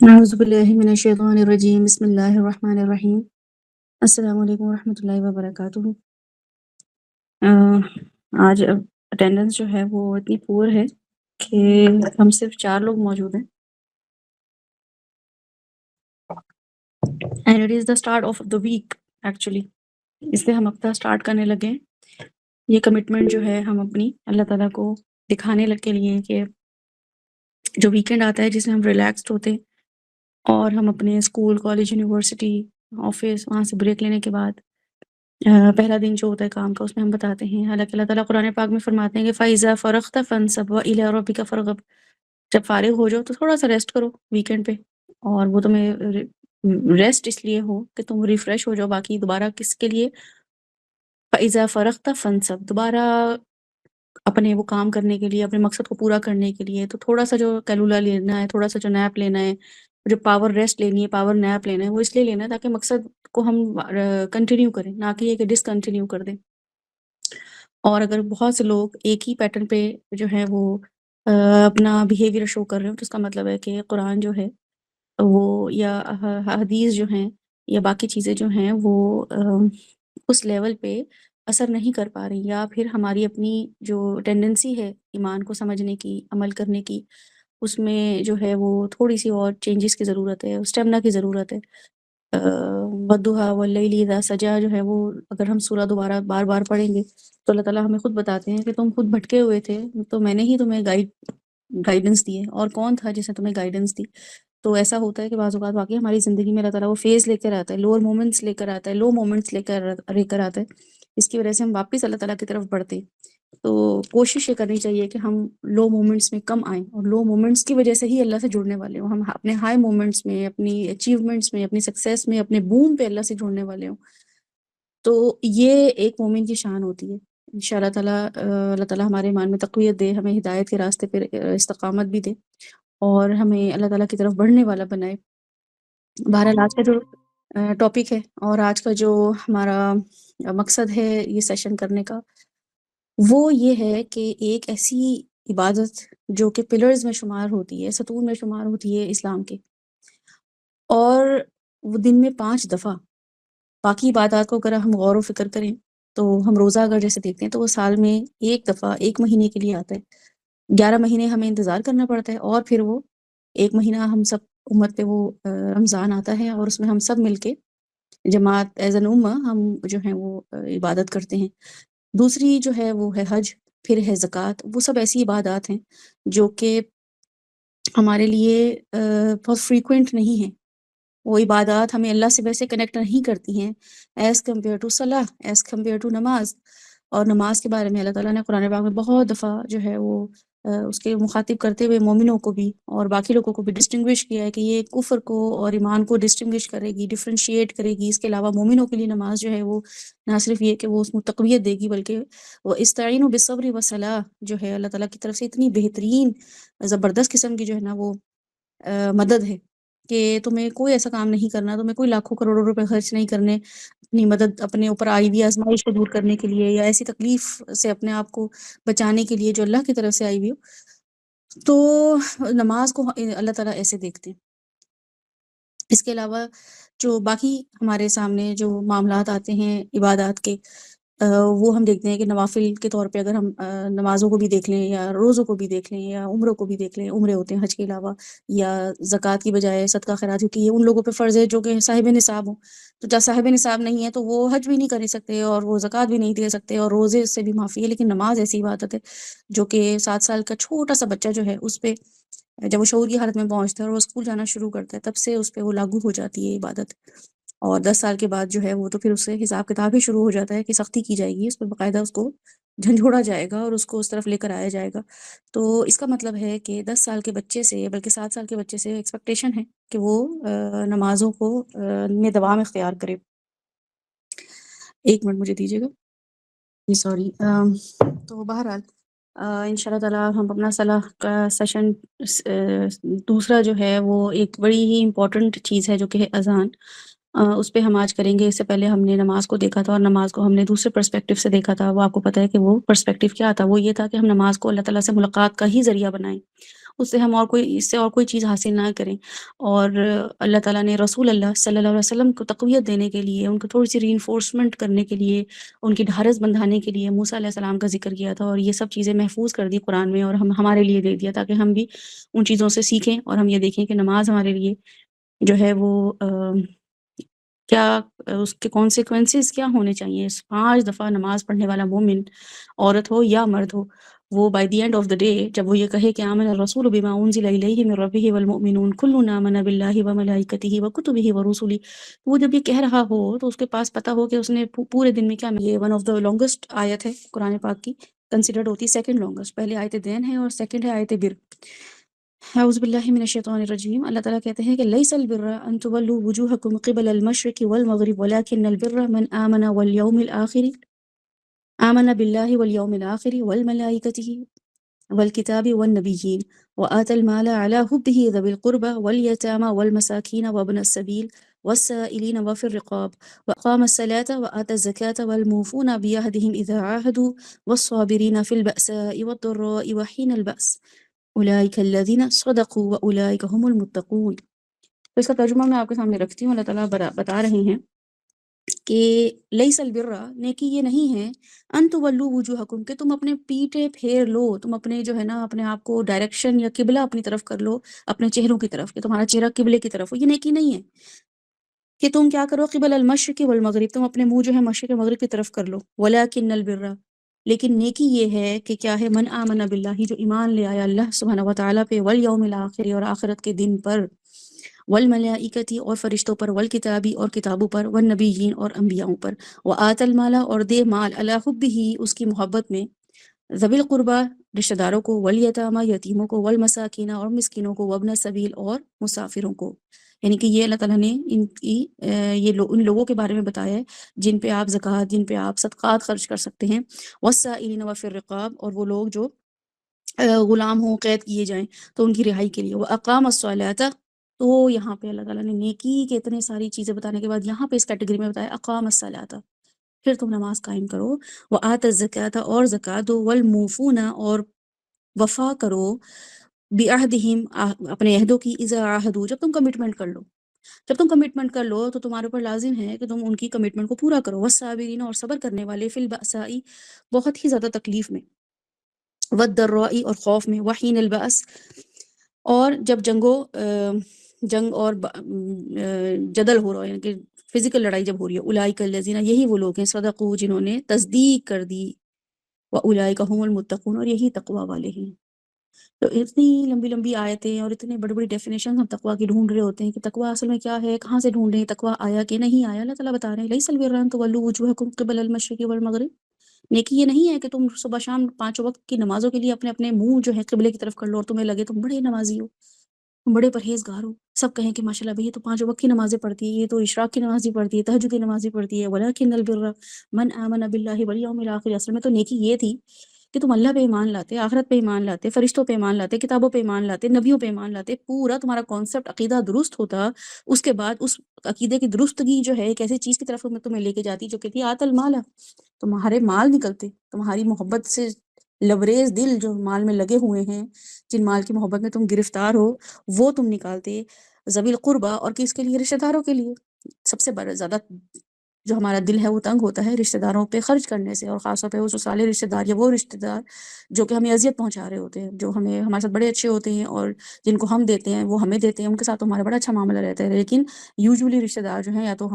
اعوذ باللہ من الشیطان الرجیم بسم اللہ الرحمن الرحیم السلام علیکم ورحمۃ اللہ وبرکاتہ۔ آج اٹینڈنس جو ہے وہ اتنی پور ہے کہ ہم صرف 4 لوگ موجود ہیں، and it is the start of the week actually, اس لیے ہم ہفتہ اسٹارٹ کرنے لگے ہیں۔ یہ کمٹمنٹ جو ہے ہم اپنی اللہ تعالیٰ کو دکھانے لگ کے لیے کہ جو ویکینڈ آتا ہے جس میں ہم ریلیکسڈ ہوتے ہیں اور ہم اپنے اسکول کالج یونیورسٹی آفس وہاں سے بریک لینے کے بعد پہلا دن جو ہوتا ہے کام کا اس میں ہم بتاتے ہیں، حالانکہ اللہ تعالیٰ قرآن پاک میں فرماتے ہیں کہ فَإِذَا فَرَغْتَ فَانْصَبْ وَإِلَىٰ رَبِّكَ فَارْغَب، جب فارغ ہو جاؤ تو تھوڑا سا ریسٹ کرو ویکینڈ پہ، اور وہ تمہیں ریسٹ اس لیے ہو کہ تم ریفریش ہو جاؤ، باقی دوبارہ کس کے لیے؟ فَإِذَا فَرَغْتَ فَانْصَبْ، دوبارہ اپنے وہ کام کرنے کے لیے، اپنے مقصد کو پورا کرنے کے لیے۔ تو تھوڑا سا جو کیلولا لینا ہے، تھوڑا سا جو نیپ لینا ہے، جو پاور ریسٹ لینی ہے، پاور نیپ لینا ہے، وہ اس لیے لینا ہے تاکہ مقصد کو ہم کنٹینیو کریں، نہ کہ یہ کہ ڈسکنٹینیو کر دیں۔ اور اگر بہت سے لوگ ایک ہی پیٹرن پہ جو ہے وہ اپنا بیہیویئر شو کر رہے ہوں تو اس کا مطلب ہے کہ قرآن جو ہے وہ یا حدیث جو ہیں یا باقی چیزیں جو ہیں وہ اس لیول پہ اثر نہیں کر پا رہی، یا پھر ہماری اپنی جو ٹینڈنسی ہے ایمان کو سمجھنے کی، عمل کرنے کی، اس میں جو ہے وہ تھوڑی سی اور چینجز کی ضرورت ہے، اسٹیمنا کی ضرورت ہے۔ وَالضُّحَىٰ وَاللَّيْلِ إِذَا سَجَىٰ جو ہے وہ اگر ہم سورہ دوبارہ بار بار پڑھیں گے تو اللہ تعالیٰ ہمیں خود بتاتے ہیں کہ تم خود بھٹکے ہوئے تھے تو میں نے ہی تمہیں گائیڈنس دی ہے، اور کون تھا جس نے تمہیں گائیڈنس دی؟ تو ایسا ہوتا ہے کہ بعض اوقات واقعی ہماری زندگی میں اللہ تعالیٰ وہ فیز لے کر آتا ہے، لوور مومنٹس لے کر آتا ہے، لو مومنٹس لے کر آتا ہے، اس کی وجہ سے ہم واپس اللہ تعالیٰ کی طرف بڑھتے ہیں۔ تو کوشش یہ کرنی چاہیے کہ ہم لو مومنٹس میں کم آئیں، اور لو مومنٹس کی وجہ سے ہی اللہ سے جڑنے والے ہوں، ہم اپنے ہائی مومنٹس میں، اپنی اچیومنٹس میں، اپنی سکسیس میں، اپنے بوم پہ اللہ سے جڑنے والے ہوں۔ تو یہ ایک مومن کی شان ہوتی ہے۔ انشاءاللہ تعالیٰ اللہ تعالیٰ ہمارے ایمان میں تقویت دے، ہمیں ہدایت کے راستے پہ استقامت بھی دے، اور ہمیں اللہ تعالیٰ کی طرف بڑھنے والا بنائے۔ بہرحال آج کا جو ٹاپک ہے اور آج کا جو ہمارا مقصد ہے یہ سیشن کرنے کا، وہ یہ ہے کہ ایک ایسی عبادت جو کہ پلرز میں شمار ہوتی ہے، ستون میں شمار ہوتی ہے اسلام کے، اور وہ دن میں 5 دفعہ، باقی عبادات کو اگر ہم غور و فکر کریں تو ہم روزہ اگر جیسے دیکھتے ہیں تو وہ سال میں ایک دفعہ 1 مہینے کے لیے آتا ہے، 11 مہینے ہمیں انتظار کرنا پڑتا ہے، اور پھر وہ 1 مہینہ ہم سب امت پہ وہ رمضان آتا ہے، اور اس میں ہم سب مل کے جماعت ایز این امہ ہم جو ہیں وہ عبادت کرتے ہیں۔ دوسری جو ہے وہ ہے حج، پھر ہے زکوٰۃ، وہ سب ایسی عبادات ہیں جو کہ ہمارے لیے بہت فریکوینٹ نہیں ہیں، وہ عبادات ہمیں اللہ سے ویسے کنیکٹ نہیں کرتی ہیں ایز کمپیئر ٹو صلاح، ایز کمپیئر ٹو نماز۔ اور نماز کے بارے میں اللہ تعالیٰ نے قرآن پاک میں بہت دفعہ جو ہے وہ اس کے مخاطب کرتے ہوئے مومنوں کو بھی اور باقی لوگوں کو بھی ڈسٹنگوش کیا ہے کہ یہ کفر کو اور ایمان کو ڈسٹنگوش کرے گی، ڈفرینشیٹ کرے گی۔ اس کے علاوہ مومنوں کے لیے نماز جو ہے وہ نہ صرف یہ کہ وہ اس کو تقویت دے گی، بلکہ وہ استعینوا بالصبر والصلاۃ جو ہے اللہ تعالیٰ کی طرف سے اتنی بہترین زبردست قسم کی جو ہے نا وہ مدد ہے کہ تمہیں کوئی ایسا کام نہیں کرنا، تمہیں کوئی لاکھوں کروڑوں روپے خرچ نہیں کرنے اپنی مدد، اپنے اوپر آئی ہوئی آزمائش کو دور کرنے کے لیے، یا ایسی تکلیف سے اپنے آپ کو بچانے کے لیے جو اللہ کی طرف سے آئی ہوئی ہو۔ تو نماز کو اللہ تعالیٰ ایسے دیکھتے ہیں۔ اس کے علاوہ جو باقی ہمارے سامنے جو معاملات آتے ہیں عبادات کے، وہ ہم دیکھتے ہیں کہ نوافل کے طور پہ اگر ہم نمازوں کو بھی دیکھ لیں یا روزوں کو بھی دیکھ لیں یا عمروں کو بھی دیکھ لیں، عمرے ہوتے ہیں حج کے علاوہ، یا زکوٰۃ کی بجائے صدقہ خیرات، کیونکہ یہ ان لوگوں پہ فرض ہے جو کہ صاحب نصاب ہوں، تو جب صاحب نصاب نہیں ہے تو وہ حج بھی نہیں کر سکتے اور وہ زکوٰۃ بھی نہیں دے سکتے، اور روزے سے بھی معافی ہے۔ لیکن نماز ایسی عبادت ہے جو کہ 7 سال کا چھوٹا سا بچہ جو ہے اس پہ جب وہ شعور کی حالت میں پہنچتا ہے اور وہ اسکول جانا شروع کرتا ہے تب سے اس پہ وہ لاگو ہو جاتی ہے عبادت، اور 10 سال کے بعد جو ہے وہ تو پھر اس سے حساب کتاب ہی شروع ہو جاتا ہے کہ سختی کی جائے گی اس پہ، باقاعدہ اس کو جھنجھوڑا جائے گا اور اس کو اس طرف لے کر آیا جائے گا۔ تو اس کا مطلب ہے کہ 10 سال کے بچے سے بلکہ 7 سال کے بچے سے ایکسپیکٹیشن ہے کہ وہ نمازوں کو میں دوام اختیار کرے۔ 1 منٹ مجھے دیجیے گا، جی سوری۔ تو بہرحال ان شاء اللہ تعالیٰ ہم اپنا صلاح کا سیشن دوسرا جو ہے وہ ایک بڑی ہی امپورٹنٹ چیز ہے جو کہ ہے اذان، اس پہ ہم آج کریں گے۔ اس سے پہلے ہم نے نماز کو دیکھا تھا، اور نماز کو ہم نے دوسرے پرسپیکٹیو سے دیکھا تھا۔ وہ آپ کو پتہ ہے کہ وہ پرسپیکٹیو کیا تھا، وہ یہ تھا کہ ہم نماز کو اللہ تعالیٰ سے ملاقات کا ہی ذریعہ بنائیں، اس سے ہم اور کوئی اس سے اور کوئی چیز حاصل نہ کریں۔ اور اللہ تعالیٰ نے رسول اللہ صلی اللہ علیہ وسلم کو تقویت دینے کے لیے، ان کو تھوڑی سی ری انفورسمنٹ کرنے کے لیے، ان کی ڈھارس بندھانے کے لیے موسیٰ علیہ السلام کا ذکر کیا تھا، اور یہ سب چیزیں محفوظ کر دی قرآن میں، اور ہمارے لیے دے دیا تاکہ ہم بھی ان چیزوں سے سیکھیں، اور ہم یہ دیکھیں کہ نماز ہمارے لیے جو ہے وہ کیا اس کے کانسیکوینسز کیا ہونے چاہیے۔ 5 دفعہ نماز پڑھنے والا مومن، عورت ہو یا مرد ہو، وہ by the end of the day جب وہ یہ کہے کہ آمن الرسول بما انزل الیہ من ربہ والمؤمنون کل آمن باللہ وملائکتہ وکتبہ ورسلہ، وہ جب یہ کہہ رہا ہو تو اس کے پاس پتہ ہو کہ اس نے پورے دن میں کیا، یہ ون آف دا لانگسٹ آیت ہے قرآن پاک کی، کنسیڈرڈ ہوتی ہے سیکنڈ لانگسٹ، پہلے آیت دین ہے اور سیکنڈ ہے آیت بر۔ اعوذ باللہ من الشیطان الرجیم، اللہ تعالیٰ کہتے ہیں کہ لیس البر ان تولوا وجوہکم قبل المشرق والمغرب ولکن البر من آمن والیوم الآخر، آمن باللہ والیوم الآخر والملائکۃ والکتاب والنبیین وآتى المال على حبه ذوي القربى واليتامى والمساکین وابن السبیل والسائلین وفي الرقاب وأقام الصلاة وآتى الزكاة والموفون بعهدهم إذا عاهدوا والصابرين في البأساء والضراء وحين البأس اولئک الذین صدقوا واولئک هم المتقون۔ تو اس کا ترجمہ میں آپ کے سامنے رکھتی ہوں۔ اللہ تعالیٰ بتا رہے ہیں کہ لیس البر، نیکی یہ نہیں ہے، ان تولوا وجوہکم، کہ تم اپنے پیٹیں پھیر لو، تم اپنے جو ہے نا اپنے آپ کو ڈائریکشن یا قبلہ اپنی طرف کر لو، اپنے چہروں کی طرف، کہ تمہارا چہرہ قبلے کی طرف ہو، یہ نیکی نہیں ہے۔ کہ تم کیا کرو، قبل المشرق والمغرب، تم اپنے منہ جو ہے مشرق مغرب کی طرف کر لو، ولکن البر، لیکن نیکی یہ ہے کہ کیا ہے، من آمن باللہ، جو ایمان لے آیا اللہ سبحانہ وتعالیٰ پہ، والیوم الآخر، اور آخرت کے دن پر، والملائکتی، اور فرشتوں پر، والکتابی، اور کتابوں پر، والنبیین، اور انبیاؤں پر، وآت المال، اور دے مال، علی حبہ، اس کی محبت میں، ذوی القربہ، رشتہ داروں کو، والیتامى، یتیموں کو، والمساکین، اور مسکینوں کو، وابن السبیل، اور مسافروں کو۔ یعنی کہ یہ اللہ تعالیٰ نے ان کی ان لوگوں کے بارے میں بتایا ہے جن پہ آپ زکوٰۃ، جن پہ آپ صدقات خرچ کر سکتے ہیں، والسائلین وفی الرقاب، اور وہ لوگ جو غلام ہوں، قید کیے جائیں تو ان کی رہائی کے لیے، واقام الصلاۃ، تو یہاں پہ اللہ تعالیٰ نے نیکی کے اتنے ساری چیزیں بتانے کے بعد یہاں پہ اس کیٹیگری میں بتایا اقام الصلاۃ، پھر تم نماز قائم کرو، وآت الزکاۃ، اور زکوٰۃ دو، والموفون، اور وفا کرو، بعہدہم، اپنے عہدوں کی، اذا عاہدوا، جب تم کمٹمنٹ کر لو، جب تم کمٹمنٹ کر لو تو تمہارے اوپر لازم ہے کہ تم ان کی کمٹمنٹ کو پورا کرو، والصابرین، اور صبر کرنے والے، فی البأساء، بہت ہی زیادہ تکلیف میں، والضراء، اور خوف میں، وحین البأس، اور جب جنگ اور جدل ہو رہا ہے، یعنی کہ فزیکل لڑائی جب ہو رہی ہے، اولئک الذین، یہی وہ لوگ ہیں، صدقوا، جنہوں نے تصدیق کر دی، واولئک هم المتقون، اور یہی تقوی والے ہیں۔ تو اتنی لمبی لمبی آیتیں اور اتنے بڑی بڑی ڈیفینیشن ہم تقوی کی ڈھونڈ رہے ہوتے ہیں کہ تقوی اصل میں کیا ہے، کہاں سے ڈھونڈیں، تقوی آیا کہ نہیں آیا۔ اللہ تعالیٰ بتا رہے ہیں لیس البر ان تولوا وجوہکم قبل المشرق والمغرب، نیکی یہ نہیں ہے کہ تم صبح شام 5 وقت کی نمازوں کے لیے اپنے اپنے منہ جو ہے قبلے کی طرف کر لو، اور تمہیں لگے تم بڑے نمازی ہو، تم بڑے پرہیزگار ہو، سب کہیں کہ ماشاء اللہ بھئی یہ تو 5 وقت کی نمازیں پڑھتی ہے، یہ تو اشراق کی نمازی پڑھتی ہے، تہجد کی نمازی پڑھتی ہے، ولکن البر من آمن باللہ والیوم الآخر، اصل میں تو نیکی یہ تھی کہ تم اللہ پہ ایمان لاتے، آخرت پہ ایمان لاتے، فرشتوں پہ ایمان لاتے، کتابوں پہ ایمان لاتے، نبیوں پہ ایمان لاتے، پورا تمہارا کانسیپٹ عقیدہ درست ہوتا، اس کے بعد اس عقیدے کی درستگی جو ہے ایک ایسی چیز کی طرف تمہیں لے کے جاتی جو کہتی ہے آت المال، تمہارے مال نکلتے، تمہاری محبت سے لبریز دل جو مال میں لگے ہوئے ہیں، جن مال کی محبت میں تم گرفتار ہو، وہ تم نکالتے، ذوی القربہ، اور کس کے لیے، رشتہ داروں کے لیے۔ سب سے بڑا زیادہ جو ہمارا دل ہے وہ تنگ ہوتا ہے رشتہ داروں پہ خرچ کرنے سے، اور خاص طور پہ وہ سسالے رشتہ دار، یا وہ رشتہ دار جو کہ ہمیں اذیت پہنچا رہے ہوتے ہیں، جو ہمارے ساتھ بڑے اچھے ہوتے ہیں، اور جن کو ہم دیتے ہیں وہ ہمیں دیتے ہیں، ان کے ساتھ ہمارا بڑا اچھا معاملہ رہتا ہے، لیکن یوزولی رشتہ دار جو ہیں یا تو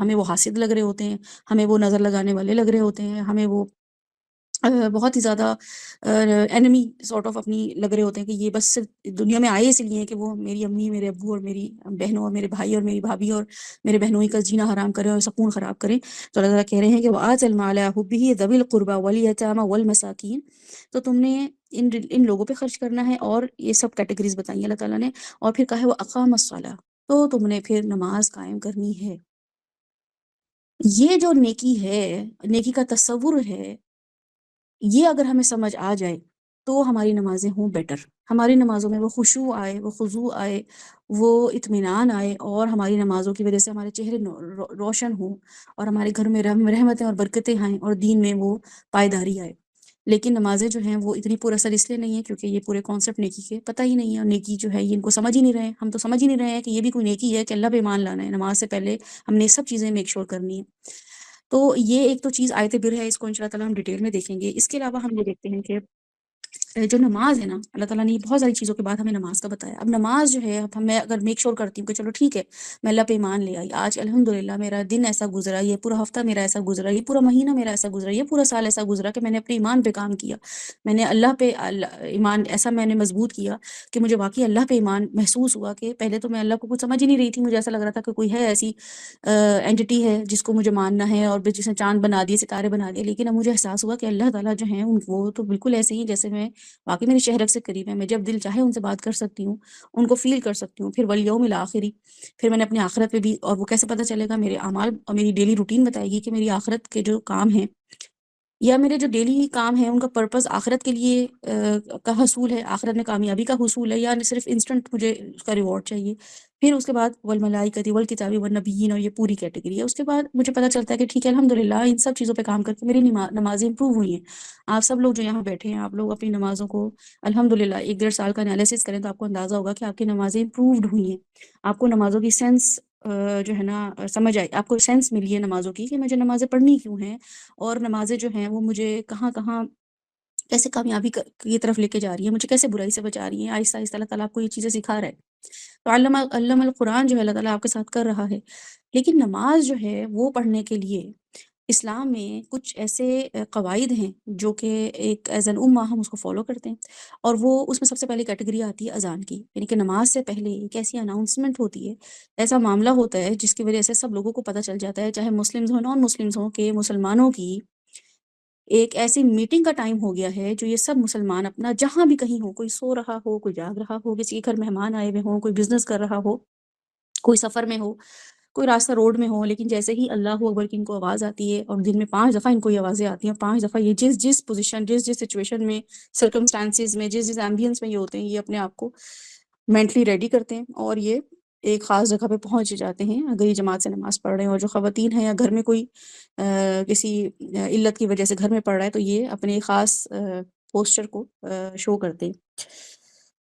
ہمیں وہ حاسد لگ رہے ہوتے ہیں، ہمیں وہ نظر لگانے والے لگ رہے ہوتے ہیں، ہمیں وہ بہت ہی زیادہ اینمی سارٹ آف اپنی لگ رہے ہوتے ہیں کہ یہ بس صرف دنیا میں آئے اس لیے ہیں کہ وہ میری امی، میرے ابو، اور میری بہنوں، اور میرے بھائی، اور میری بھابھی، اور میرے بہنوں کا جینا حرام کریں اور سکون خراب کریں۔ تو اللہ تعالیٰ کہہ رہے ہیں کہ وآت المال علی حبہ ذوی القربى والیتامى والمساکین، تو تم نے ان لوگوں پہ خرچ کرنا ہے، اور یہ سب کیٹیگریز بتائیں اللہ تعالیٰ نے، اور پھر کہا ہے وہ اقام الصلاۃ، تو تم نے پھر نماز قائم کرنی ہے۔ یہ جو نیکی ہے، نیکی کا تصور ہے، یہ اگر ہمیں سمجھ آ جائے تو ہماری نمازیں ہوں بیٹر، ہماری نمازوں میں وہ خشوع آئے، وہ خضوع آئے، وہ اطمینان آئے، اور ہماری نمازوں کی وجہ سے ہمارے چہرے روشن ہوں، اور ہمارے گھر میں رحمتیں اور برکتیں آئیں، اور دین میں وہ پائیداری آئے۔ لیکن نمازیں جو ہیں وہ اتنی پر اثر اس لیے نہیں ہیں کیونکہ یہ پورے کانسیپٹ نیکی کے پتہ ہی نہیں ہے، اور نیکی جو ہے یہ ان کو سمجھ ہی نہیں رہے ہیں، ہم تو سمجھ ہی نہیں رہے ہیں کہ یہ بھی کوئی نیکی ہے کہ اللہ پہ ایمان لانا ہے، نماز سے پہلے ہم نے یہ سب چیزیں میک شور کرنی ہے۔ تو یہ ایک تو چیز آیت بر ہے، اس کو انشاء اللہ تعالیٰ ہم ڈیٹیل میں دیکھیں گے۔ اس کے علاوہ ہم یہ دیکھتے ہیں کہ جو نماز ہے نا، اللہ تعالیٰ نے یہ بہت ساری چیزوں کے بعد ہمیں نماز کا بتایا۔ اب نماز جو ہے، اب میں اگر میک شور کرتی ہوں کہ چلو ٹھیک ہے میں اللہ پہ ایمان لے آئی، آج الحمدللہ میرا دن ایسا گزرا، یہ پورا ہفتہ میرا ایسا گزرا، یہ پورا مہینہ میرا ایسا گزرا، یہ پورا سال ایسا گزرا کہ میں نے اپنے ایمان پہ کام کیا، میں نے اللہ پہ ایمان ایسا میں نے مضبوط کیا کہ مجھے واقعی اللہ پہ ایمان محسوس ہوا کہ پہلے تو میں اللہ کو کچھ سمجھ ہی نہیں رہی تھی، مجھے ایسا لگ رہا تھا کہ کوئی ہے ایسی اینٹی ہے جس کو مجھے ماننا ہے اور جس نے چاند بنا دیے، ستارے بنا دیے، لیکن اب مجھے احساس ہوا کہ اللہ تعالیٰ جو ہیں وہ تو بالکل ایسے ہی جیسے میں واقعی میری شہرک سے قریب ہے، میں جب دل چاہے ان سے بات کر سکتی ہوں، ان کو فیل کر سکتی ہوں۔ پھر والیوم الآخری، پھر میں نے اپنی آخرت پہ بھی، اور وہ کیسے پتہ چلے گا؟ میرے اعمال اور میری ڈیلی روٹین بتائے گی کہ میری آخرت کے جو کام ہیں یا میرے جو ڈیلی کام ہیں ان کا پرپس آخرت کے لیے کا حصول ہے، آخرت میں کامیابی کا حصول ہے، یا صرف انسٹنٹ مجھے اس کا ریوارڈ چاہیے۔ پھر اس کے بعد والملائکۃ والکتاب والنبیین، اور یہ پوری کیٹیگری ہے۔ اس کے بعد مجھے پتہ چلتا ہے کہ ٹھیک ہے الحمدللہ ان سب چیزوں پہ کام کر کے میری نمازیں امپروو ہوئی ہیں۔ آپ سب لوگ جو یہاں بیٹھے ہیں، آپ لوگ اپنی نمازوں کو الحمدللہ 1 1.5 سال کا انالیسس کریں تو آپ کو اندازہ ہوگا کہ آپ کی نمازیں امپرووڈ ہوئی ہیں، آپ کو نمازوں کی سینس جو ہے نا سمجھ آئی، آپ کو سینس ملی ہے نمازوں کی کہ مجھے نمازیں پڑھنی کیوں ہیں، اور نمازیں جو ہیں وہ مجھے کہاں کہاں کیسے کامیابی کی طرف لے کے جا رہی ہیں، مجھے کیسے برائی سے بچا رہی ہیں۔ آہستہ آہستہ اللہ تعالیٰ آپ کو یہ چیزیں سکھا رہا ہے۔ تو علم القرآن جو ہے اللہ تعالیٰ آپ کے ساتھ کر رہا ہے، لیکن نماز جو ہے وہ پڑھنے کے لیے اسلام میں کچھ ایسے قواعد ہیں جو کہ ایک ایز این امہ ہم اس کو فالو کرتے ہیں، اور وہ اس میں سب سے پہلی کیٹیگری آتی ہے اذان کی، یعنی کہ نماز سے پہلے ایک ایسی اناؤنسمنٹ ہوتی ہے، ایسا معاملہ ہوتا ہے جس کی وجہ سے سب لوگوں کو پتہ چل جاتا ہے، چاہے مسلمز ہوں نان مسلمز ہوں، کہ مسلمانوں کی ایک ایسی میٹنگ کا ٹائم ہو گیا ہے جو یہ سب مسلمان اپنا جہاں بھی کہیں ہو، کوئی سو رہا ہو، کوئی جاگ رہا ہو، کسی کے گھر مہمان آئے ہوئے ہوں، کوئی بزنس کر رہا ہو، کوئی سفر میں ہو، کوئی راستہ روڈ میں ہو، لیکن جیسے ہی اللہ اکبر کی ان کو آواز آتی ہے، اور دن میں 5 دفعہ ان کو یہ آوازیں آتی ہیں، 5 دفعہ یہ جس پوزیشن جس سچویشن میں، سرکمسٹانسز میں، جس ایمبینس میں یہ ہوتے ہیں، یہ اپنے آپ کو مینٹلی ریڈی کرتے ہیں، اور یہ ایک خاص جگہ پہ پہنچ جاتے ہیں اگر یہ جماعت سے نماز پڑھ رہے ہیں۔ اور جو خواتین ہیں یا گھر میں کوئی کسی علت کی وجہ سے گھر میں پڑھ رہا ہے تو یہ اپنے خاص پوسچر کو شو کرتے ہیں۔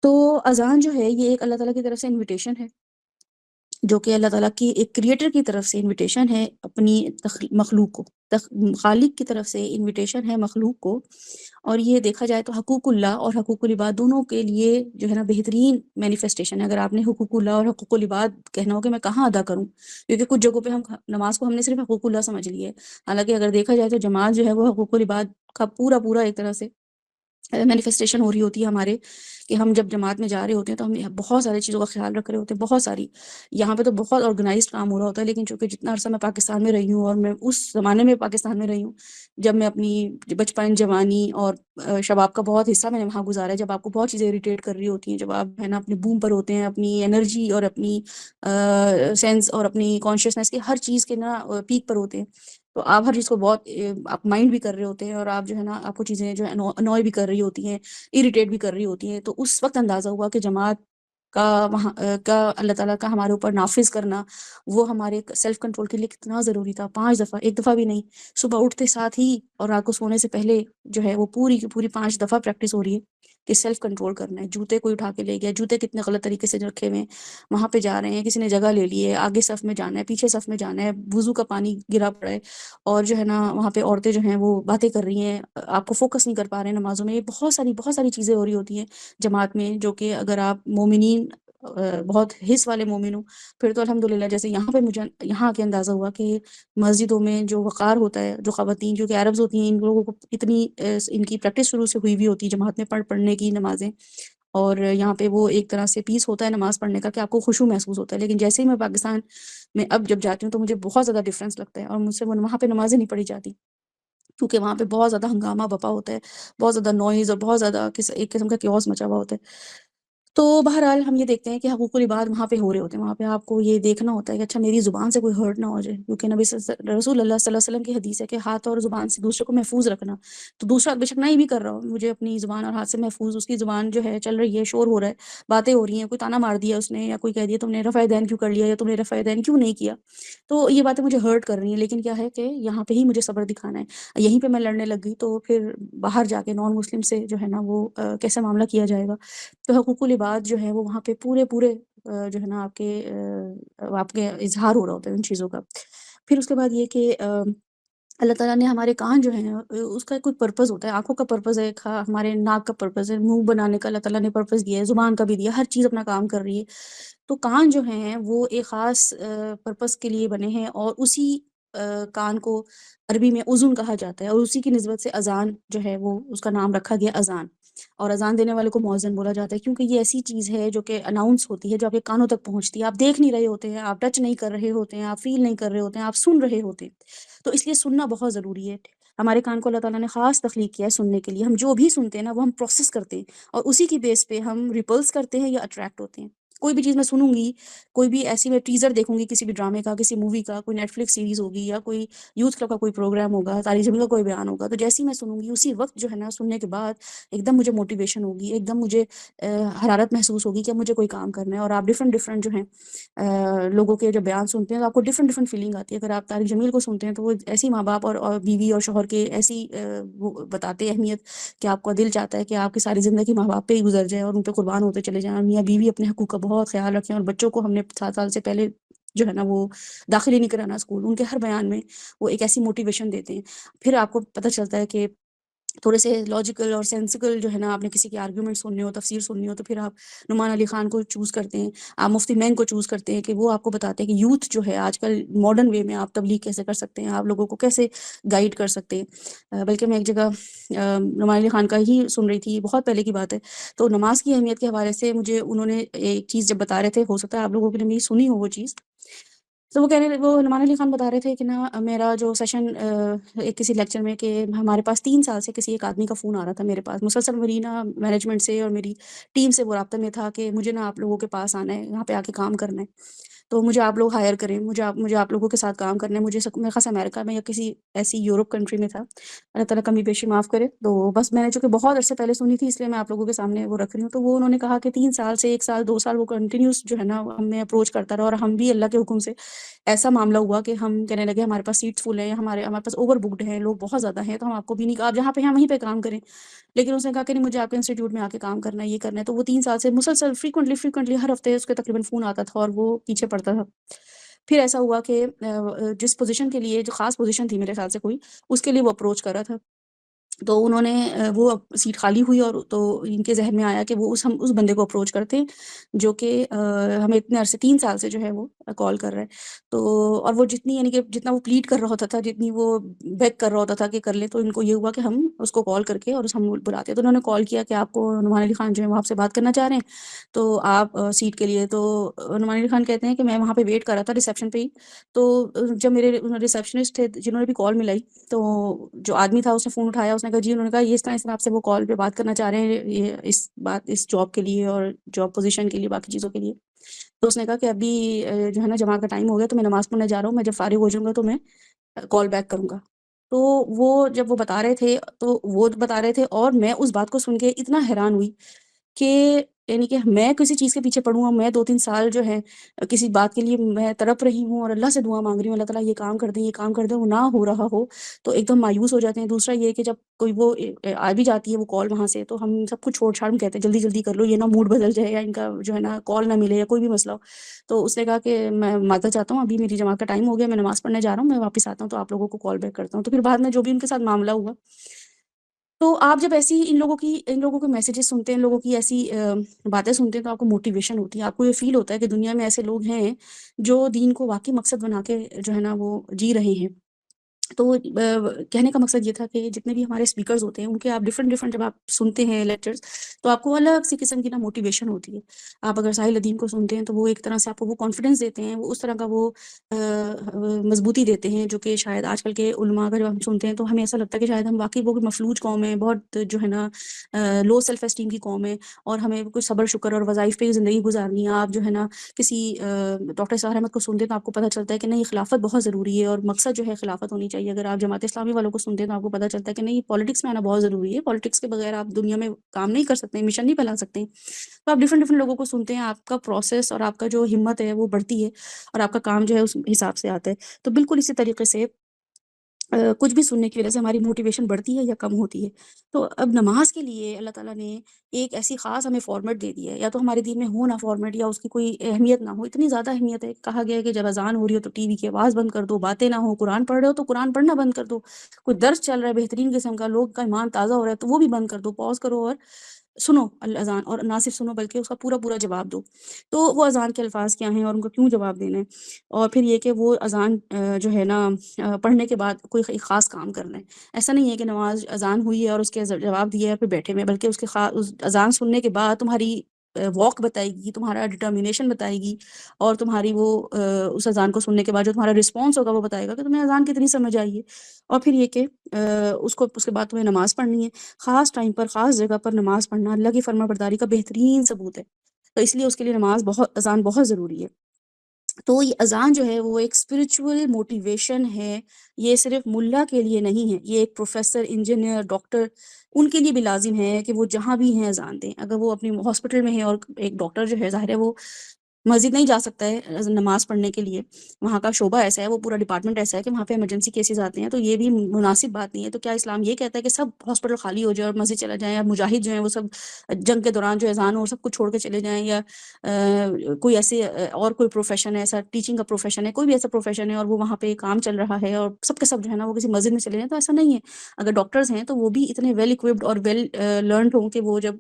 تو اذان جو ہے یہ ایک اللہ تعالیٰ کی طرف سے انویٹیشن ہے، جو کہ اللہ تعالیٰ کی ایک کریٹر کی طرف سے انویٹیشن ہے اپنی مخلوق کو، خالق کی طرف سے انویٹیشن ہے مخلوق کو۔ اور یہ دیکھا جائے تو حقوق اللہ اور حقوق العباد دونوں کے لیے جو ہے نا بہترین مینیفیسٹیشن ہے۔ اگر آپ نے حقوق اللہ اور حقوق العباد کہنا ہو کہ میں کہاں ادا کروں، کیونکہ کچھ جگہوں پہ نماز کو ہم نے صرف حقوق اللہ سمجھ لی ہے، حالانکہ اگر دیکھا جائے تو جماعت جو ہے وہ حقوق العباد کا پورا ایک طرح سے مینیفیسٹیشن ہو رہی ہوتی ہے ہمارے، کہ ہم جب جماعت میں جا رہے ہوتے ہیں تو ہم بہت ساری چیزوں کا خیال رکھ رہے ہوتے ہیں، بہت ساری، یہاں پہ تو بہت آرگنائزڈ کام ہو رہا ہوتا ہے، لیکن چونکہ جتنا عرصہ میں پاکستان میں رہی ہوں، اور میں اس زمانے میں پاکستان میں رہی ہوں جب میں اپنی بچپن، جوانی اور شباب کا بہت حصہ میں نے وہاں گزارا ہے، جب آپ کو بہت چیزیں اریٹیٹ کر رہی ہوتی ہیں، جب آپ ہے نا اپنی بوم پر ہوتے ہیں، اپنی انرجی اور اپنی سینس اور اپنی کانشیسنیس کے ہر چیز کے نا پیک پر ہوتے ہیں، تو آپ ہر چیز کو بہت آپ مائنڈ بھی کر رہے ہوتے ہیں، اور آپ جو ہے نا آپ کو چیزیں جو ہے انوائے بھی کر رہی ہوتی ہیں، اریٹیٹ بھی کر رہی ہوتی ہیں۔ تو اس وقت اندازہ ہوا کہ جماعت کا وہاں کا اللہ تعالیٰ کا ہمارے اوپر نافذ کرنا وہ ہمارے سیلف کنٹرول کے لیے کتنا ضروری تھا۔ 5 دفعہ، ایک دفعہ بھی نہیں، صبح اٹھتے ساتھ ہی اور رات کو سونے سے پہلے جو ہے وہ پوری کی پوری 5 دفعہ پریکٹس ہو رہی ہے کہ سیلف کنٹرول کرنا ہے۔ جوتے کوئی اٹھا کے لے گیا، جوتے کتنے غلط طریقے سے رکھے ہوئے ہیں، وہاں پہ جا رہے ہیں، کسی نے جگہ لے لی ہے، آگے صف میں جانا ہے، پیچھے صف میں جانا ہے، وضو کا پانی گرا پڑا ہے، اور جو ہے نا وہاں پہ عورتیں جو ہیں وہ باتیں کر رہی ہیں، آپ کو فوکس نہیں کر پا رہے ہیں نمازوں میں۔ یہ بہت ساری چیزیں ہو رہی ہوتی ہیں جماعت میں، جو کہ اگر آپ مومنین بہت حس والے مومن ہوں پھر تو الحمدللہ، جیسے یہاں پہ مجھے یہاں کے اندازہ ہوا کہ مسجدوں میں جو وقار ہوتا ہے، جو خواتین جو کہ عربز ہوتی ہیں، ان لوگوں کو اتنی ان کی پریکٹس شروع سے ہوئی ہوتی ہے جماعت میں پڑھنے کی نمازیں، اور یہاں پہ وہ ایک طرح سے پیس ہوتا ہے نماز پڑھنے کا کہ آپ کو خشوع محسوس ہوتا ہے۔ لیکن جیسے ہی میں پاکستان میں اب جب جاتی ہوں تو مجھے بہت زیادہ ڈفرینس لگتا ہے، اور مجھ سے وہاں پہ نمازیں نہیں پڑھی جاتی، کیونکہ وہاں پہ بہت زیادہ ہنگامہ بپا ہوتا ہے، بہت زیادہ نوائز، اور بہت زیادہ ایک قسم کا کیوس مچا ہوا ہوتا ہے۔ تو بہرحال ہم یہ دیکھتے ہیں کہ حقوق العباد وہاں پہ ہو رہے ہوتے ہیں، وہاں پہ آپ کو یہ دیکھنا ہوتا ہے کہ اچھا میری زبان سے کوئی ہرٹ نہ ہو جائے، کیونکہ نبی رسول اللہ صلی اللہ علیہ وسلم کی حدیث ہے کہ ہاتھ اور زبان سے دوسرے کو محفوظ رکھنا. تو دوسرا بے شک نہیں بھی کر رہا ہو، مجھے اپنی زبان اور ہاتھ سے محفوظ، اس کی زبان جو ہے چل رہی ہے، شور ہو رہا ہے، باتیں ہو رہی ہیں، کوئی تانا مار دیا اس نے، یا کوئی کہہ دیا تم نے رفع دین کیوں کر لیا، یا تم نے رفع دین کیوں نہیں کیا، تو یہ باتیں مجھے ہرٹ کر رہی ہیں. لیکن کیا ہے کہ یہاں پہ ہی مجھے صبر دکھانا ہے، یہیں پہ میں لڑنے لگ گئی تو پھر باہر جا کے نان مسلم سے جو ہے نا وہ کیسے معاملہ کیا جائے گا. تو حقوق العباد جو ہے وہ وہاں پہ پورے پورے جو ہے نا آپ کے اظہار ہو رہا ہوتا ہے ان چیزوں کا. پھر اس کے بعد یہ کہ اللہ تعالیٰ نے ہمارے کان جو ہیں اس کا کوئی پرپز ہوتا ہے، آنکھوں کا پرپز ہے، ہمارے ناک کا پرپز ہے، منہ بنانے کا اللہ تعالیٰ نے پرپز دیا ہے، زبان کا بھی دیا، ہر چیز اپنا کام کر رہی ہے. تو کان جو ہیں وہ ایک خاص پرپز کے لیے بنے ہیں، اور اسی کان کو عربی میں اذن کہا جاتا ہے، اور اسی کی نسبت سے اذان جو ہے وہ اس کا نام رکھا گیا اذان. اور اذان دینے والے کو مؤذن بولا جاتا ہے، کیونکہ یہ ایسی چیز ہے جو کہ اناؤنس ہوتی ہے، جو آپ کے کانوں تک پہنچتی ہے. آپ دیکھ نہیں رہے ہوتے ہیں، آپ ٹچ نہیں کر رہے ہوتے ہیں، آپ فیل نہیں کر رہے ہوتے ہیں، آپ سن رہے ہوتے ہیں. تو اس لیے سننا بہت ضروری ہے. ہمارے کان کو اللہ تعالیٰ نے خاص تخلیق کیا ہے سننے کے لیے. ہم جو بھی سنتے ہیں نا وہ ہم پروسیس کرتے ہیں، اور اسی کی بیس پہ ہم ریپلس کرتے ہیں یا اٹریکٹ ہوتے ہیں. کوئی بھی چیز میں سنوں گی، کوئی بھی ایسی میں ٹیزر دیکھوں گی کسی بھی ڈرامے کا، کسی مووی کا، کوئی نیٹ فلکس سیریز ہوگی، یا کوئی یوتھ کلب کا کوئی پروگرام ہوگا، طارق جمیل کا کوئی بیان ہوگا، تو جیسی میں سنوں گی اسی وقت جو ہے نا سننے کے بعد ایک دم مجھے موٹیویشن ہوگی، ایک دم مجھے حرارت محسوس ہوگی کہ مجھے کوئی کام کرنا ہے. اور آپ ڈفرینٹ جو ہیں لوگوں کے جو بیان سنتے ہیں تو آپ کو ڈفرینٹ فیلنگ آتی ہے. اگر آپ طارق جمیل کو سنتے ہیں تو وہ ایسی ماں باپ اور بیوی اور شوہر کے ایسی وہ بتاتے ہیں اہمیت کہ آپ کا دل چاہتا ہے کہ آپ کی ساری زندگی ماں باپ پہ ہی گزر جائے اور ان پہ قربان ہوتے چلے جائیں. میاں بیوی اپنے حقوق کا بہت خیال رکھیں، اور بچوں کو ہم نے 7 سال سے پہلے جو ہے نا وہ داخل ہی نہیں کرانا اسکول. ان کے ہر بیان میں وہ ایک ایسی موٹیویشن دیتے ہیں. پھر آپ کو پتہ چلتا ہے کہ تھوڑے سے لاجیکل اور سینسیکل جو ہے نا آپ نے کسی کے آرگیومنٹ سننے ہو، تفسیر سننی ہو، تو پھر آپ نعمان علی خان کو چوز کرتے ہیں، آپ مفتی مین کو چوز کرتے ہیں کہ وہ آپ کو بتاتے ہیں کہ یوتھ جو ہے آج کل ماڈرن وے میں آپ تبلیغ کیسے کر سکتے ہیں، آپ لوگوں کو کیسے گائیڈ کر سکتے ہیں. بلکہ میں ایک جگہ نعمان علی خان کا ہی سن رہی تھی، بہت پہلے کی بات ہے، تو نماز کی اہمیت کے حوالے سے مجھے انہوں نے ایک چیز جب بتا رہے تھے، ہو سکتا ہے آپ لوگوں کے لیے سنی ہو وہ چیز. تو وہ نعمان علی خان بتا رہے تھے کہ نا میرا جو سیشن ایک کسی لیکچر میں، کہ ہمارے پاس 3 سال سے کسی ایک آدمی کا فون آ رہا تھا میرے پاس، مسلسل میری نا مینجمنٹ سے اور میری ٹیم سے وہ رابطہ میں تھا کہ مجھے نا آپ لوگوں کے پاس آنا ہے، یہاں پہ آ کے کام کرنا ہے، تو مجھے آپ لوگ ہائر کریں، مجھے آپ لوگوں کے ساتھ کام کرنا ہے. مجھے میرے خاص امریکہ میں یا کسی ایسی یورپ کنٹری میں تھا، اللہ تعالیٰ کمی بیشی معاف کرے. تو بس میں نے چونکہ بہت عرصے پہلے سنی تھی، اس لیے میں آپ لوگوں کے سامنے وہ رکھ رہی ہوں. تو وہ انہوں نے کہا کہ 3 سال سے 1 سال 2 سال وہ کنٹینیوس جو ہے نا ہمیں اپروچ کرتا رہا، اور ہم بھی اللہ کے حکم سے ایسا معاملہ ہوا کہ ہم کہنے لگے ہمارے پاس سیٹس فل ہیں، ہمارے پاس اوور بکڈ ہیں، لوگ بہت زیادہ ہیں، تو ہم آپ کو بھی نہیں، آپ جہاں پہ ہیں وہیں پہ کام کریں. لیکن اس نے کہا کہ نہیں، مجھے آپ کے انسٹیٹیوٹ میں آ کے کام کرنا ہے، یہ کرنا ہے. تو وہ 3 سال سے مسلسل فریکوینٹلی ہر ہفتے اس کے تقریباً فون آتا تھا، اور وہ پیچھے پڑتا تھا. پھر ایسا ہوا کہ جس پوزیشن کے لیے، جو خاص پوزیشن تھی میرے خیال سے کوئی، اس کے لیے وہ اپروچ کر رہا تھا. تو انہوں نے وہ سیٹ خالی ہوئی، اور تو ان کے ذہن میں آیا کہ وہ ہم اس بندے کو اپروچ کرتے ہیں جو کہ ہمیں اتنے عرصے 3 سال سے جو ہے وہ کال کر رہا ہے. تو اور وہ جتنی، یعنی کہ جتنا وہ پلیڈ کر رہا ہوتا تھا، جتنی وہ بیگ کر رہا ہوتا تھا کہ کر لے، تو ان کو یہ ہوا کہ ہم اس کو کال کر کے اور ہم بلاتے ہیں. تو انہوں نے کال کیا کہ آپ کو نعمان علی خان جو ہے وہ آپ سے بات کرنا چاہ رہے ہیں، تو آپ سیٹ کے لیے. تو نعمان علی خان کہتے ہیں کہ میں وہاں پہ ویٹ کر رہا تھا ریسیپشن پہ ہی. تو جب میرے ریسیپشنسٹ تھے جنہوں نے بھی کال ملائی، تو جو آدمی تھا اس نے فون اٹھایا، اس نے کہا جی، انہوں نے کہا یہ اس طرح آپ سے وہ کال پہ بات کرنا چاہ رہے ہیں، یہ اس جاب کے لیے اور جاب پوزیشن کے لیے، باقی چیزوں کے لیے. تو اس نے کہا کہ ابھی جو ہے نا جماعت کا ٹائم ہو گیا، تو میں نماز پڑھنے جا رہا ہوں، میں جب فارغ ہو جاؤں گا تو میں کال بیک کروں گا. تو وہ جب وہ بتا رہے تھے، تو وہ بتا رہے تھے، اور میں اس بات کو سن کے اتنا حیران ہوئی کہ یعنی کہ میں کسی چیز کے پیچھے پڑوں گا، میں 2-3 سال جو ہے کسی بات کے لیے میں تڑپ رہی ہوں اور اللہ سے دعا مانگ رہی ہوں، اللہ تعالیٰ یہ کام کر دیں، یہ کام کر دیں، وہ نہ ہو رہا ہو تو ایک دم مایوس ہو جاتے ہیں. دوسرا یہ کہ جب کوئی وہ آ بھی جاتی ہے وہ کال وہاں سے، تو ہم سب کچھ چھوڑ چھاڑ ہم کہتے ہیں جلدی جلدی کر لو، یہ نہ موڈ بدل جائے یا ان کا جو ہے نا کال نہ ملے یا کوئی بھی مسئلہ ہو. تو اس نے کہا کہ میں معذرت چاہتا ہوں، ابھی میری جماعت کا ٹائم ہو گیا، میں نماز پڑھنے جا رہا ہوں، میں واپس آتا ہوں تو آپ لوگوں کو کال بیک کرتا ہوں. تو پھر بعد میں جو بھی ان کے ساتھ معاملہ ہوا، تو آپ جب ایسی ان لوگوں کے میسیجز سنتے ہیں، ان لوگوں کی ایسی باتیں سنتے ہیں، تو آپ کو موٹیویشن ہوتی ہے، آپ کو یہ فیل ہوتا ہے کہ دنیا میں ایسے لوگ ہیں جو دین کو واقعی مقصد بنا کے جو ہے نا وہ جی رہے ہیں. تو کہنے کا مقصد یہ تھا کہ جتنے بھی ہمارے اسپیکرز ہوتے ہیں ان کے آپ ڈفرینٹ جب آپ سنتے ہیں لیکچرز، تو آپ کو الگ سی قسم کی نا موٹیویشن ہوتی ہے. آپ اگر ساحل ندیم کو سنتے ہیں تو وہ ایک طرح سے آپ کو وہ کانفیڈنس دیتے ہیں، وہ اس طرح کا وہ مضبوطی دیتے ہیں جو کہ شاید آج کل کے علماء اگر ہم سنتے ہیں تو ہمیں ایسا لگتا ہے کہ شاید ہم واقعی وہ مفلوج قوم ہے، بہت جو ہے نا لو سیلف اسٹیم کی قوم ہے، اور ہمیں کچھ صبر شکر اور وظائف پہ زندگی گزارنی ہے. آپ جو ہے نا کسی ڈاکٹر سہر احمد کو سنتے ہیں تو آپ کو پتہ چلتا ہے کہ نہیں، خلافت بہت ضروری ہے اور مقصد جو ہے خلافت ہونی چاہیے. اگر آپ جماعت اسلامی والوں کو سنتے ہیں تو آپ کو پتہ چلتا ہے کہ نہیں، پالیٹکس میں آنا بہت ضروری ہے، پالیٹکس کے بغیر آپ دنیا میں کام نہیں کر سکتے، مشن نہیں پھیلا سکتے. تو آپ ڈفرینٹ لوگوں کو سنتے ہیں، آپ کا پروسیس اور آپ کا جو ہمت ہے وہ بڑھتی ہے اور آپ کا کام جو ہے اس حساب سے آتا ہے. تو بالکل اسی طریقے سے کچھ بھی سننے کی وجہ سے ہماری موٹیویشن بڑھتی ہے یا کم ہوتی ہے. تو اب نماز کے لیے اللہ تعالیٰ نے ایک ایسی خاص ہمیں فارمیٹ دے دی ہے، یا تو ہمارے دین میں ہو نا فارمیٹ، یا اس کی کوئی اہمیت نہ ہو. اتنی زیادہ اہمیت ہے، کہا گیا ہے کہ جب اذان ہو رہی ہو تو ٹی وی کی آواز بند کر دو، باتیں نہ ہو، قرآن پڑھ رہے ہو تو قرآن پڑھنا بند کر دو، کوئی درس چل رہا ہے بہترین قسم کا، لوگ کا ایمان تازہ ہو رہا ہے تو وہ بھی بند کر دو، پاز کرو اور سنو الاذان، اور نہ صرف سنو بلکہ اس کا پورا جواب دو. تو وہ اذان کے الفاظ کیا ہیں اور ان کو کیوں جواب دینا ہے، اور پھر یہ کہ وہ اذان جو ہے نا پڑھنے کے بعد کوئی ایک خاص کام کرنا ہے. ایسا نہیں ہے کہ نماز اذان ہوئی ہے اور اس کے جواب دیا ہے پھر بیٹھے ہوئے، بلکہ اس کے اس اذان سننے کے بعد تمہاری واک بتائے گی، تمہارا ڈٹرمینیشن بتائے گی، اور تمہاری وہ اس اذان کو سننے کے بعد جو تمہارا رسپانس ہوگا وہ بتائے گا کہ تمہیں اذان کتنی سمجھ آئی ہے. اور پھر یہ کہ اس کے بعد تمہیں نماز پڑھنی ہے. خاص ٹائم پر خاص جگہ پر نماز پڑھنا اللہ کی فرما برداری کا بہترین ثبوت ہے. تو اس لیے اس کے لیے اذان بہت ضروری ہے. تو یہ اذان جو ہے وہ ایک اسپرچول موٹیویشن ہے، یہ صرف ملا کے لیے نہیں ہے، یہ ایک پروفیسر، انجینئر، ڈاکٹر، ان کے لیے بھی لازم ہے کہ وہ جہاں بھی ہیں اذان دیں. اگر وہ اپنی ہاسپٹل میں ہیں اور ایک ڈاکٹر جو ہے ظاہر ہے وہ مسجد نہیں جا سکتا ہے نماز پڑھنے کے لیے، وہاں کا شعبہ ایسا ہے، وہ پورا ڈپارٹمنٹ ایسا ہے کہ وہاں پہ ایمرجنسی کیسز آتے ہیں، تو یہ بھی مناسب بات نہیں ہے. تو کیا اسلام یہ کہتا ہے کہ سب ہاسپٹل خالی ہو جائے اور مسجد چلا جائیں، یا مجاہد جو ہیں وہ سب جنگ کے دوران جو اذان ہو سب کچھ چھوڑ کے چلے جائیں، یا کوئی ایسے اور کوئی پروفیشن ہے ایسا، ٹیچنگ کا پروفیشن ہے، کوئی بھی ایسا پروفیشن ہے اور وہ وہاں پہ کام چل رہا ہے اور سب کے سب جو ہے نا وہ کسی مسجد میں چلے جائیں؟ تو ایسا نہیں ہے. اگر ڈاکٹرز ہیں تو وہ بھی اتنے ویل اکوپڈ اور ویل لرنڈ ہوں کہ وہ جب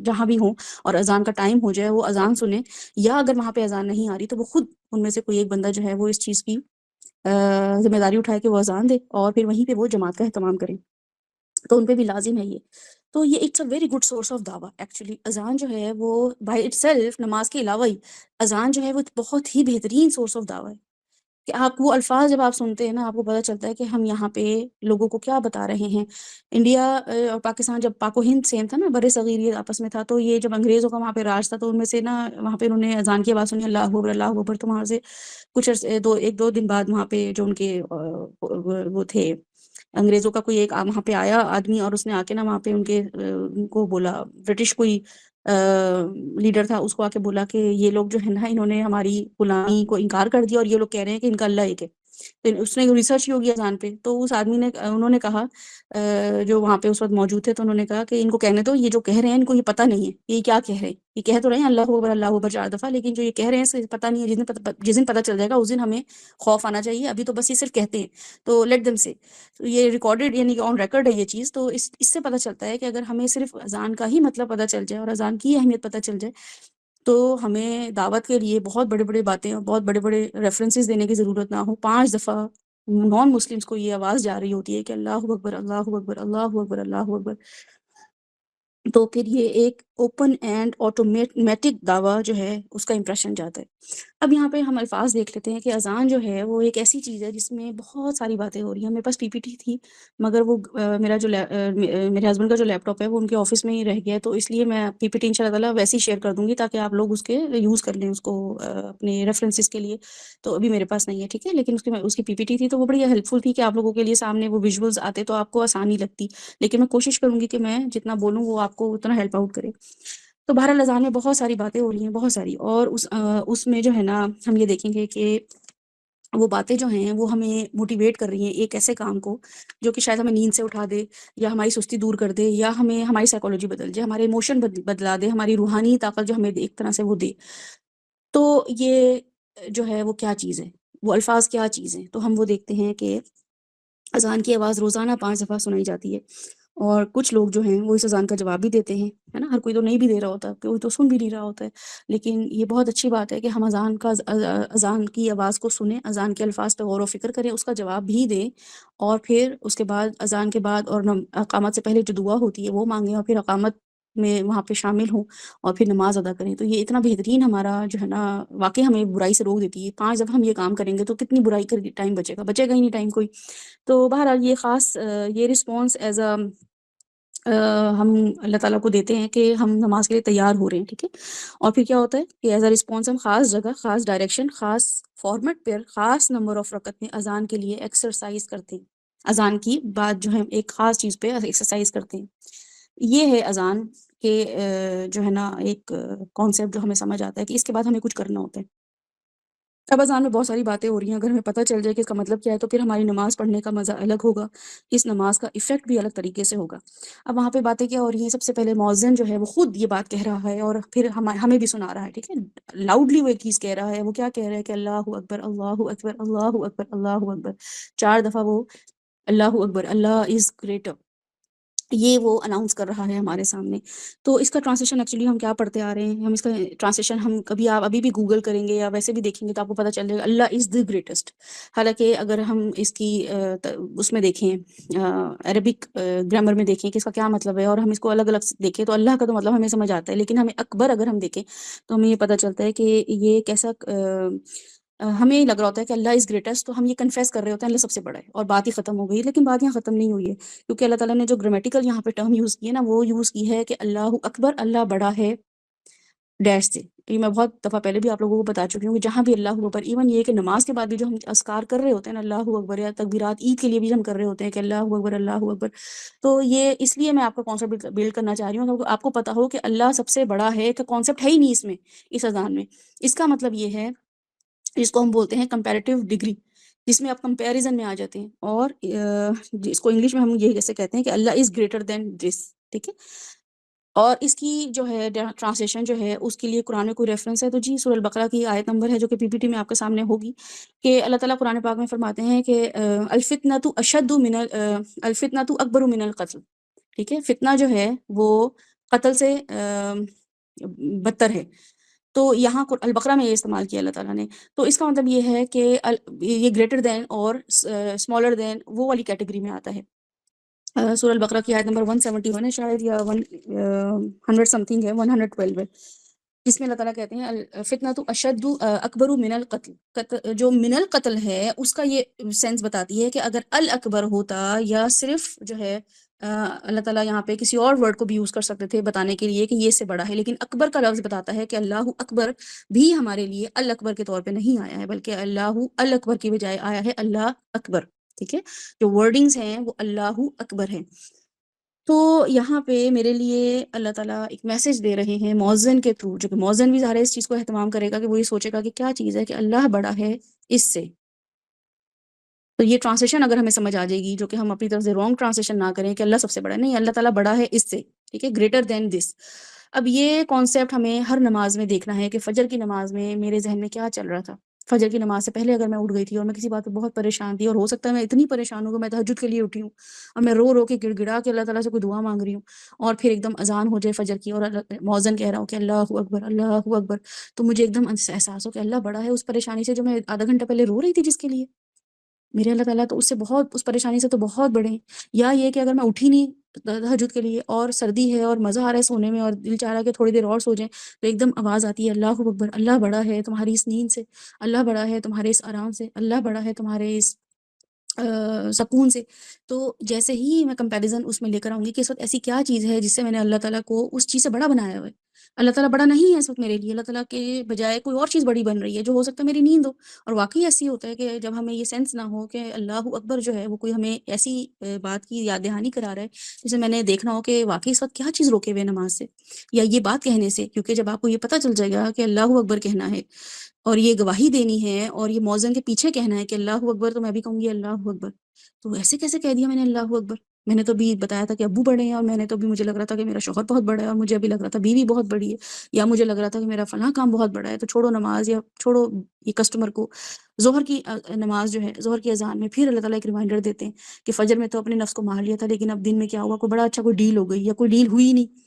جہاں بھی ہوں اور اذان کا ٹائم ہو جائے وہ اذان سنیں، یا اگر وہاں پہ اذان نہیں آ رہی تو وہ خود ان میں سے کوئی ایک بندہ جو ہے وہ اس چیز کی ذمہ داری اٹھائے کہ وہ اذان دے اور پھر وہیں پہ وہ جماعت کا اہتمام کریں. تو ان پہ بھی لازم ہے یہ. تو یہ it's a very good source of دعویٰ. ایکچولی اذان جو ہے وہ بائی اٹ سیلف، نماز کے علاوہ ہی اذان جو ہے وہ بہت ہی بہترین سورس آف دعویٰ ہے. کہ آپ وہ الفاظ جب آپ سنتے ہیں نا آپ کو پتہ چلتا ہے کہ ہم یہاں پہ لوگوں کو کیا بتا رہے ہیں. انڈیا اور پاکستان جب پاک و ہند سیم تھا نا، بر صغیر یہ آپس میں تھا، تو یہ جب انگریزوں کا وہاں پہ راج تھا تو ان میں سے نا وہاں پہ انہوں نے اذان کی آواز سنی، اللہ اکبر اللہ اکبر. تو وہاں سے کچھ عرصے ایک دو دن بعد وہاں پہ جو ان کے وہ تھے انگریزوں کا کوئی ایک وہاں پہ آیا آدمی، اور اس نے آ کے نا وہاں پہ ان کو بولا، برٹش کوئی لیڈر تھا، اس کو آ کے بولا کہ یہ لوگ جو ہے نا انہوں نے ہماری غلامی کو انکار کر دیا اور یہ لوگ کہہ رہے ہیں کہ ان کا اللہ ایک ہے. تو اس نے ریسرچ کی ہوگی اذان پہ، تو اس آدمی نے انہوں نے کہا جو وہاں پہ اس وقت موجود تھے، تو انہوں نے کہا کہ ان کو کہنے دو، یہ جو کہہ رہے ہیں ان کو یہ پتہ نہیں ہے یہ کیا کہہ رہے ہیں. یہ کہہ تو رہے ہیں اللہ اکبر 4 دفعہ، لیکن جو یہ کہہ رہے ہیں اس سے پتہ نہیں ہے. جس دن پتہ چل جائے گا اس دن ہمیں خوف آنا چاہیے، ابھی تو بس یہ صرف کہتے ہیں. تو لیٹ دم سے یہ ریکارڈڈ یعنی آن ریکارڈ ہے یہ چیز. تو اس سے پتہ چلتا ہے کہ اگر ہمیں صرف اذان کا ہی مطلب پتہ چل جائے اور اذان کی اہمیت پتہ چل جائے تو ہمیں دعوت کے لیے بہت بڑے باتیں اور بہت بڑے ریفرنسز دینے کی ضرورت نہ ہو. 5 دفعہ نان مسلمس کو یہ آواز جا رہی ہوتی ہے کہ اللہ اکبر اللہ اکبر اللہ اکبر اللہ اکبر. تو پھر یہ ایک اوپن اینڈ آٹومیٹک دعویٰ جو ہے اس کا امپریشن جاتا ہے. اب یہاں پہ ہم الفاظ دیکھ لیتے ہیں کہ اذان جو ہے وہ ایک ایسی چیز ہے جس میں بہت ساری باتیں ہو رہی ہیں. میرے پاس پی پی ٹی تھی مگر وہ میرے ہسبینڈ کا جو لیپ ٹاپ ہے وہ ان کے آفس میں ہی رہ گیا ہے، تو اس لیے میں پی پی ٹی انشاء اللہ ویسے ہی شیئر کر دوں گی تاکہ آپ لوگ اس کے یوز کر لیں اس کو اپنے ریفرنسز کے لیے. تو ابھی میرے پاس نہیں ہے، ٹھیک ہے، لیکن اس کی پی پی ٹی تھی تو وہ بڑی ہیلپ فل تھی کہ آپ لوگوں کے لیے سامنے وہ ویژولز آتے تو آپ کو آسانی لگتی. لیکن میں کوشش کروں گی کہ میں جتنا بولوں وہ آپ کو اتنا ہیلپ آؤٹ کرے. تو بہرحال اذان میں بہت ساری باتیں ہو رہی ہیں، بہت ساری، اور اس میں جو ہے نا ہم یہ دیکھیں گے کہ وہ باتیں جو ہیں وہ ہمیں موٹیویٹ کر رہی ہیں ایک ایسے کام کو جو کہ شاید ہمیں نیند سے اٹھا دے، یا ہماری سستی دور کر دے، یا ہمیں ہماری سائیکالوجی بدل دے، ہمارے ایموشن بدلا دے، ہماری روحانی طاقت جو ہمیں ایک طرح سے وہ دے. تو یہ جو ہے وہ کیا چیز ہے، وہ الفاظ کیا چیز ہیں. تو ہم وہ دیکھتے ہیں کہ اذان کی آواز روزانہ 5 دفعہ سنائی جاتی ہے، اور کچھ لوگ جو ہیں وہ اس اذان کا جواب بھی دیتے ہیں، ہے نا. ہر کوئی تو نہیں بھی دے رہا ہوتا، کوئی تو سن بھی نہیں رہا ہوتا ہے، لیکن یہ بہت اچھی بات ہے کہ ہم اذان کی آواز کو سنیں، اذان کے الفاظ پہ غور و فکر کریں، اس کا جواب بھی دیں، اور پھر اس کے بعد اذان کے بعد اور اقامت سے پہلے جو دعا ہوتی ہے وہ مانگیں، اور پھر اقامت میں وہاں پہ شامل ہوں اور پھر نماز ادا کریں. تو یہ اتنا بہترین ہمارا جو ہے نا واقعی ہمیں برائی سے روک دیتی ہے. 5 دفعہ ہم یہ کام کریں گے تو کتنی برائی کا ٹائم بچے گا ہی نہیں ٹائم کوئی. تو بہرحال یہ خاص یہ رسپانس ایز اے ہم اللہ تعالیٰ کو دیتے ہیں کہ ہم نماز کے لیے تیار ہو رہے ہیں. ٹھیک ہے. اور پھر کیا ہوتا ہے کہ ایز اے رسپانس ہم خاص جگہ، خاص ڈائریکشن، خاص فارمیٹ پر خاص نمبر آف رکعت میں اذان کے لیے ایکسرسائز کرتے ہیں. اذان کی بات جو ہے ایک خاص چیز پہ ایکسرسائز کرتے ہیں. یہ ہے اذان کے جو ہے نا ایک کانسیپٹ جو ہمیں سمجھ آتا ہے کہ اس کے بعد ہمیں کچھ کرنا ہوتا ہے. اب اذان میں بہت ساری باتیں ہو رہی ہیں. اگر ہمیں پتہ چل جائے کہ اس کا مطلب کیا ہے تو پھر ہماری نماز پڑھنے کا مزہ الگ ہوگا، اس نماز کا ایفیکٹ بھی الگ طریقے سے ہوگا. اب وہاں پہ باتیں کیا ہو رہی ہیں؟ سب سے پہلے مؤذن جو ہے وہ خود یہ بات کہہ رہا ہے اور پھر ہمیں بھی سنا رہا ہے. ٹھیک ہے. لاؤڈلی وہ ایک چیز کہہ رہا ہے. وہ کیا کہہ رہا ہے کہ اللہ اکبر، اللہ اکبر، اللہ اکبر، اللہ اکبر. 4 دفعہ وہ اللہ اکبر، اللہ از گریٹر، یہ وہ اناؤنس کر رہا ہے ہمارے سامنے. تو اس کا ٹرانسلیشن ایکچولی ہم کیا پڑھتے آ رہے ہیں؟ ہم اس کا ٹرانسلیشن ہم کبھی آپ ابھی بھی گوگل کریں گے یا ویسے بھی دیکھیں گے تو آپ کو پتہ چل جائے گا اللہ از دی گریٹسٹ. حالانکہ اگر ہم اس کی اس میں دیکھیں عربک گرامر میں دیکھیں کہ اس کا کیا مطلب ہے اور ہم اس کو الگ الگ دیکھیں تو اللہ کا تو مطلب ہمیں سمجھ آتا ہے، لیکن ہمیں اکبر اگر ہم دیکھیں تو ہمیں یہ پتہ چلتا ہے کہ یہ کیسا ہمیں لگ رہا ہوتا ہے کہ اللہ از گریٹسٹ تو ہم یہ کنفیس کر رہے ہوتے ہیں اللہ سب سے بڑا ہے اور بات ہی ختم ہو گئی. لیکن بات یہاں ختم نہیں ہوئی ہے، کیونکہ اللہ تعالیٰ نے جو گرامیٹیکل یہاں پہ ٹرم یوز کی ہے نا وہ یوز کی ہے کہ اللہ اکبر، اللہ بڑا ہے ڈیش سے. یہ میں بہت دفعہ پہلے بھی آپ لوگوں کو بتا چکی ہوں کہ جہاں بھی اللہ اکبر، ایون یہ کہ نماز کے بعد بھی جو ہم اذکار کر رہے ہوتے ہیں نا اللہ اکبر، یا تکبیرات عید کے لیے بھی ہم کر رہے ہوتے ہیں کہ اللہ اکبر، اللہ اکبر. تو یہ اس لیے میں آپ کا کانسیپٹ بلڈ کرنا چاہ رہی ہوں کیونکہ آپ کو پتا ہو کہ اللہ سب سے بڑا ہے کا کانسیپٹ ہے ہی نہیں اس میں، اس اذان میں. اس کا مطلب یہ ہے جس کو ہم بولتے ہیں کمپیریٹیو ڈگری، جس میں آپ کمپیریزن میں آ جاتے ہیں. اور اس کو انگلش میں ہم یہ کیسے کہتے ہیں کہ اللہ از گریٹر دین دس. ٹھیک ہے. اور اس کی جو ہے ٹرانسلیشن جو ہے اس کے لیے قرآن میں کوئی ریفرنس ہے تو جی سورہ البقرہ کی آیت نمبر ہے جو کہ پی پی ٹی میں آپ کے سامنے ہوگی کہ اللہ تعالیٰ قرآن پاک میں فرماتے ہیں کہ الفتنۃ اشد من الفتنۃ اکبر من القتل. ٹھیک ہے. فتنہ جو ہے وہ قتل سے بدتر ہے. تو یہاں البقرہ میں یہ استعمال کیا اللہ تعالیٰ نے. تو اس کا مطلب یہ ہے کہ یہ گریٹر دین اور اسمالر دین وہ والی کیٹیگری میں آتا ہے. سورہ البقرہ کی آیت نمبر 171 ہے شاید یا 100 سم تھنگ ہے، 112 ہے، جس میں اللہ تعالیٰ کہتے ہیں فتنۃ اشد اکبر من القتل. جو من القتل ہے اس کا یہ سینس بتاتی ہے کہ اگر الاکبر ہوتا یا صرف جو ہے اللہ تعالیٰ یہاں پہ کسی اور ورڈ کو بھی یوز کر سکتے تھے بتانے کے لیے کہ یہ اس سے بڑا ہے، لیکن اکبر کا لفظ بتاتا ہے کہ اللہ اکبر بھی ہمارے لیے الاکبر کے طور پہ نہیں آیا ہے بلکہ اللہ الاکبر کی بجائے آیا ہے اللہ اکبر. ٹھیک ہے. جو ورڈنگز ہیں وہ اللہ اکبر ہیں. تو یہاں پہ میرے لیے اللہ تعالیٰ ایک میسج دے رہے ہیں مؤذن کے تھرو، جو کہ مؤذن بھی ظاہر ہے اس چیز کو اہتمام کرے گا کہ وہ یہ سوچے گا کہ کیا چیز ہے کہ اللہ بڑا ہے اس سے. تو یہ ٹرانسلیشن اگر ہمیں سمجھ آ جائے گی، جو کہ ہم اپنی طرف سے رانگ ٹرانسلیشن نہ کریں کہ اللہ سب سے بڑا ہے، نہیں، اللہ تعالیٰ بڑا ہے اس سے. ٹھیک ہے. گریٹر دین دس. اب یہ کانسیپٹ ہمیں ہر نماز میں دیکھنا ہے کہ فجر کی نماز میں میرے ذہن میں کیا چل رہا تھا. فجر کی نماز سے پہلے اگر میں اٹھ گئی تھی اور میں کسی بات پہ بہت پریشان تھی، اور ہو سکتا ہے میں اتنی پریشان ہوں کہ میں تہجد کے لیے اٹھی ہوں اور میں رو رو کے گڑ گڑا کے اللہ تعالیٰ سے کوئی دعا مانگ رہی ہوں، اور پھر ایک دم اذان ہو جائے فجر کی اور مؤذن کہہ رہا ہوں کہ اللہ اکبر، اللہ اکبر، تو مجھے ایک دم احساس ہو کہ اللہ بڑا ہے اس پریشانی سے جو میں آدھا گھنٹہ پہلے رو رہی تھی جس کے لیے. میرے اللہ تعالیٰ تو اس سے بہت، اس پریشانی سے تو بہت بڑے ہیں. یا یہ کہ اگر میں اٹھی نہیں تہجد کے لیے اور سردی ہے اور مزہ آ رہا ہے سونے میں اور دل چاہ رہا ہے کہ تھوڑی دیر اور سو جائیں، تو ایک دم آواز آتی ہے اللہ اکبر، اللہ بڑا ہے تمہاری اس نیند سے، اللہ بڑا ہے تمہارے اس آرام سے، اللہ بڑا ہے تمہارے اس سکون سے. تو جیسے ہی میں کمپیریزن اس میں لے کر آؤں گی کہ اس وقت ایسی کیا چیز ہے جس سے میں نے اللہ تعالیٰ کو اس چیز سے بڑا بنایا ہوا ہے. اللہ تعالیٰ بڑا نہیں ہے اس وقت میرے لیے، اللہ تعالیٰ کے بجائے کوئی اور چیز بڑی بن رہی ہے جو ہو سکتا ہے میری نیند ہو. اور واقعی ایسی ہوتا ہے کہ جب ہمیں یہ سینس نہ ہو کہ اللہ اکبر جو ہے وہ کوئی ہمیں ایسی بات کی یاد دہانی کرا رہا ہے جسے میں نے دیکھنا ہو کہ واقعی اس وقت کیا چیز روکے ہوئے نماز سے یا یہ بات کہنے سے. کیونکہ جب آپ کو یہ پتہ چل جائے گا کہ اللہ اکبر کہنا ہے اور یہ گواہی دینی ہے اور یہ مؤذن کے پیچھے کہنا ہے کہ اللہ اکبر، تو میں بھی کہوں گی اللہ اکبر. تو ایسے کیسے کہہ دیا میں نے اللہ اکبر؟ میں نے تو بھی بتایا تھا کہ ابو بڑے ہیں، اور میں نے تو بھی مجھے لگ رہا تھا کہ میرا شوہر بہت بڑا ہے، اور مجھے ابھی لگ رہا تھا بیوی بہت بڑی ہے، یا مجھے لگ رہا تھا کہ میرا فلاں کام بہت بڑا ہے. تو چھوڑو نماز، یا چھوڑو یہ کسٹمر کو ظہر کی نماز جو ہے، ظہر کی اذان میں پھر اللہ تعالیٰ ایک ریمائنڈر دیتے ہیں کہ فجر میں تو اپنے نفس کو مار لیا تھا، لیکن اب دن میں کیا ہوا، کوئی بڑا اچھا کوئی ڈیل ہو گئی یا کوئی ڈیل ہوئی نہیں،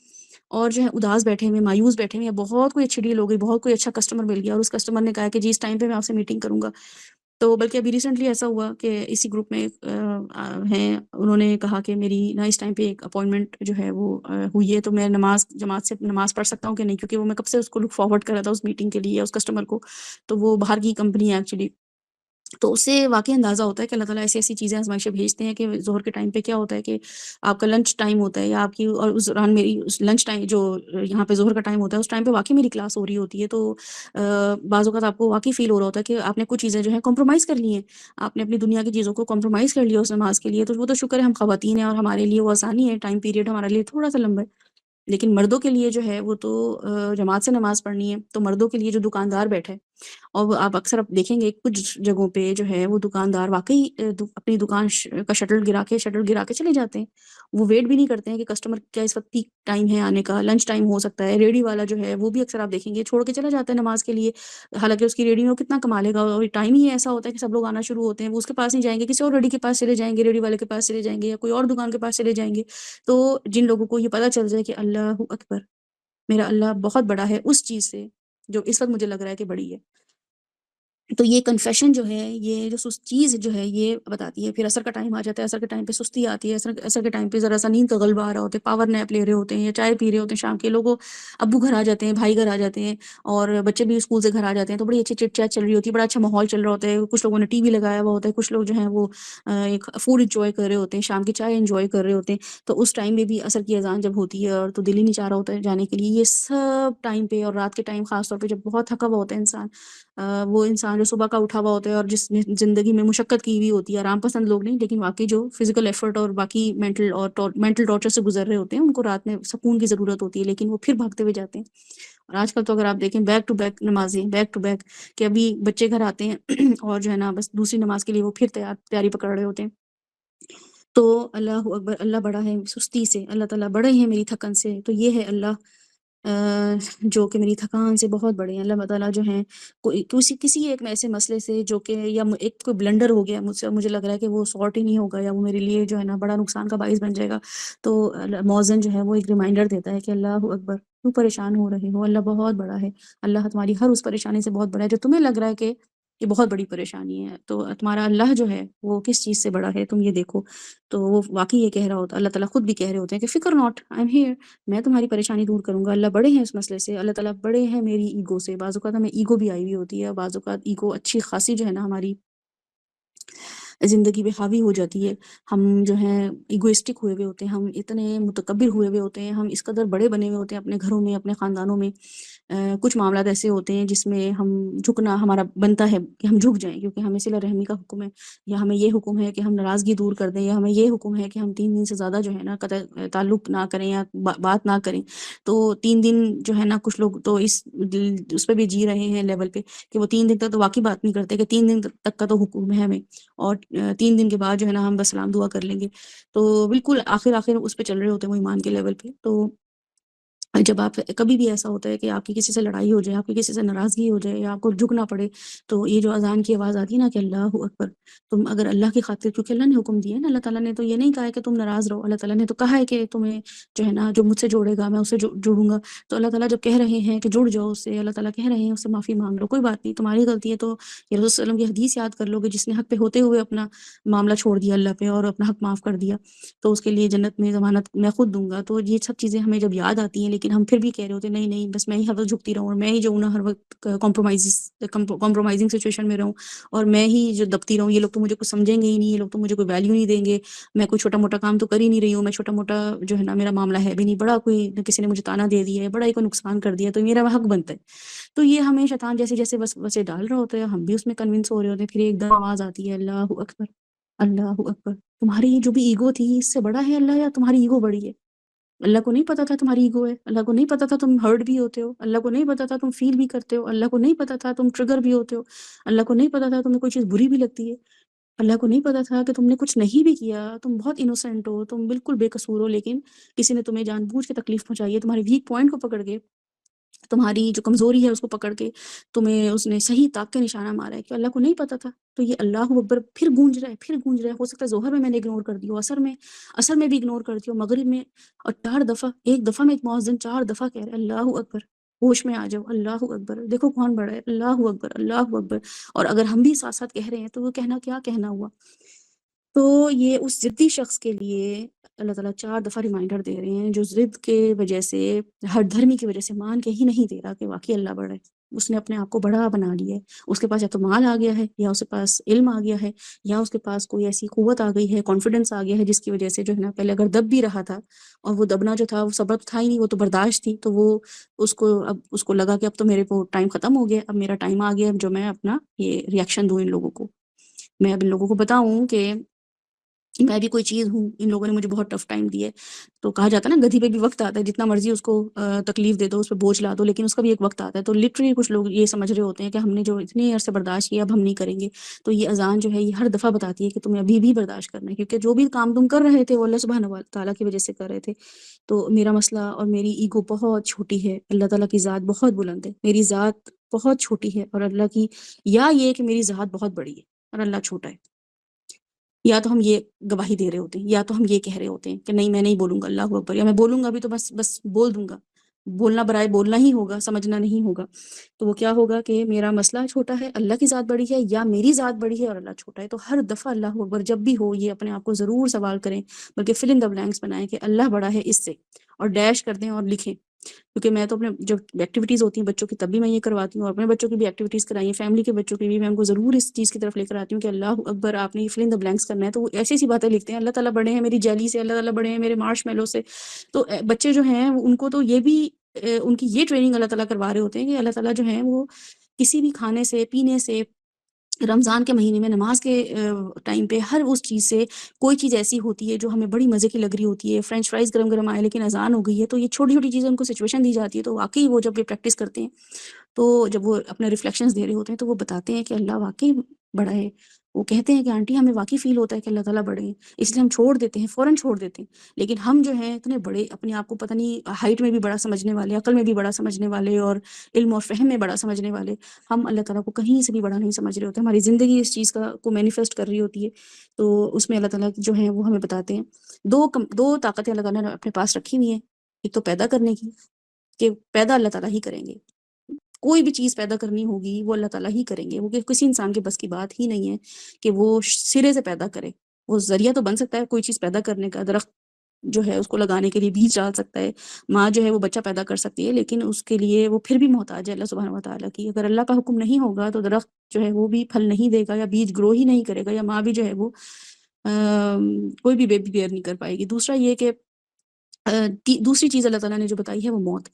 اور جو ہے اداس بیٹھے ہوئے، مایوس بیٹھے ہوئے، یا بہت کوئی اچھی ڈیل ہو گئی، بہت کوئی اچھا کسٹمر مل گیا اور اس کسٹمر نے کہا کہ جی اس ٹائم پہ میں آپ سے میٹنگ کروں گا، تو بلکہ ابھی ریسنٹلی ایسا ہوا کہ اسی گروپ میں ہیں، انہوں نے کہا کہ میری نا اس ٹائم پہ ایک اپوائنٹمنٹ جو ہے وہ ہوئی ہے، تو میں جماعت سے نماز پڑھ سکتا ہوں کہ نہیں، کیونکہ وہ میں کب سے اس کو لک فارورڈ کر رہا تھا اس میٹنگ کے لیے اس کسٹمر کو، تو وہ باہر کی کمپنی ہے ایکچولی. تو اس سے واقعی اندازہ ہوتا ہے کہ اللہ تعالیٰ ایسی ایسی چیزیں آزمائشیں بھیجتے ہیں کہ ظہر کے ٹائم پہ کیا ہوتا ہے کہ آپ کا لنچ ٹائم ہوتا ہے یا آپ کی، اور اس دوران میری اس لنچ ٹائم جو یہاں پہ ظہر کا ٹائم ہوتا ہے اس ٹائم پہ واقعی میری کلاس ہو رہی ہوتی ہے. تو بعض اوقات آپ کو واقعی فیل ہو رہا ہوتا ہے کہ آپ نے کچھ چیزیں جو ہیں کمپرومائز کر لی ہیں، آپ نے اپنی دنیا کی چیزوں کو کمپرومائز کر لیا اس نماز کے لیے. تو وہ تو شکر ہے ہم خواتین ہیں اور ہمارے لیے وہ آسانی ہے، ٹائم پیریڈ ہمارے لیے تھوڑا سا لمبا ہے. لیکن مردوں کے لیے جو ہے وہ تو جماعت سے نماز پڑھنی ہے. تو مردوں کے لیے جو دکاندار بیٹھے، اور وہ آپ اکثر دیکھیں گے کچھ جگہوں پہ جو ہے وہ دکاندار واقعی اپنی دکان کا شٹر گرا کے چلے جاتے ہیں. وہ ویٹ بھی نہیں کرتے ہیں کہ کسٹمر کیا اس وقت پیک ٹائم ہے آنے کا، لنچ ٹائم ہو سکتا ہے. ریڑی والا جو ہے وہ بھی اکثر آپ دیکھیں گے چھوڑ کے چلا جاتا ہے نماز کے لیے، حالانکہ اس کی ریڑی میں وہ کتنا کما لے گا، اور ٹائم ہی ایسا ہوتا ہے کہ سب لوگ آنا شروع ہوتے ہیں. وہ اس کے پاس نہیں جائیں گے، کسی اور ریڑی کے پاس چلے جائیں گے، ریڑی والے کے پاس چلے جائیں گے، یا کوئی اور دکان کے پاس چلے جائیں گے. تو جن لوگوں کو یہ پتہ چل جائے کہ اللہ اکبر، میرا اللہ بہت بڑا ہے اس چیز سے جو اس وقت مجھے لگ رہا ہے کہ بڑی ہے، تو یہ کنفیشن جو ہے، یہ جو چیز جو ہے یہ بتاتی ہے. پھر عصر کا ٹائم آ جاتا ہے، عصر کے ٹائم پہ سستی آتی ہے، عصر کے ٹائم پہ ذرا سا نیند کا غلبہ آ رہا ہوتا ہے، پاور نیپ لے رہے ہوتے ہیں یا چائے پی رہے ہوتے ہیں شام کے لوگوں، ابو گھر آ جاتے ہیں، بھائی گھر آ جاتے ہیں، اور بچے بھی اسکول سے گھر آ جاتے ہیں. تو بڑی اچھی چٹ چیٹ چل رہی ہوتی ہے، بڑا اچھا ماحول چل رہا ہوتا ہے. کچھ لوگوں نے ٹی وی لگایا ہوا ہوتا ہے، کچھ لوگ جو ہیں وہ ایک فوڈ انجوائے کر رہے ہوتے ہیں، شام کی چائے انجوائے کر رہے ہوتے ہیں. تو اس ٹائم میں بھی عصر کی اذان جب ہوتی ہے اور تو دل ہی نہیں چاہ رہا ہوتا ہے جانے کے لیے. یہ سب ٹائم پہ اور رات کے ٹائم خاص طور پہ جب بہت تھکا ہوا ہوتا ہے انسان، وہ انسان جو صبح کا اٹھا ہوا ہوتا ہے اور جس نے زندگی میں مشقت کی ہوئی ہوتی ہے، آرام پسند لوگ نہیں لیکن واقعی جو فزیکل ایفرٹ اور باقی مینٹل ٹارچر سے گزر رہے ہوتے ہیں، ان کو رات میں سکون کی ضرورت ہوتی ہے، لیکن وہ پھر بھاگتے ہوئے جاتے ہیں. اور آج کل تو اگر آپ دیکھیں بیک ٹو بیک نمازیں، بیک ٹو بیک، کہ ابھی بچے گھر آتے ہیں اور جو ہے نا بس دوسری نماز کے لیے وہ پھر تیاری پکڑ رہے ہوتے ہیں. تو اللہ اکبر، اللہ بڑا ہے سستی سے، اللہ تعالیٰ بڑے ہیں میری تھکن سے. تو یہ ہے اللہ جو کہ میری تھکان سے بہت بڑے ہیں. اللہ تعالیٰ جو ہیں کسی ایک ایسے مسئلے سے جو کہ یا ایک کوئی بلنڈر ہو گیا مجھ سے، مجھے لگ رہا ہے کہ وہ سارٹ ہی نہیں ہوگا یا وہ میرے لیے جو ہے نا بڑا نقصان کا باعث بن جائے گا، تو موذن جو ہے وہ ایک ریمائنڈر دیتا ہے کہ اللہ اکبر، کیوں پریشان ہو رہے ہو، اللہ بہت بڑا ہے. اللہ تمہاری ہر اس پریشانی سے بہت بڑا ہے جو تمہیں لگ رہا ہے کہ یہ بہت بڑی پریشانی ہے. تو تمہارا اللہ جو ہے وہ کس چیز سے بڑا ہے تم یہ دیکھو. تو وہ واقعی یہ کہہ رہا ہوتا، اللہ تعالیٰ خود بھی کہہ رہے ہوتے ہیں کہ فکر ناٹ، آئی ایم ہیئر، میں تمہاری پریشانی دور کروں گا. اللہ بڑے ہیں اس مسئلے سے، اللہ تعالیٰ بڑے ہیں میری ایگو سے. بعض اوقات ہمیں ایگو بھی آئی ہوئی ہوتی ہے، بعض اوقات ایگو اچھی خاصی جو ہے نا ہماری زندگی پہ حاوی ہو جاتی ہے. ہم جو ہیں ایگوئسٹک ہوئے ہوئے ہوتے ہیں، ہم اتنے متکبر ہوئے ہوئے ہوتے ہیں، ہم اس قدر بڑے بنے ہوئے ہوتے ہیں اپنے گھروں میں، اپنے خاندانوں میں. کچھ معاملات ایسے ہوتے ہیں جس میں ہم جھکنا ہمارا بنتا ہے کہ ہم جھک جائیں، کیونکہ ہمیں صلہ رحمی کا حکم ہے، یا ہمیں یہ حکم ہے کہ ہم ناراضگی دور کر دیں، یا ہمیں یہ حکم ہے کہ ہم 3 دن سے زیادہ جو ہے نا قطع تعلق نہ کریں یا بات نہ کریں. تو 3 دن جو ہے نا کچھ لوگ تو اس پہ بھی جی رہے ہیں لیول پہ کہ وہ 3 دن تک تو واقعی بات نہیں کرتے، کہ 3 دن تک کا تو حکم ہے ہمیں، اور 3 دن کے بعد جو ہے نا ہم بس سلام دعا کر لیں گے. تو بالکل آخر اس پہ چل رہے ہوتے ہیں وہ ایمان کے لیول پہ. تو جب آپ کبھی بھی ایسا ہوتا ہے کہ آپ کی کسی سے لڑائی ہو جائے، آپ کی کسی سے ناراضگی ہو جائے، یا آپ کو جھکنا پڑے، تو یہ جو اذان کی آواز آتی ہے نا کہ اللہ اکبر، تم اگر اللہ کی خاطر، کیونکہ اللہ نے حکم دیا ہے نا، اللہ تعالیٰ نے تو یہ نہیں کہا ہے کہ تم ناراض رہو، اللہ تعالیٰ نے تو کہا ہے کہ تمہیں جو ہے نا جو مجھ سے جوڑے گا میں اسے جوڑوں گا. تو اللہ تعالیٰ جب کہہ رہے ہیں کہ جڑ جاؤ اس سے، اللہ تعالیٰ کہہ رہے ہیں اس سے معافی مانگ لو، کوئی بات نہیں، تمہاری غلطی ہے. تو یہ رسول صلی اللہ علیہ وسلم کی حدیث یاد کر لو کہ جس نے حق پہ ہوتے ہوئے اپنا معاملہ چھوڑ دیا اللہ پہ اور اپنا حق معاف کر دیا، تو اس کے لیے جنت میں ضمانت میں خود دوں گا. تو یہ سب چیزیں ہمیں جب یاد آتی ہیں، لیکن ہم پھر بھی کہہ رہے ہوتے ہیں نہیں بس میں ہی ہر وقت جھکتی رہوں، اور میں ہی جو ہوں ہر وقت کمپرومائزنگ سچویشن میں رہوں، اور میں ہی جو دبتی رہوں، یہ لوگ تو مجھے کچھ سمجھیں گے ہی نہیں، یہ لوگ تو مجھے کوئی ویلیو نہیں دیں گے، میں کوئی چھوٹا موٹا کام تو کر ہی نہیں رہی ہوں، میں چھوٹا موٹا جو ہے نا میرا معاملہ ہے بھی نہیں، بڑا کوئی کسی نے مجھے تانا دے دیا ہے، بڑا ہی کوئی نقصان کر دیا تو میرا حق بنتا ہے. تو یہ ہمیں شیطان جیسے جیسے بس وسے ڈال رہا ہوتا ہے، ہم بھی اس میں کنونس ہو رہے ہوتے ہیں. پھر ایک دم آواز آتی ہے اللہ اکبر، اللہ اکبر، تمہاری جو بھی ایگو تھی اس سے بڑا ہے اللہ، یا تمہاری ایگو بڑی ہے؟ اللہ کو نہیں پتا تھا تمہاری ایگو ہے، اللہ کو نہیں پتا تھا تم ہرٹ بھی ہوتے ہو، اللہ کو نہیں پتا تھا تم فیل بھی کرتے ہو، اللہ کو نہیں پتا تھا تم ٹریگر بھی ہوتے ہو، اللہ کو نہیں پتا تھا تمہیں کوئی چیز بری بھی لگتی ہے، اللہ کو نہیں پتا تھا کہ تم نے کچھ نہیں بھی کیا، تم بہت انوسینٹ ہو، تم بالکل بے قصور ہو، لیکن کسی نے تمہیں جان بوجھ کے تکلیف پہنچائی ہے، تمہارے ویک پوائنٹ کو پکڑ کے، تمہاری جو کمزوری ہے اس کو پکڑ کے تمہیں اس نے صحیح طاق کا نشانہ مارا ہے، کہ اللہ کو نہیں پتا تھا. تو یہ اللہ اکبر پھر گونج رہا ہے، پھر گونج رہا ہے. ہو سکتا ہے ظہر میں نے اگنور کر دی ہو، عصر میں بھی اگنور کر دی ہو، مغرب میں، اور 4 دفعہ، ایک دفعہ میں ایک مؤذن 4 دفعہ کہہ رہا ہے اللہ اکبر. ہوش میں آ جاؤ، اللہ اکبر، دیکھو کون بڑا ہے، اللہ اکبر، اللہ اکبر۔ اور اگر ہم بھی ساتھ ساتھ کہہ رہے ہیں تو وہ کہنا کیا کہنا ہوا۔ تو یہ اس ضدی شخص کے لیے اللہ تعالیٰ 4 دفعہ ریمائنڈر دے رہے ہیں جو ضد کے وجہ سے، ہر دھرمی کی وجہ سے مان کے ہی نہیں دے رہا کہ واقعی اللہ بڑا ہے۔ اس نے اپنے آپ کو بڑا بنا لیا ہے، اس کے پاس یا تو مال آ گیا ہے، یا اس کے پاس علم آ گیا ہے، یا اس کے پاس کوئی ایسی قوت آ گئی ہے، کانفیڈنس آ گیا ہے، جس کی وجہ سے جو ہے نا، پہلے اگر دب بھی رہا تھا، اور وہ دبنا جو تھا وہ صبر تو تھا ہی نہیں، وہ تو برداشت تھی، تو وہ اس کو لگا کہ اب تو میرے کو ٹائم ختم ہو گیا، اب میرا ٹائم آ گیا اب جو میں اپنا یہ ریئیکشن دوں ان لوگوں کو، میں اب ان لوگوں کو بتاؤں کہ میں بھی کوئی چیز ہوں، ان لوگوں نے مجھے بہت ٹف ٹائم دیا ہے۔ تو کہا جاتا ہے نا، گدھی پہ بھی وقت آتا ہے، جتنا مرضی اس کو تکلیف دے دو، اس پہ بوجھ لا دو، لیکن اس کا بھی ایک وقت آتا ہے۔ تو لٹرلی کچھ لوگ یہ سمجھ رہے ہوتے ہیں کہ ہم نے جو اتنے عرصے برداشت کیا اب ہم نہیں کریں گے۔ تو یہ اذان جو ہے یہ ہر دفعہ بتاتی ہے کہ تمہیں ابھی بھی برداشت کرنا ہے، کیونکہ جو بھی کام تم کر رہے تھے وہ اللہ سبحانہ و تعالیٰ کی وجہ سے کر رہے تھے۔ تو میرا مسئلہ اور میری ایگو بہت چھوٹی ہے، اللہ تعالیٰ کی ذات بہت بلند ہے، میری ذات بہت چھوٹی ہے، اور اللہ کی، یا یہ کہ میری ذات بہت بڑی ہے اور اللہ چھوٹا ہے۔ یا تو ہم یہ گواہی دے رہے ہوتے ہیں، یا تو ہم یہ کہہ رہے ہوتے ہیں کہ نہیں میں نہیں بولوں گا اللہ اکبر، یا میں بولوں گا بھی تو بس بول دوں گا، بولنا برائے بولنا ہی ہوگا، سمجھنا نہیں ہوگا۔ تو وہ کیا ہوگا کہ میرا مسئلہ چھوٹا ہے، اللہ کی ذات بڑی ہے، یا میری ذات بڑی ہے اور اللہ چھوٹا ہے۔ تو ہر دفعہ اللہ اکبر جب بھی ہو، یہ اپنے آپ کو ضرور سوال کریں، بلکہ فل ان دا بلینکس بنائیں کہ اللہ بڑا ہے اس سے، اور ڈیش کر دیں اور لکھیں۔ کیونکہ میں تو اپنے جو ایکٹیویٹیز ہوتی ہیں بچوں کی تب بھی میں یہ کرواتی ہوں، اور اپنے بچوں کی بھی ایکٹیویٹیز کرائی ہیں، فیملی کے بچوں کی بھی، میں ان کو ضرور اس چیز کی طرف لے کر آتی ہوں کہ اللہ اکبر، آپ نے یہ فل ان دا بلینکس کرنا ہے۔ تو وہ ایسی ایسی باتیں لکھتے ہیں، اللہ تعالیٰ بڑے ہیں میری جیلی سے، اللہ تعالیٰ بڑے ہیں میرے مارش میلو سے۔ تو بچے جو ہیں ان کو تو یہ بھی ان کی یہ ٹریننگ اللہ تعالیٰ کروا رہے ہوتے ہیں کہ اللہ تعالیٰ جو ہیں وہ کسی بھی کھانے سے، پینے سے، رمضان کے مہینے میں نماز کے ٹائم پہ ہر اس چیز سے، کوئی چیز ایسی ہوتی ہے جو ہمیں بڑی مزے کی لگ رہی ہوتی ہے، فرینچ فرائز گرم گرم آئے لیکن اذان ہو گئی ہے، تو یہ چھوٹی چھوٹی چیزیں ان کو سچویشن دی جاتی ہے، تو واقعی وہ جب یہ پریکٹس کرتے ہیں، تو جب وہ اپنے ریفلیکشنز دے رہے ہوتے ہیں تو وہ بتاتے ہیں کہ اللہ واقعی بڑا ہے۔ وہ کہتے ہیں کہ آنٹی ہمیں واقعی فیل ہوتا ہے کہ اللہ تعالیٰ بڑے ہیں، اس لیے ہم چھوڑ دیتے ہیں، فوراً چھوڑ دیتے ہیں۔ لیکن ہم جو ہیں اتنے بڑے، اپنے آپ کو پتہ نہیں ہائٹ میں بھی بڑا سمجھنے والے، عقل میں بھی بڑا سمجھنے والے، اور علم اور فہم میں بڑا سمجھنے والے، ہم اللہ تعالیٰ کو کہیں سے بھی بڑا نہیں سمجھ رہے ہوتے۔ ہماری زندگی اس چیز کو مینیفیسٹ کر رہی ہوتی ہے، تو اس میں اللہ تعالیٰ جو ہیں وہ ہمیں بتاتے ہیں دو طاقتیں اللہ تعالیٰ نے اپنے پاس رکھی ہوئی ہیں، ایک تو پیدا کرنے کی، کہ پیدا اللہ تعالیٰ ہی کریں گے، کوئی بھی چیز پیدا کرنی ہوگی وہ اللہ تعالیٰ ہی کریں گے، وہ کسی انسان کے بس کی بات ہی نہیں ہے کہ وہ سرے سے پیدا کرے۔ وہ ذریعہ تو بن سکتا ہے کوئی چیز پیدا کرنے کا، درخت جو ہے اس کو لگانے کے لیے بیج ڈال سکتا ہے، ماں جو ہے وہ بچہ پیدا کر سکتی ہے، لیکن اس کے لیے وہ پھر بھی محتاج ہے اللہ سبحانہ و تعالیٰ کی۔ اگر اللہ کا حکم نہیں ہوگا تو درخت جو ہے وہ بھی پھل نہیں دے گا، یا بیج گرو ہی نہیں کرے گا، یا ماں بھی جو ہے وہ کوئی بھی بیبی بیئر نہیں کر پائے گی۔ دوسرا یہ کہ دوسری چیز اللہ تعالیٰ نے جو بتائی ہے وہ موت،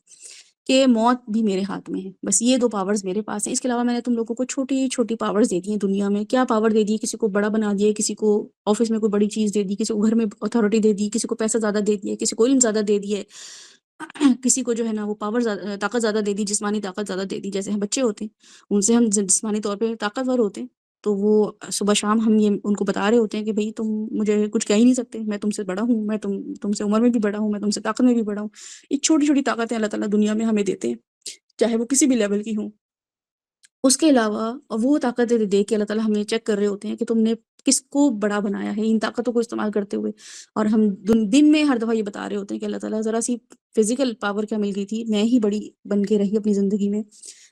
کہ موت بھی میرے ہاتھ میں ہے، بس یہ 2 پاورز میرے پاس ہیں۔ اس کے علاوہ میں نے تم لوگوں کو چھوٹی چھوٹی پاورز دے دی ہیں دنیا میں۔ کیا پاور دے دی؟ کسی کو بڑا بنا دیا، کسی کو آفس میں کوئی بڑی چیز دے دی، کسی کو گھر میں اتھارٹی دے دی، کسی کو پیسہ زیادہ دے دیا، کسی کو علم زیادہ دے دیا، کسی کو جو ہے نا وہ پاور طاقت زیادہ دے دی، جسمانی طاقت زیادہ دے دی۔ جیسے ہم بچے ہوتے ہیں، ان سے ہم جسمانی طور پہ طاقتور ہوتے ہیں، تو وہ صبح شام ہم یہ ان کو بتا رہے ہوتے ہیں کہ بھئی تم مجھے کچھ کہہ ہی نہیں سکتے، میں تم سے بڑا ہوں، میں تم سے عمر میں بھی بڑا ہوں، میں تم سے طاقت میں بھی بڑا ہوں۔ یہ چھوٹی چھوٹی طاقتیں اللہ تعالیٰ دنیا میں ہمیں دیتے ہیں، چاہے وہ کسی بھی لیول کی ہوں۔ اس کے علاوہ وہ طاقتیں دے کے اللہ تعالیٰ ہمیں چیک کر رہے ہوتے ہیں کہ تم نے کس کو بڑا بنایا ہے ان طاقتوں کو استعمال کرتے ہوئے۔ اور ہم دن میں ہر دفعہ یہ بتا رہے ہوتے ہیں کہ اللہ تعالیٰ ذرا سی فزیکل پاور کیا مل گئی تھی، میں ہی بڑی بن کے رہی اپنی زندگی میں،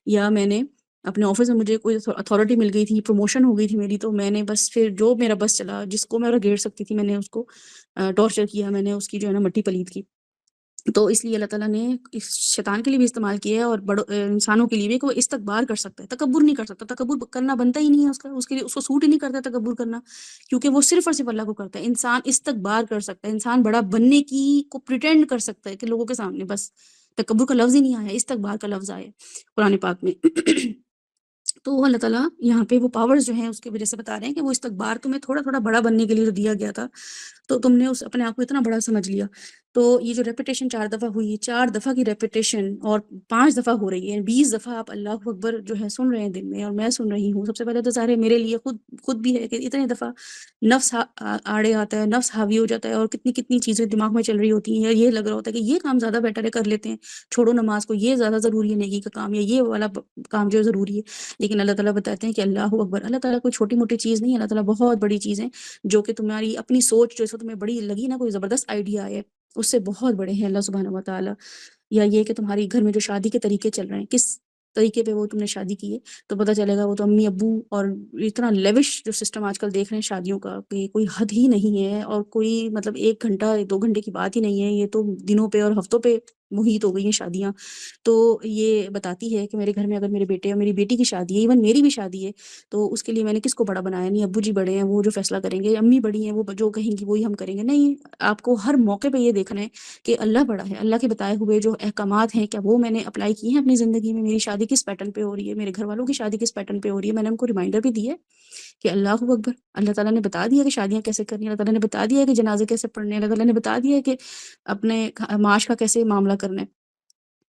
یا میں نے اپنے آفس میں مجھے کوئی اتھارٹی مل گئی تھی، پروموشن ہو گئی تھی میری، تو میں نے بس پھر جو میرا بس چلا، جس کو میں گھیر سکتی تھی میں نے اس کو ٹارچر کیا، میں نے اس کی جو ہے نا مٹی پلید کی۔ تو اس لیے اللہ تعالیٰ نے اس شیطان کے لیے بھی استعمال کیا ہے، اور انسانوں کے لیے بھی، کہ وہ استکبار کر سکتا ہے، تکبر نہیں کر سکتا، تکبر کرنا بنتا ہی نہیں ہے اس کے لیے، اس کو سوٹ ہی نہیں کرتا تکبر کرنا، کیونکہ وہ صرف اور صرف اللہ کو کرتا ہے۔ انسان استکبار کر سکتا ہے، انسان بڑا بننے کی کو پریٹینڈ کر سکتا ہے کہ لوگوں کے سامنے، بس تکبر کا لفظ ہی نہیں آیا، استکبار کا لفظ آیا قرآن پاک میں۔ تو اللہ تعالیٰ یہاں پہ وہ پاورز جو ہیں اس کی وجہ سے بتا رہے ہیں کہ وہ استکبار تمہیں تھوڑا تھوڑا بڑا بننے کے لیے دیا گیا تھا، تو تم نے اپنے آپ کو اتنا بڑا سمجھ لیا۔ تو یہ جو ریپیٹیشن 4 دفعہ ہوئی ہے، 4 دفعہ کی ریپیٹیشن، اور 5 دفعہ ہو رہی ہے، 20 دفعہ آپ اللہ اکبر جو ہے سن رہے ہیں دن میں، اور میں سن رہی ہوں۔ سب سے پہلے تو ظاہر ہے میرے لیے خود بھی ہے کہ اتنے دفعہ نفس آڑے آتا ہے، نفس حاوی ہو جاتا ہے، اور کتنی کتنی چیزیں دماغ میں چل رہی ہوتی ہیں، یہ لگ رہا ہوتا ہے کہ یہ کام زیادہ بیٹر ہے، کر لیتے ہیں، چھوڑو نماز کو، یہ زیادہ ضروری ہے نیکی کا کام، یا یہ والا کام جو ضروری ہے۔ لیکن اللہ تعالیٰ بتاتے ہیں کہ اللہ اکبر، اللہ تعالیٰ کوئی چھوٹی موٹی چیز نہیں ہے، اللہ تعالیٰ بہت بڑی چیز ہے، جو کہ تمہاری اپنی سوچ جو تمہیں بڑی لگی نا، کوئی زبردست آئیڈیا ہے، اس سے بہت بڑے ہیں اللہ سبحانہ و تعالیٰ۔ یا یہ کہ تمہاری گھر میں جو شادی کے طریقے چل رہے ہیں کس طریقے پہ وہ تم نے شادی کی ہے، تو پتہ چلے گا وہ تو امی ابو اور اتنا لیوش جو سسٹم آج کل دیکھ رہے ہیں شادیوں کا کہ کوئی حد ہی نہیں ہے، اور کوئی مطلب 1 گھنٹہ 2 گھنٹے کی بات ہی نہیں ہے، یہ تو دنوں پہ اور ہفتوں پہ محیط ہو گئی ہیں شادیاں۔ تو یہ بتاتی ہے کہ میرے گھر میں اگر میرے بیٹے اور میری بیٹی کی شادی ہے، ایون میری بھی شادی ہے، تو اس کے لیے میں نے کس کو بڑا بنایا؟ نہیں، ابو جی بڑے ہیں، وہ جو فیصلہ کریں گے، امی بڑی ہیں، وہ جو کہیں گی وہی ہم کریں گے۔ نہیں، آپ کو ہر موقع پہ یہ دیکھنا ہے کہ اللہ بڑا ہے، اللہ کے بتائے ہوئے جو احکامات ہیں کیا وہ میں نے اپلائی کیے ہیں اپنی زندگی میں؟ میری شادی کس پیٹرن پہ ہو رہی ہے؟ میرے گھر والوں کی شادی کس پیٹرن پہ ہو رہی ہے؟ میں نے ان کو ریمائنڈر بھی دی ہے کہ اللہ اکبر، اللہ تعالیٰ نے بتا دیا کہ شادیاں کیسے کرنی ہیں، اللہ تعالیٰ نے بتا دیا ہے کہ جنازے کیسے پڑھنے ہیں، اللہ تعالیٰ نے بتا دیا ہے کہ اپنے معاش کا کیسے معاملہ کرنا ہے،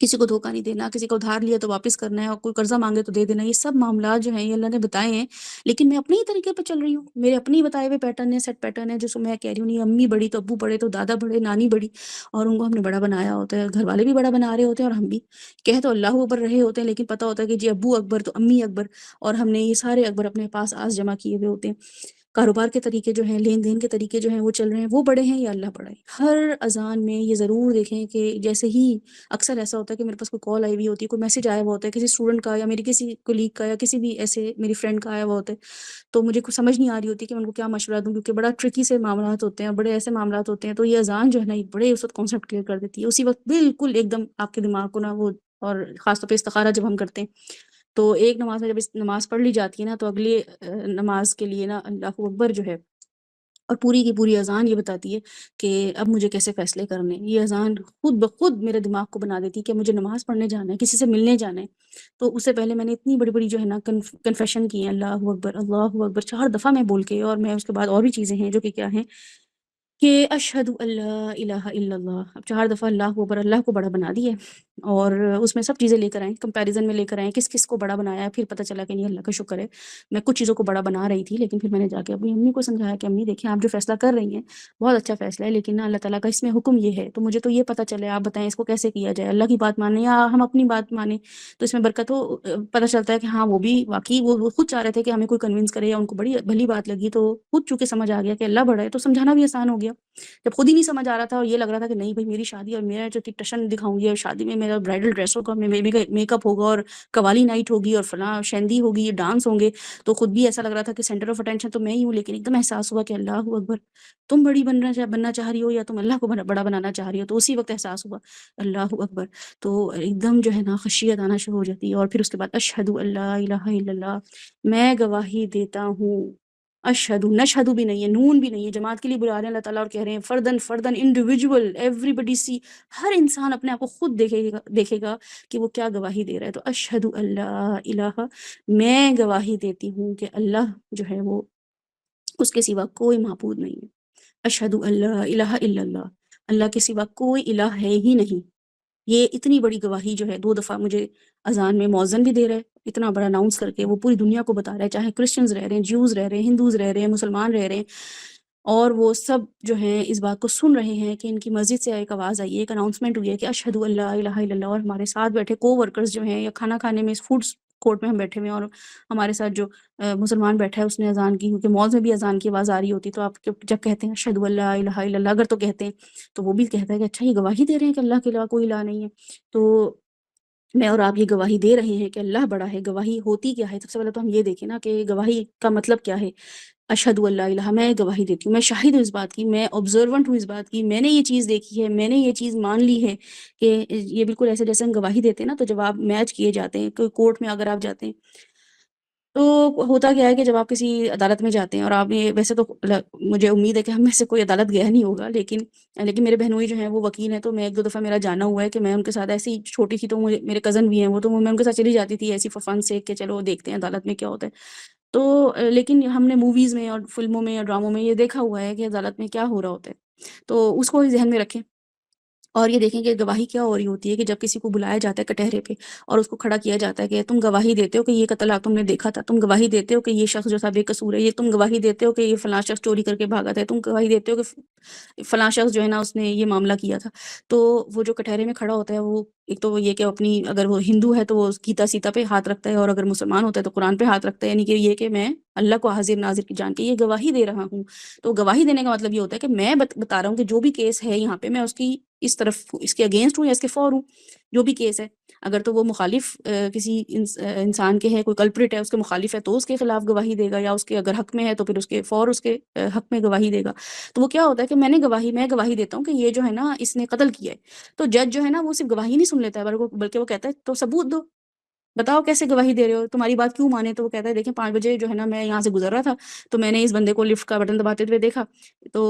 کسی کو دھوکہ نہیں دینا، کسی کو ادھار لیا تو واپس کرنا ہے، اور کوئی قرضہ مانگے تو دے دینا۔ یہ سب معاملات جو ہیں یہ اللہ نے بتائے ہیں، لیکن میں اپنے ہی طریقے پہ چل رہی ہوں، میرے اپنے ہی بتائے ہوئے پیٹرن ہے، سیٹ پیٹرن ہے، جو میں کہہ رہی ہوں نہیں امی بڑی تو ابو بڑے تو دادا بڑے نانی بڑی، اور ان کو ہم نے بڑا بنایا ہوتا ہے، گھر والے بھی بڑا بنا رہے ہوتے ہیں اور ہم بھی کہہ تو اللہ اکبر رہے ہوتے ہیں، لیکن پتہ ہوتا ہے کہ جی ابو اکبر تو امی اکبر، اور ہم نے یہ سارے اکبر اپنے پاس آس جمع کیے ہوئے ہوتے ہیں۔ کاروبار کے طریقے جو ہیں، لین دین کے طریقے جو ہیں وہ چل رہے ہیں، وہ بڑے ہیں یا اللہ بڑا ہے؟ ہر اذان میں یہ ضرور دیکھیں کہ جیسے ہی اکثر ایسا ہوتا ہے کہ میرے پاس کوئی کال آئی ہوئی ہوتی ہے، کوئی میسج آیا ہوا ہوتا ہے کسی اسٹوڈنٹ کا یا میری کسی کولیگ کا یا کسی بھی ایسے میری فرینڈ کا آیا ہوا ہوتا ہے، تو مجھے کچھ سمجھ نہیں آ رہی ہوتی کہ میں ان کو کیا مشورہ دوں، کیونکہ بڑا ٹرکی سے معاملات ہوتے ہیں، بڑے ایسے معاملات ہوتے ہیں، تو یہ اذان جو ہے نا یہ بڑے اس وقت کانسیپٹ کلیئر کر دیتی ہے اسی وقت، بالکل ایک دم آپ کے دماغ کو نا وہ، اور خاص طور پہ استخارہ جب ہم کرتے ہیں تو ایک نماز میں جب اس نماز پڑھ لی جاتی ہے نا تو اگلے نماز کے لیے نا اللہ اکبر جو ہے، اور پوری کی پوری اذان یہ بتاتی ہے کہ اب مجھے کیسے فیصلے کرنے ہیں۔ یہ اذان خود بخود میرے دماغ کو بنا دیتی ہے کہ مجھے نماز پڑھنے جانا ہے، کسی سے ملنے جانا ہے، تو اس سے پہلے میں نے اتنی بڑی بڑی جو ہے نا کنفیشن کی ہیں، اللہ اکبر اللہ اکبر 4 دفعہ میں بول کے، اور میں اس کے بعد اور بھی چیزیں ہیں جو کہ کیا ہیں کہ اشہد اللہ الہ الا اللہ، اب 4 دفعہ اللہ اکبر، اللہ کو بڑا بنا دیا ہے، اور اس میں سب چیزیں لے کر آئیں، کمپیریزن میں لے کر آئیں کس کس کو بڑا بنایا ہے، پھر پتہ چلا کہ نہیں اللہ کا شکر ہے میں کچھ چیزوں کو بڑا بنا رہی تھی، لیکن پھر میں نے جا کے اپنی امی کو سمجھایا کہ امی دیکھیں آپ جو فیصلہ کر رہی ہیں بہت اچھا فیصلہ ہے، لیکن نا اللہ تعالیٰ کا اس میں حکم یہ ہے، تو مجھے تو یہ پتہ چلے، آپ بتائیں اس کو کیسے کیا جائے، اللہ کی بات مانیں یا ہم اپنی بات مانیں، تو اس میں برکت ہو۔ پتہ چلتا ہے کہ ہاں وہ بھی واقعی وہ خود چاہ رہے تھے کہ ہمیں کوئی کنونس کرے، یا ان کو بڑی بھلی بات لگی، تو خود چونکہ سمجھ آ گیا کہ اللہ بڑا ہے تو سمجھانا بھی آسان ہو گیا۔ جب خود ہی نہیں سمجھ آ رہا تھا اور یہ لگ رہا تھا کہ نہیں بھائی میری شادی اور میرا جو ٹشن دکھاؤں گی، اور شادی میں میرا برائڈل ڈریس ہوگا، میک اپ ہوگا، اور قوالی نائٹ ہوگی، اور فلاں شہندی ہوگی، ڈانس ہوں گے، تو خود بھی ایسا لگ رہا تھا کہ سینٹر آف اٹینشن تو میں ہی ہوں، لیکن ایک دم احساس ہوا کہ اللہ اکبر، تم بڑی بننا چاہ رہی ہو یا تم اللہ کو بڑا بنانا چاہ رہی ہو، تو اسی وقت احساس ہوا اللہ اکبر، تو ایک دم جو ہے نا خشیت آنا شروع ہو جاتی ہے، اور پھر اس کے بعد اشہد اللہ الہ الا اللہ، میں گواہی دیتا ہوں، اشہدو نشہدو بھی نہیں ہے، نون بھی نہیں ہے، جماعت کے لیے بلا رہے ہیں اللہ تعالیٰ اور کہہ رہے ہیں فردن فردن انڈیویجول ایوری بڈی سی، ہر انسان اپنے آپ کو خود دیکھے گا کہ وہ کیا گواہی دے رہا ہے، تو اشہدو اللہ الہ، میں گواہی دیتی ہوں کہ اللہ جو ہے وہ اس کے سوا کوئی معبود نہیں ہے، اشہدو اللہ الہ الا اللہ، اللہ کے سوا کوئی الہ ہے ہی نہیں۔ یہ اتنی بڑی گواہی جو ہے 2 دفعہ مجھے اذان میں مؤذن بھی دے رہا ہے، اتنا بڑا اناؤنس کر کے وہ پوری دنیا کو بتا رہا ہے، چاہے کرسچنز رہ رہے ہیں، جیوز رہ رہے ہیں، ہندوز رہ رہے ہیں، مسلمان رہ رہے ہیں، اور وہ سب جو ہیں اس بات کو سن رہے ہیں کہ ان کی مسجد سے ایک آواز آئی ہے، ایک اناؤنسمنٹ ہوئی ہے کہ اشہد اللہ الہ الا اللہ، اور ہمارے ساتھ بیٹھے کو ورکرز جو ہیں یا کھانا کھانے میں اس فوڈ کورٹ میں ہم بیٹھے ہوئے ہیں، اور ہمارے ساتھ جو مسلمان بیٹھا ہے اس نے اذان کی، کیونکہ مال میں بھی اذان کی آواز آ رہی ہوتی، تو آپ جب کہتے ہیں اشہد اللہ الہ الا اللہ، اگر تو کہتے ہیں تو وہ بھی کہتا ہے کہ اچھا یہ گواہی دے رہے ہیں کہ اللہ کے علاوہ کوئی الہ نہیں ہے، تو میں اور آپ یہ گواہی دے رہے ہیں کہ اللہ بڑا ہے۔ گواہی ہوتی کیا ہے؟ سب سے پہلے تو ہم یہ دیکھیں نا کہ گواہی کا مطلب کیا ہے۔ اشہد اللہ الہ، میں گواہی دیتی ہوں، میں شاہد ہوں اس بات کی، میں آبزرونٹ ہوں اس بات کی، میں نے یہ چیز دیکھی ہے، میں نے یہ چیز مان لی ہے کہ یہ بالکل ایسے جیسے ہم گواہی دیتے ہیں نا، تو جب آپ میچ کیے جاتے ہیں کوئی کورٹ میں اگر آپ جاتے ہیں تو ہوتا کیا ہے کہ جب آپ کسی عدالت میں جاتے ہیں، اور آپ یہ ویسے تو مجھے امید ہے کہ ہم میں سے کوئی عدالت گیا نہیں ہوگا، لیکن میرے بہنوئی جو ہیں وہ وکیل ہیں، تو میں 1-2 دفعہ میرا جانا ہوا ہے کہ میں ان کے ساتھ ایسی چھوٹی تھی، تو میرے کزن بھی ہیں وہ، تو میں ان کے ساتھ چلی جاتی تھی ایسی فار فن سے کہ چلو دیکھتے ہیں عدالت میں کیا ہوتا ہے، تو لیکن ہم نے موویز میں اور فلموں میں اور ڈراموں میں یہ دیکھا ہوا ہے کہ عدالت میں کیا ہو رہا ہوتا ہے، تو اس کو ہی ذہن میں رکھیں، اور یہ دیکھیں کہ گواہی کیا ہو رہی ہوتی ہے کہ جب کسی کو بلایا جاتا ہے کٹہرے پہ اور اس کو کھڑا کیا جاتا ہے کہ تم گواہی دیتے ہو کہ یہ قتل تم نے دیکھا تھا، تم گواہی دیتے ہو کہ یہ شخص جو تھا بے قصور ہے، یہ تم گواہی دیتے ہو کہ یہ فلاں شخص چوری کر کے بھاگا تھا، تم گواہی دیتے ہو کہ فلاں شخص جو ہے نا اس نے یہ معاملہ کیا تھا، تو وہ جو کٹہرے میں کھڑا ہوتا ہے وہ ایک تو یہ کہ اپنی، اگر وہ ہندو ہے تو وہ گیتا سیتا پہ ہاتھ رکھتا ہے، اور اگر مسلمان ہوتا ہے تو قرآن پہ ہاتھ رکھتا ہے، یعنی کہ یہ کہ میں اللہ کو حاضر ناظر کی جان کے یہ گواہی دے رہا ہوں. تو گواہی دینے کا مطلب یہ ہوتا ہے کہ میں بتا رہا ہوں کہ جو بھی کیس ہے یہاں پہ میں اس کی اس طرف اس کے اگینسٹ ہوں یا اس کے فور ہوں. جو بھی کیس ہے اگر تو وہ مخالف کسی انسان کے ہے، کوئی کلپریٹ ہے، اس کے مخالف ہے تو اس کے خلاف گواہی دے گا، یا اس کے اگر حق میں ہے تو پھر اس کے فور اس کے حق میں گواہی دے گا. تو وہ کیا ہوتا ہے کہ میں گواہی دیتا ہوں کہ یہ جو ہے نا اس نے قتل کیا ہے. تو جج جو ہے نا وہ صرف گواہی نہیں سن لیتا ہے بلکہ وہ کہتا ہے تو ثبوت دو، بتاؤ کیسے گواہی دے رہے ہو، تمہاری بات کیوں مانے. تو وہ کہتا ہے دیکھیں 5 بجے جو ہے نا میں یہاں سے گزر رہا تھا تو میں نے اس بندے کو لفٹ کا بٹن دباتے ہوئے دیکھا. تو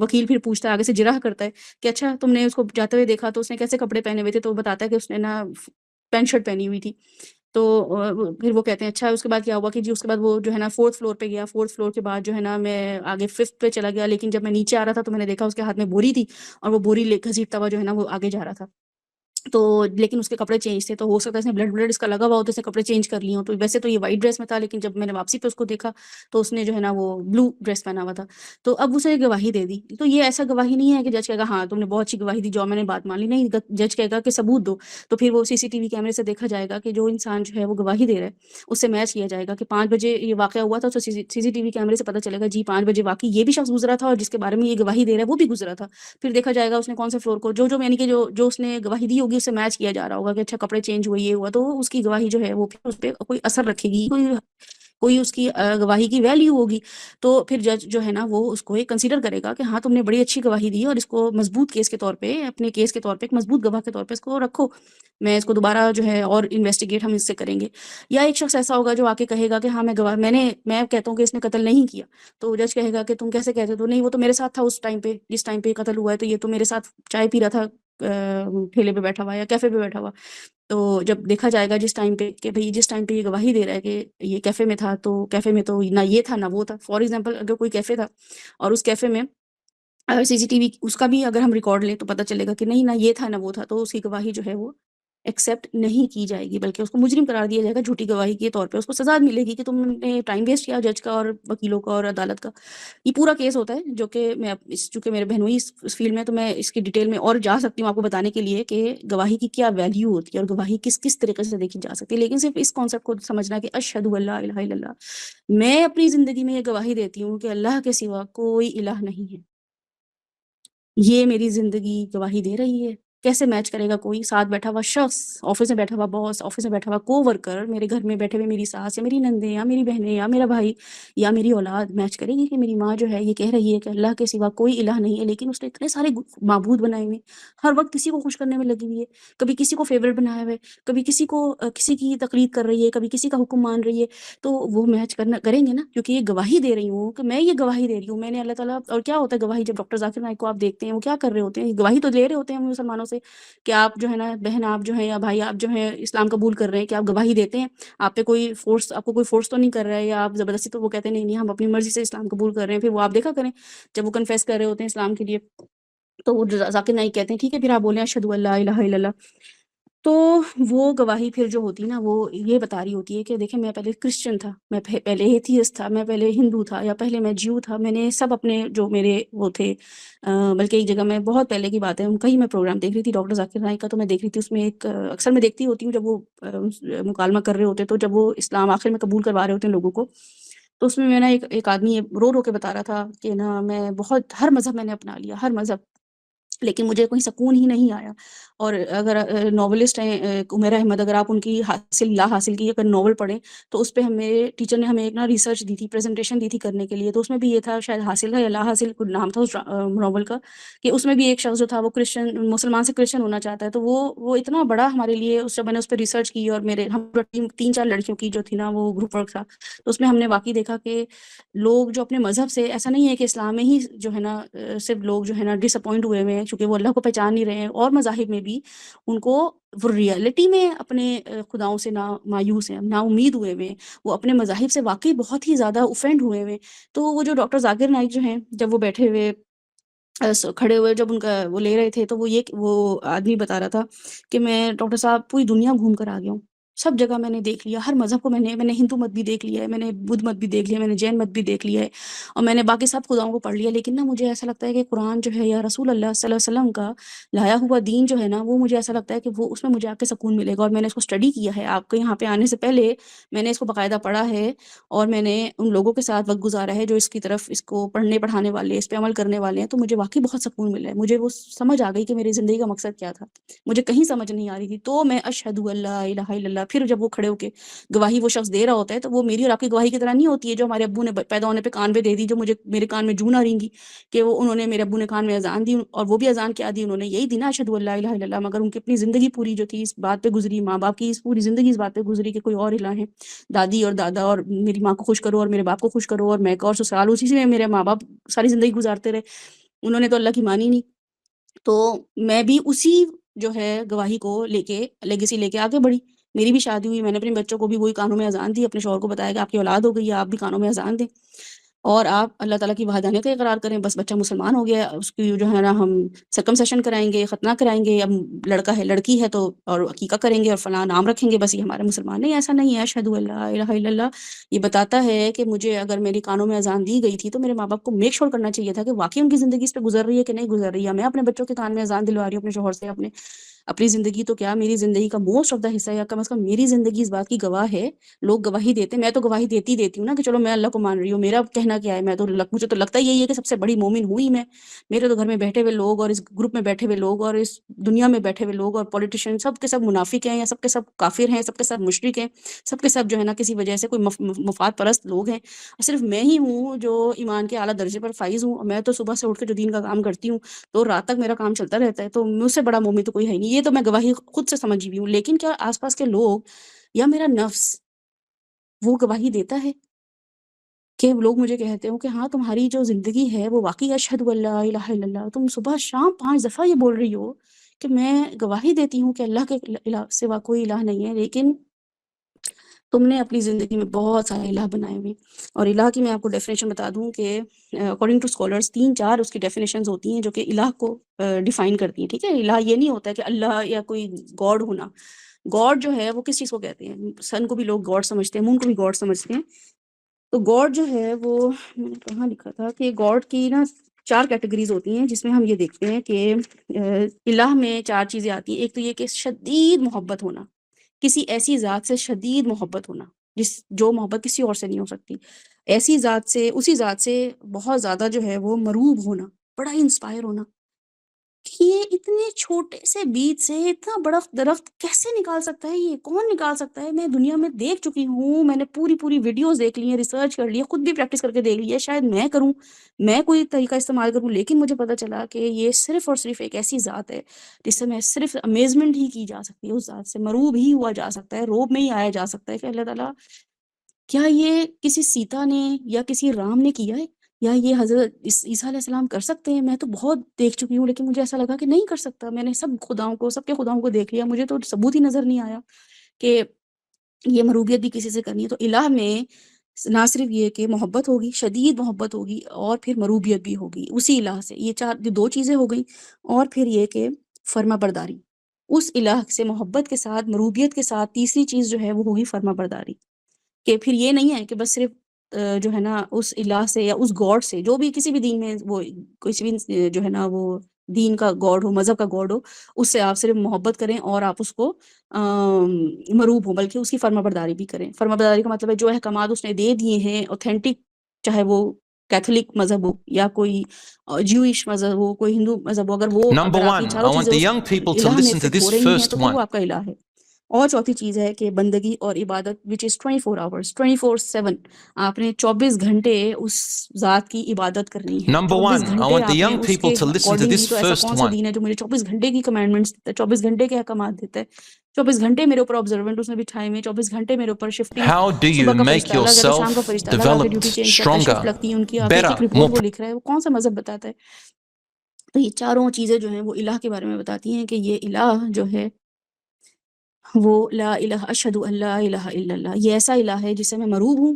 وکیل پھر پوچھتا ہے، آگے سے جرح کرتا ہے کہ اچھا تم نے اس کو جاتے ہوئے دیکھا تو اس نے کیسے کپڑے پہنے ہوئے تھے. تو وہ بتاتا ہے کہ اس نے نا پینٹ شرٹ پہنی ہوئی تھی. تو پھر وہ کہتے ہیں اچھا اس کے بعد کیا ہوا کہ جی اس کے بعد وہ جو ہے نا 4th فلور پہ گیا. 4th فلور کے بعد جو ہے نا میں آگے 5th پہ چلا گیا، لیکن جب میں نیچے آ رہا تھا تو میں نے دیکھا اس کے ہاتھ میں بوری تھی اور وہ بوری گھسیٹتا ہوا جو ہے نا وہ آگے جا رہا تھا. تو لیکن اس کے کپڑے چینج تھے، تو ہو سکتا ہے اس نے بلڈ اس کا لگا ہوا ہو تو اس نے کپڑے چینج کر لیے ہوں. تو ویسے تو یہ وائٹ ڈریس میں تھا، لیکن جب میں نے واپسی پہ اس کو دیکھا تو اس نے جو ہے نا وہ بلو ڈریس پہنا ہوا تھا. تو اب اسے گواہی دے دی. تو یہ ایسا گواہی نہیں ہے کہ جج کہے گا ہاں تم نے بہت اچھی گواہی دی جو میں نے بات مان لی. نہیں، جج کہے گا کہ ثبوت دو. تو پھر وہ CCTV کیمرے سے دیکھا جائے گا کہ جو انسان جو ہے وہ گواہی دے رہا ہے اس سے میچ کیا جائے گا کہ 5 بجے یہ واقعہ ہوا تھا. تو CCTV کیمرے سے پتہ چلے گا جی 5 بجے واقعی یہ بھی شخص گزرا تھا اور جس کے بارے میں یہ گواہی دے رہا ہے وہ بھی گزرا تھا. پھر دیکھا جائے گا اس نے کون سے فلور کو جو یعنی کہ جو اس نے گواہی دی ہوگی اس سے میچ کیا جا رہا ہوگا کہ اچھا کپڑے چینج ہوئے یہ ہوا. تو اس کی گواہی جو ہے وہ پھر اس پہ کوئی اثر رکھے گی، کوئی اس کی گواہی کی ویلیو ہوگی. تو پھر جج جو ہے نا وہ اس کو کنسیڈر کرے گا کہ ہاں تم نے بڑی اچھی گواہی دی اور اس کو مضبوط کیس کے طور پہ، اپنے کیس کے طور پہ ایک مضبوط گواہ کے طور پہ اس کو رکھو. میں اس کو دوبارہ جو ہے اور انویسٹیگیٹ ہم اس سے کریں گے. یا ایک شخص ایسا ہوگا جو آ کے کہے گا کہ ہاں میں کہتا ہوں کہ اس نے قتل نہیں کیا. تو جج کہے گا کہ تم کیسے کہتے ہو؟ تو نہیں، وہ تو میرے ساتھ تھا اس ٹائم پہ جس ٹائم پہ قتل ہوا ہے. تو یہ تو میرے ساتھ چائے پی رہا تھا ٹھیلے پہ بیٹھا ہوا یا کیفے پہ بیٹھا ہوا. تو جب دیکھا جائے گا جس ٹائم پہ کہ بھئی جس ٹائم پہ یہ گواہی دے رہا ہے کہ یہ کیفے میں تھا، تو کیفے میں تو نہ یہ تھا نہ وہ تھا. فار ایگزامپل اگر کوئی کیفے تھا اور اس کیفے میں اگر CCTV اس کا بھی اگر ہم ریکارڈ لیں تو پتہ چلے گا کہ نہیں نہ یہ تھا نہ وہ تھا، تو اس کی گواہی جو ہے وہ ایکسیپٹ نہیں کی جائے گی بلکہ اس کو مجرم قرار دیا جائے گا. جھوٹی گواہی کے طور پہ اس کو سزا ملے گی کہ تم نے ٹائم ویسٹ کیا جج کا اور وکیلوں کا اور عدالت کا. یہ پورا کیس ہوتا ہے جو کہ میں چونکہ میرے بہنوئی اس فیلڈ میں تو میں اس کی ڈیٹیل میں اور جا سکتی ہوں آپ کو بتانے کے لیے کہ گواہی کی کیا ویلیو ہوتی ہے اور گواہی کس طریقے سے دیکھی جا سکتی ہے. لیکن صرف اس کانسیپٹ کو سمجھنا کہ اشہد اللہ الہ الا اللہ، میں اپنی زندگی میں یہ گواہی دیتی ہوں کہ اللہ کے سوا کوئی الہ نہیں ہے، یہ میری زندگی گواہی دے رہی ہے. کیسے میچ کرے گا کوئی ساتھ بیٹھا ہوا شخص، آفس میں بیٹھا ہوا باس، آفس میں بیٹھا ہوا کو ورکر، میرے گھر میں بیٹھے ہوئے میری ساس یا میری نندیں یا میری بہنیں یا میرا بھائی یا میری اولاد میچ کرے گی کہ میری ماں جو ہے یہ کہہ رہی ہے کہ اللہ کے سوا کوئی الہ نہیں ہے، لیکن اس نے اتنے سارے معبود بنائے ہوئے، ہر وقت کسی کو خوش کرنے میں لگی ہوئی ہے، کبھی کسی کو فیورٹ بنایا ہوا ہے، کبھی کسی کو کسی کی تقلید کر رہی ہے، کبھی کسی کا حکم مان رہی ہے. تو وہ میچ کریں گے نا، کیونکہ یہ گواہی دے رہی ہوں کہ میں یہ گواہی دے رہی ہوں میں نے اللہ تعالیٰ. اور کیا ہوتا ہے گواہی جب ڈاکٹر ذاکر نائک کو آپ دیکھتے ہیں وہ کیا کر رہے ہوتے ہیں؟ گواہی تو لے رہے ہوتے ہیں مسلمانوں سے کہ آپ جو ہے نا بہن آپ جو ہیں یا بھائی آپ جو ہیں اسلام قبول کر رہے ہیں، کہ آپ گواہی دیتے ہیں، آپ پہ کوئی فورس، آپ کو کوئی فورس تو نہیں کر رہا ہے یا آپ زبردستی. تو وہ کہتے ہیں نہیں نہیں ہم اپنی مرضی سے اسلام قبول کر رہے ہیں. پھر وہ آپ دیکھا کریں جب وہ کنفیس کر رہے ہوتے ہیں اسلام کے لیے تو وہ ذاکر نائک کہتے ہیں ٹھیک ہے پھر آپ بولیں اشہد اللہ الہ الا اللہ. تو وہ گواہی پھر جو ہوتی ہے نا وہ یہ بتا رہی ہوتی ہے کہ دیکھیں میں پہلے کرسچن تھا، میں پہلے ایتھیسٹ تھا، میں پہلے ہندو تھا یا پہلے میں جیو تھا. میں نے سب اپنے جو میرے وہ تھے بلکہ ایک جگہ میں بہت پہلے کی بات ہے کہیں میں پروگرام دیکھ رہی تھی ڈاکٹر ذاکر نائک کا. تو میں دیکھ رہی تھی اس میں ایک اکثر میں دیکھتی ہوتی ہوں جب وہ مکالمہ کر رہے ہوتے تو جب وہ اسلام آخر میں قبول کروا رہے ہوتے ہیں لوگوں کو، تو اس میں نا ایک آدمی رو رو کے بتا رہا تھا کہ نا میں بہت ہر مذہب میں نے اپنا لیا، ہر مذہب، لیکن مجھے کوئی سکون ہی نہیں آیا. اور اگر ناولسٹ ہیں عمیر احمد، اگر آپ ان کی لا حاصل کی اگر ناول پڑھیں تو اس پہ ہمیں ٹیچر نے ہمیں ایک نا ریسرچ دی تھی، پریزنٹیشن دی تھی کرنے کے لیے. تو اس میں بھی یہ تھا، شاید حاصل کا یا لا حاصل کچھ نام تھا اس ناول کا، کہ اس میں بھی ایک شخص جو تھا وہ مسلمان سے کرسچن ہونا چاہتا ہے. تو وہ اتنا بڑا ہمارے لیے اس میں نے اس پہ ریسرچ کی اور ہم 3-4 لڑکیوں کی جو تھی نا وہ گروپ ورک تھا. تو اس میں ہم نے واقعی دیکھا کہ لوگ جو اپنے مذہب سے، ایسا نہیں ہے کہ اسلام میں ہی جو ہے نا صرف لوگ جو ہے نا ڈس اپوائنٹ ہوئے ہوئے ہیں چونکہ وہ اللہ کو پہچان نہیں رہے ہیں، اور مذاہب میں بھی ان کو وہ ریئلٹی میں اپنے خداؤں سے نا مایوس ہیں، نا امید ہوئے ہوئے ہیں، وہ اپنے مذاہب سے واقعی بہت ہی زیادہ اوفینڈ ہوئے ہوئے ہیں. تو وہ جو ڈاکٹر ذاکر نائک جو ہیں جب وہ بیٹھے ہوئے کھڑے ہوئے جب ان کا وہ لے رہے تھے تو وہ آدمی بتا رہا تھا کہ میں ڈاکٹر صاحب پوری دنیا گھوم کر آ گیا ہوں، سب جگہ میں نے دیکھ لیا، ہر مذہب کو میں نے ہندو مت بھی دیکھ لیا ہے، میں نے بدھ مت بھی دیکھ لیا ہے، میں نے جین مت بھی دیکھ لیا ہے، اور میں نے باقی سب خداؤں کو پڑھ لیا، لیکن نا مجھے ایسا لگتا ہے کہ قرآن جو ہے یا رسول اللہ صلی اللہ علیہ وسلم کا لایا ہوا دین جو ہے نا، وہ مجھے ایسا لگتا ہے کہ وہ اس میں مجھے آ کے سکون ملے گا، اور میں نے اس کو اسٹڈی کیا ہے، آپ کے یہاں پہ آنے سے پہلے میں نے اس کو باقاعدہ پڑھا ہے، اور میں نے ان لوگوں کے ساتھ وقت گزارا ہے جو اس کی طرف اس کو پڑھنے پڑھانے والے، اس پہ عمل کرنے والے ہیں، تو مجھے واقعی بہت سکون ملا ہے، مجھے وہ سمجھ آ گئی کہ میری زندگی کا مقصد کیا تھا، مجھے کہیں سمجھ نہیں آ رہی تھی، تو میں اشہد اللہ الہ الا اللہ، پھر جب وہ کھڑے ہو کے گواہی وہ شخص دے رہا ہوتا ہے تو وہ میری اور آپ کی گواہی کی طرح نہیں ہوتی ہے جو ہمارے ابو نے پیدا ہونے پہ کان پہ دے دی، جو مجھے میرے کان میں جوں نہ ریں گی کہ وہ انہوں نے، میرے ابو نے کان میں اذان دی، اور وہ بھی اذان کیا دی انہوں نے، یہی دی نا اشہد اللہ الہ الا اللہ، مگر ان کی اپنی زندگی پوری جو تھی اس بات پہ گزری، ماں باپ کی اس پوری زندگی اس بات پہ گزری کہ کوئی اور الہ ہے، دادی اور دادا اور میری ماں کو خوش کرو اور میرے باپ کو خوش کرو، اور میں اور سسرال اسی سے میرے ماں باپ ساری زندگی گزارتے رہے، انہوں نے تو اللہ کی مانی نہیں، تو میں بھی اسی جو ہے گواہی کو لے کے لیگیسی لے کے آگے بڑھی، میری بھی شادی ہوئی، میں نے اپنے بچوں کو بھی وہی کانوں میں اذان دی، اپنے شوہر کو بتایا کہ آپ کی اولاد ہو گئی ہے، آپ بھی کانوں میں اذان دیں اور آپ اللہ تعالیٰ کی وحدانیت کا اقرار کریں، بس بچہ مسلمان ہو گیا، اس کی جو ہے نا ہم سرکمسیشن کرائیں گے، ختنہ کرائیں گے، اب لڑکا ہے لڑکی ہے تو اور عقیقہ کریں گے اور فلاں نام رکھیں گے، بس یہ ہمارے مسلمان نہیں، ایسا نہیں ہے، اشہد اللہ الہ الا اللہ یہ بتاتا ہے کہ مجھے اگر میری کانوں میں اذان دی گئی تھی تو میرے ماں باپ کو میک شور کرنا چاہیے تھا کہ واقعی ان کی زندگی اس پہ گزر رہی ہے کہ نہیں گزر رہی ہے، میں اپنے بچوں کے کان میں اذان دلوا رہی ہوں اپنے شوہر سے، اپنی زندگی تو کیا میری زندگی کا موسٹ آف دا حصہ یا کم از کم میری زندگی اس بات کی گواہ ہے، لوگ گواہی دیتے ہیں، میں تو گواہی دیتی ہوں نا کہ چلو میں اللہ کو مان رہی ہوں، میرا کہنا کیا ہے، میں تو مجھے تو لگتا یہی ہے کہ سب سے بڑی مومن ہوئی میں، میرے تو گھر میں بیٹھے ہوئے لوگ اور اس گروپ میں بیٹھے ہوئے لوگ اور اس دنیا میں بیٹھے ہوئے لوگ اور پولیٹیشین سب کے سب منافق ہیں یا سب کے سب کافر ہیں، سب کے سب مشرک ہیں، سب کے سب جو ہے نا کسی وجہ سے کوئی مفاد پرست لوگ ہیں، اور صرف میں ہی ہوں جو ایمان کے اعلیٰ درجے پر فائز ہوں، اور میں تو صبح سے اٹھ کے جو دین کا کام کرتی ہوں تو رات تک میرا کام چلتا رہتا ہے، تو مجھ سے بڑا مومن تو کوئی ہے نہیں، یہ تو میں گواہی خود سے سمجھی بھی ہوں، لیکن کیا آس پاس کے لوگ یا میرا نفس وہ گواہی دیتا ہے کہ لوگ مجھے کہتے ہوں کہ ہاں تمہاری جو زندگی ہے وہ واقعی اشہد اللہ الہ الا اللہ، تم صبح شام 5 دفعہ یہ بول رہی ہو کہ میں گواہی دیتی ہوں کہ اللہ کے سوا کوئی الہ نہیں ہے، لیکن تم نے اپنی زندگی میں بہت سارے الہ بنائے ہوئے، اور الہ کی میں آپ کو ڈیفینیشن بتا دوں کہ اکارڈنگ ٹو اسکالرس 3-4 اس کی ڈیفینیشنز ہوتی ہیں جو کہ الہ کو ڈیفائن کرتی ہیں، ٹھیک ہے، الہ یہ نہیں ہوتا ہے کہ اللہ یا کوئی گاڈ ہونا، گاڈ جو ہے وہ کس چیز کو کہتے ہیں، سن کو بھی لوگ گاڈ سمجھتے ہیں، مون کو بھی گاڈ سمجھتے ہیں، تو گاڈ جو ہے وہ میں نے کہاں لکھا تھا کہ گاڈ کی نا 4 کیٹیگریز ہوتی ہیں جس میں ہم یہ دیکھتے ہیں کہ الہ میں 4 چیزیں آتی ہیں، ایک تو یہ کہ شدید محبت ہونا، کسی ایسی ذات سے شدید محبت ہونا جو محبت کسی اور سے نہیں ہو سکتی، ایسی ذات سے، اسی ذات سے بہت زیادہ جو ہے وہ مروب ہونا، بڑا ہی انسپائر ہونا کہ یہ اتنے چھوٹے سے بیج سے اتنا بڑا درخت کیسے نکال سکتا ہے، یہ کون نکال سکتا ہے، میں دنیا میں دیکھ چکی ہوں، میں نے پوری ویڈیوز دیکھ لی ہیں، ریسرچ کر لی ہے، خود بھی پریکٹس کر کے دیکھ لی ہے، شاید میں کروں، میں کوئی طریقہ استعمال کروں، لیکن مجھے پتہ چلا کہ یہ صرف اور صرف ایک ایسی ذات ہے جس سے میں صرف امیزمنٹ ہی کی جا سکتی ہے، اس ذات سے مروب ہی ہوا جا سکتا ہے، روب میں ہی آیا جا سکتا ہے کہ اللہ تعالیٰ کیا یہ کسی سیتا نے یا کسی رام نے کیا ہے، یا یہ حضرت عیسیٰ علیہ السلام کر سکتے ہیں، میں تو بہت دیکھ چکی ہوں لیکن مجھے ایسا لگا کہ نہیں کر سکتا، میں نے سب کے خداؤں کو دیکھ لیا، مجھے تو ثبوت ہی نظر نہیں آیا کہ یہ مروبیت بھی کسی سے کرنی ہے، تو الہ میں نہ صرف یہ کہ محبت ہوگی، شدید محبت ہوگی، اور پھر مروبیت بھی ہوگی اسی الہ سے، یہ 2 چیزیں ہو گئیں، اور پھر یہ کہ فرما برداری، اس الہ سے محبت کے ساتھ مروبیت کے ساتھ تیسری چیز جو ہے وہ ہوگی فرما برداری، کہ پھر یہ نہیں ہے کہ بس صرف جو ہے نا اس الہ سے یا اس گاڈ سے، جو بھی کسی بھی دین میں وہ کسی بھی جو ہے نا وہ دین کا گاڈ ہو، مذہب کا گاڈ ہو، اس سے آپ صرف محبت کریں اور آپ اس کو مروب ہوں، بلکہ اس کی فرما برداری بھی کریں، فرما برداری کا مطلب ہے جو احکامات اس نے دے دیے ہیں اوتھینٹک، چاہے وہ کیتھولک مذہب ہو یا کوئی جوئش مذہب ہو، کوئی ہندو مذہب ہو، اگر وہ Number اگر آپ یہ one, چاروں I want چیزیں the us young people to الہ میں listen to فٹ this ہو رہی ہیں first تو پھر one. وہ آپ کا الہ ہے، اور چوتھی چیز ہے کہ بندگی اور عبادت which is 24 hours 24/7، آپ نے 24 گھنٹے اس ذات کی عبادت کرنی ہے، Number 24 one, I گھنٹے want the آپ نے young اس people کے to listen to accordingly, this تو ایسا first کون سا one. دین ہے جو مجھے 24 گھنٹے کی کمانڈمنٹس دیتا ہے، 24 گھنٹے کے احکامات دیتا ہے، 24 گھنٹے میرے اوپر آبزروینٹ اس نے بٹھائے ہوئے، 24 گھنٹے میرے اوپر شفٹنگ، How do صبح you کا make فرشتہ الگ ہے تو شام کا yourself فرشتہ الگ آ کے developed, ڈیوٹی چینج کرتا ہے، شفٹ stronger, لگتی ہے ان کی، آ کے better, ایک رپورٹ more وہ لکھ رہا ہے، وہ کون سا مذہب بتاتا ہے، تو یہ چاروں چیزیں جو ہیں وہ الہ کے بارے میں بتاتی ہیں کہ یہ الہ جو ہے وہ لا الہ اشہد اللہ الہ الا اللہ، یہ ایسا الہ ہے جس سے میں مروب ہوں،